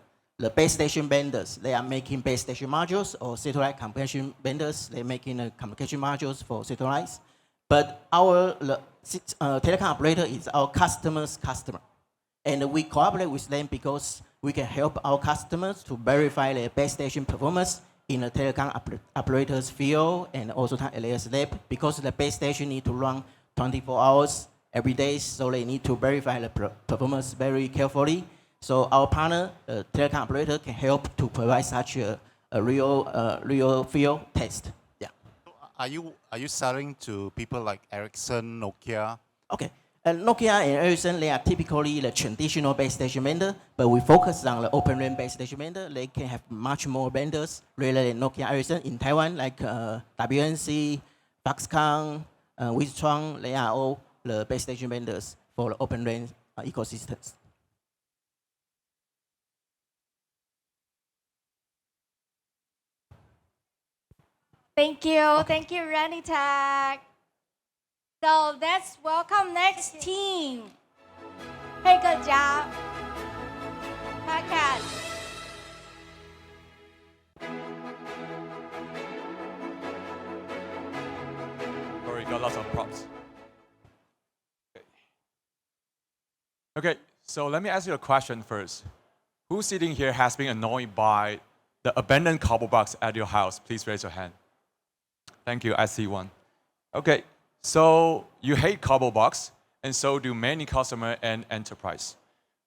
base station vendors. They are making base station modules, or satellite communication vendors. They're making communication modules for satellites. But our telecom operator is our customer's customer. And we cooperate with them because we can help our customers to verify their base station performance in the telecom operator's field and also LAS lab, because the base station need to run 24 hours every day, so they need to verify the performance very carefully. So our partner, telecom operator, can help to provide such a real field test. Yeah. Are you selling to people like Ericsson, Nokia? Okay. Nokia and Ericsson, they are typically the traditional base station vendor, but we focus on the open RAN base station vendor. They can have much more vendors rather than Nokia and Ericsson in Taiwan, like WNC, Foxconn, Wistron. They are all the base station vendors for the open RAN ecosystems. Thank you. Thank you, Renitech. So let's welcome next team. Hey, good job. Podcast. Sorry, got lots of props. Okay, so let me ask you a question first. Who sitting here has been annoyed by the abandoned cardboard box at your house? Please raise your hand. Thank you, I see one. Okay, so you hate cardboard box, and so do many customer and enterprise.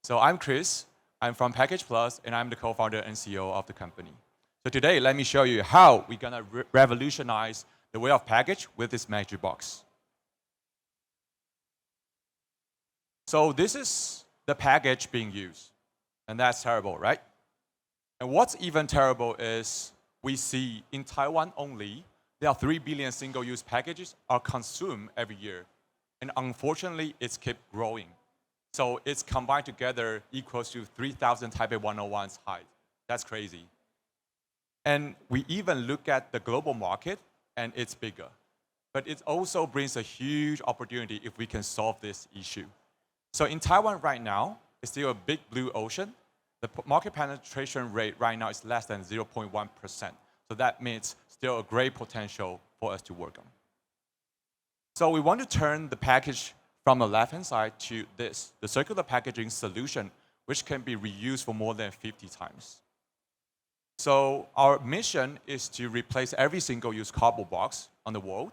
So I'm Chris, I'm from Package Plus, and I'm the co-founder and CEO of the company. So today, let me show you how we're gonna revolutionize the way of package with this magic box. So this is the package being used, and that's terrible, right? And what's even terrible is we see in Taiwan only, there are 3 billion single-use packages are consumed every year. And unfortunately, it's kept growing. So it's combined together equals to 3,000 Taipei 101's height. That's crazy. And we even look at the global market, and it's bigger. But it also brings a huge opportunity if we can solve this issue. So in Taiwan right now, it's still a big blue ocean. The market penetration rate right now is less than 0.1%. So that means still a great potential for us to work on. So we want to turn the package from the left-hand side to this, the circular packaging solution, which can be reused for more than 50 times. So our mission is to replace every single-use cardboard box on the world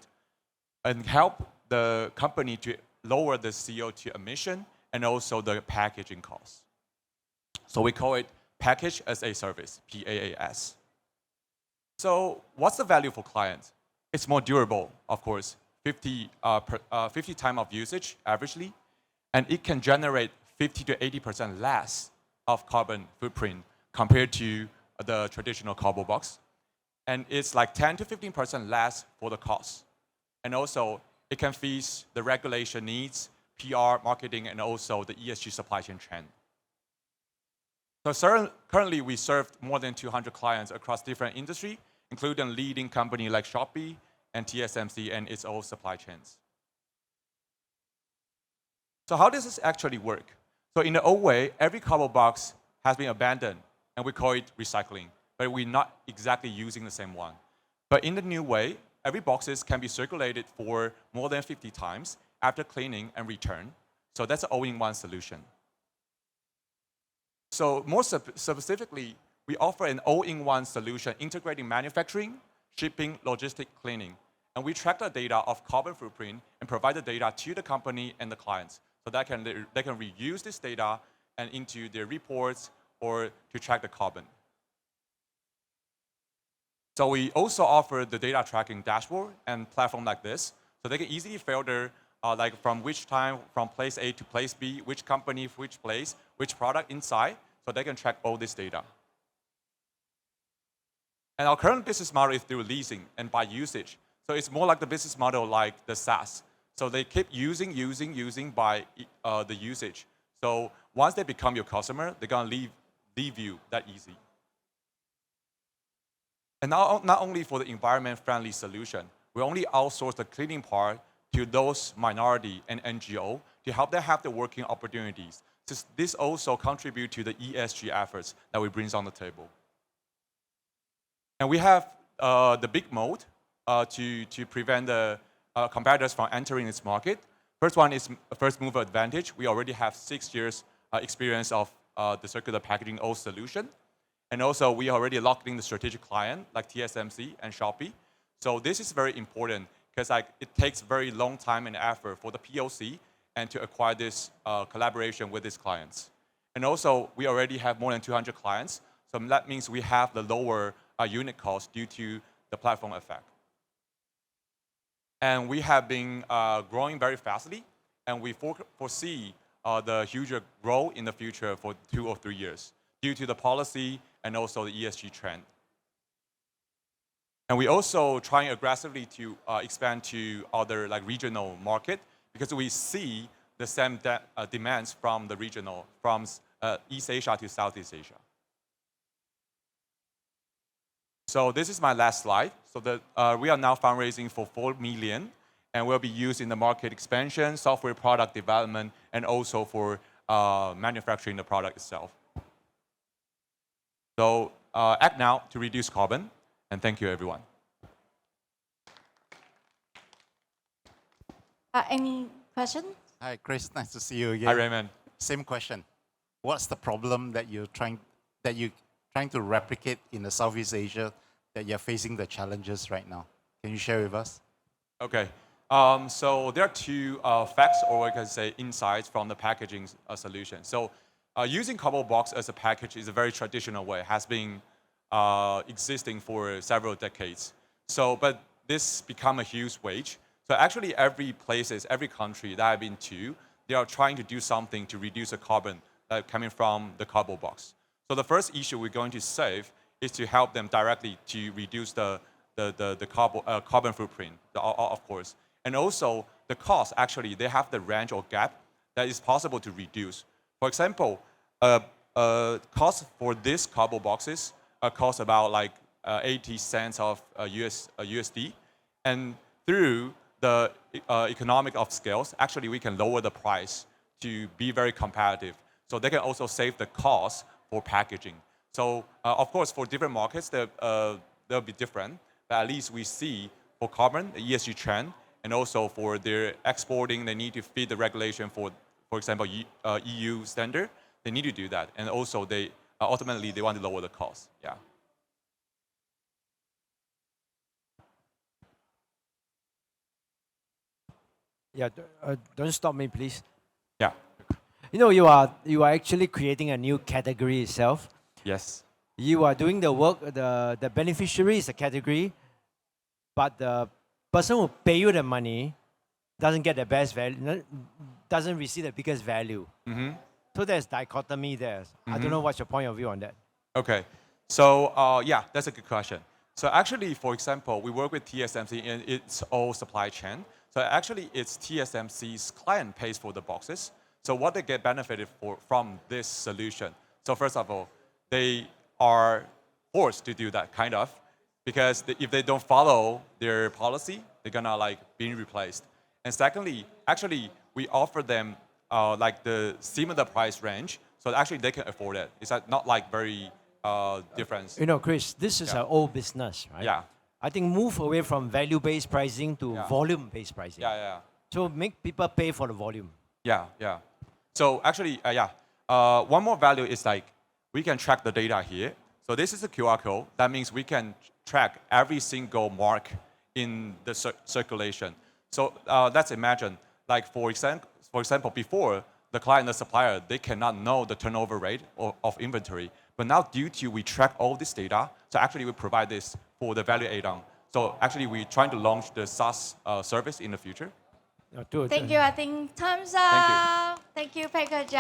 and help the company to lower the CO2 emission and also the packaging costs. So we call it Package as a Service, PaaS. So what's the value for clients? It's more durable, of course, 50 time of usage averagely. And it can generate 50 to 80% less of carbon footprint compared to the traditional cardboard box. And it's like 10 to 15% less for the cost. And also, it can fit the regulation needs, PR, marketing, and also the ESG supply chain trend. So currently, we serve more than 200 clients across different industries, including leading companies like Shopee and TSMC and its own supply chains. So how does this actually work? So in the old way, every cardboard box has been abandoned, and we call it recycling, but we're not exactly using the same one. But in the new way, every boxes can be circulated for more than 50 times after cleaning and return. So that's an all-in-one solution. So more specifically, we offer an all-in-one solution integrating manufacturing, shipping, logistic, cleaning. And we track the data of carbon footprint and provide the data to the company and the clients so that they can reuse this data and into their reports or to track the carbon. So we also offer the data tracking dashboard and platform like this, so they can easily filter like from which time, from place A to place B, which company, which place, which product inside, so they can track all this data. And our current business model is through leasing and by usage. So it's more like the business model like the SaaS. So they keep using by the usage. So once they become your customer, they're gonna leave you that easy. And not only for the environment-friendly solution, we only outsource the cleaning part to those minority and NGO to help them have the working opportunities. So this also contributes to the ESG efforts that we bring on the table. And we have the big moat to prevent the competitors from entering this market. First one is first mover advantage. We already have 6 years experience of the circular packaging old solution. And also, we already locked in the strategic client like TSMC and Shopee. So this is very important because it takes very long time and effort for the POC and to acquire this collaboration with these clients. And also, we already have more than 200 clients. So that means we have the lower unit cost due to the platform effect. And we have been growing very fastly, and we foresee the huge growth in the future for 2 or 3 years due to the policy and also the ESG trend. And we also trying aggressively to expand to other like regional market because we see the same demands from the regional, from East Asia to Southeast Asia. So this is my last slide. So we are now fundraising for 4 million, and will be used in the market expansion, software product development, and also for manufacturing the product itself. So act now to reduce carbon, and thank you, everyone. Any questions? Hi, Chris. Nice to see you again. Hi, Raymond. Same question. What's the problem that you're trying to replicate in the Southeast Asia that you're facing the challenges right now? Can you share with us? Okay. So there are 2 facts, or we can say insights from the packaging solution. So using cardboard box as a package is a very traditional way. It has been existing for several decades. So, but this become a huge wage. So actually every country that I've been to, they are trying to do something to reduce the carbon coming from the cardboard box. So the first issue we're going to solve is to help them directly to reduce the carbon footprint, of course. And also the cost, actually, they have the range or gap that is possible to reduce. For example, cost for these cardboard boxes cost about like 80 cents of USD. And through the economic of scales, actually we can lower the price to be very competitive. So they can also save the cost for packaging. So of course, for different markets, they'll be different. But at least we see for carbon, the ESG trend, and also for their exporting, they need to fit the regulation for example, EU standard. They need to do that. And also, they ultimately, they want to lower the cost. Yeah. Yeah, don't stop me, please. Yeah. You know, you are actually creating a new category itself. Yes. You are doing the work, the beneficiary is a category, but the person who pay you the money, doesn't get the best value, doesn't receive the biggest value. So there's dichotomy there. I don't know what's your point of view on that. Okay. So yeah, that's a good question. So actually, for example, we work with TSMC in its whole supply chain. So actually, it's TSMC's client pays for the boxes. So what they get benefited from this solution. So first of all, they are forced to do that kind of, because if they don't follow their policy, they're gonna like being replaced. And secondly, actually, we offer them like the similar price range, so actually they can afford it. It's not like very different. You know, Chris, this is an old business, right? Yeah. I think move away from value-based pricing to volume-based pricing. Yeah. So make people pay for the volume. Yeah. So actually, one more value is like we can track the data here. So this is a QR code. That means we can track every single mark in the circulation. So let's imagine, like for example, before the client and the supplier, they cannot know the turnover rate of inventory. But now due to we track all this data, so actually we provide this for the value add-on. So actually we're trying to launch the SaaS service in the future. Thank you. I think time's up. Thank you, package.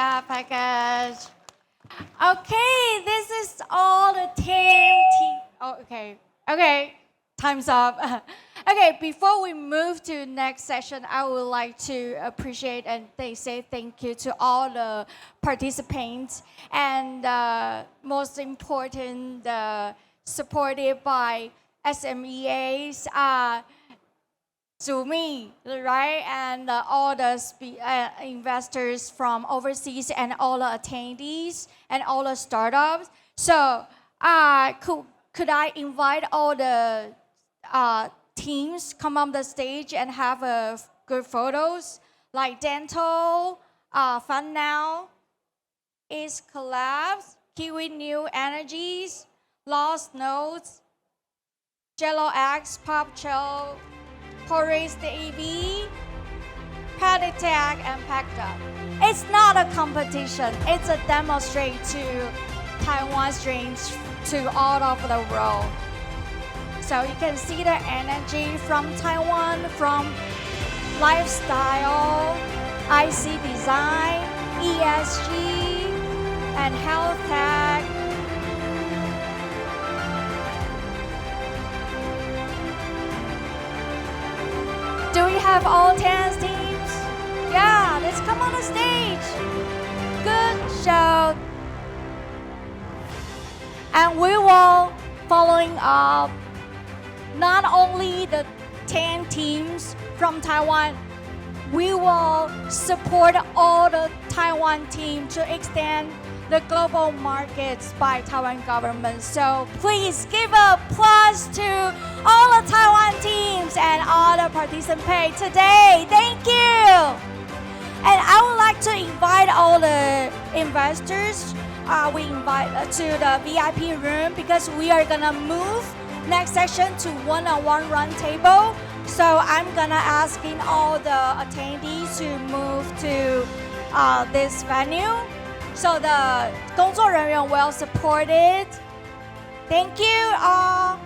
Okay, this is all the 10 Oh, okay. Time's up. Okay, before we move to next session, I would like to appreciate and say thank you to all the participants, and most important, supported by SMEAs, Zumi, right? And all the investors from overseas and all the attendees and all the startups. So could I invite all the teams come on the stage and have good photos, like Dentall, FunNow, Is Collabs, Kiwi New Energies, Lost Notes, JelloX, Popchill, Horace the EV, Tag, and Packed Up. It's not a competition. It's a demonstration to Taiwan's dreams to all over the world. So you can see the energy from Taiwan, from lifestyle, IC design, ESG, and health tech. Do we have all 10 teams? Yeah, let's come on the stage. Good show. And we will, following up, not only the 10 teams from Taiwan, we will support all the Taiwan teams to extend the global markets by Taiwan government. So please give a plus to all the Taiwan teams and all the participants today. Thank you. And I would like to invite all the investors. We invite to the VIP room because we are gonna move next session to one-on-one run table. So I'm gonna asking all the attendees to move to this venue. So the 工作人员 will support it. Thank you all.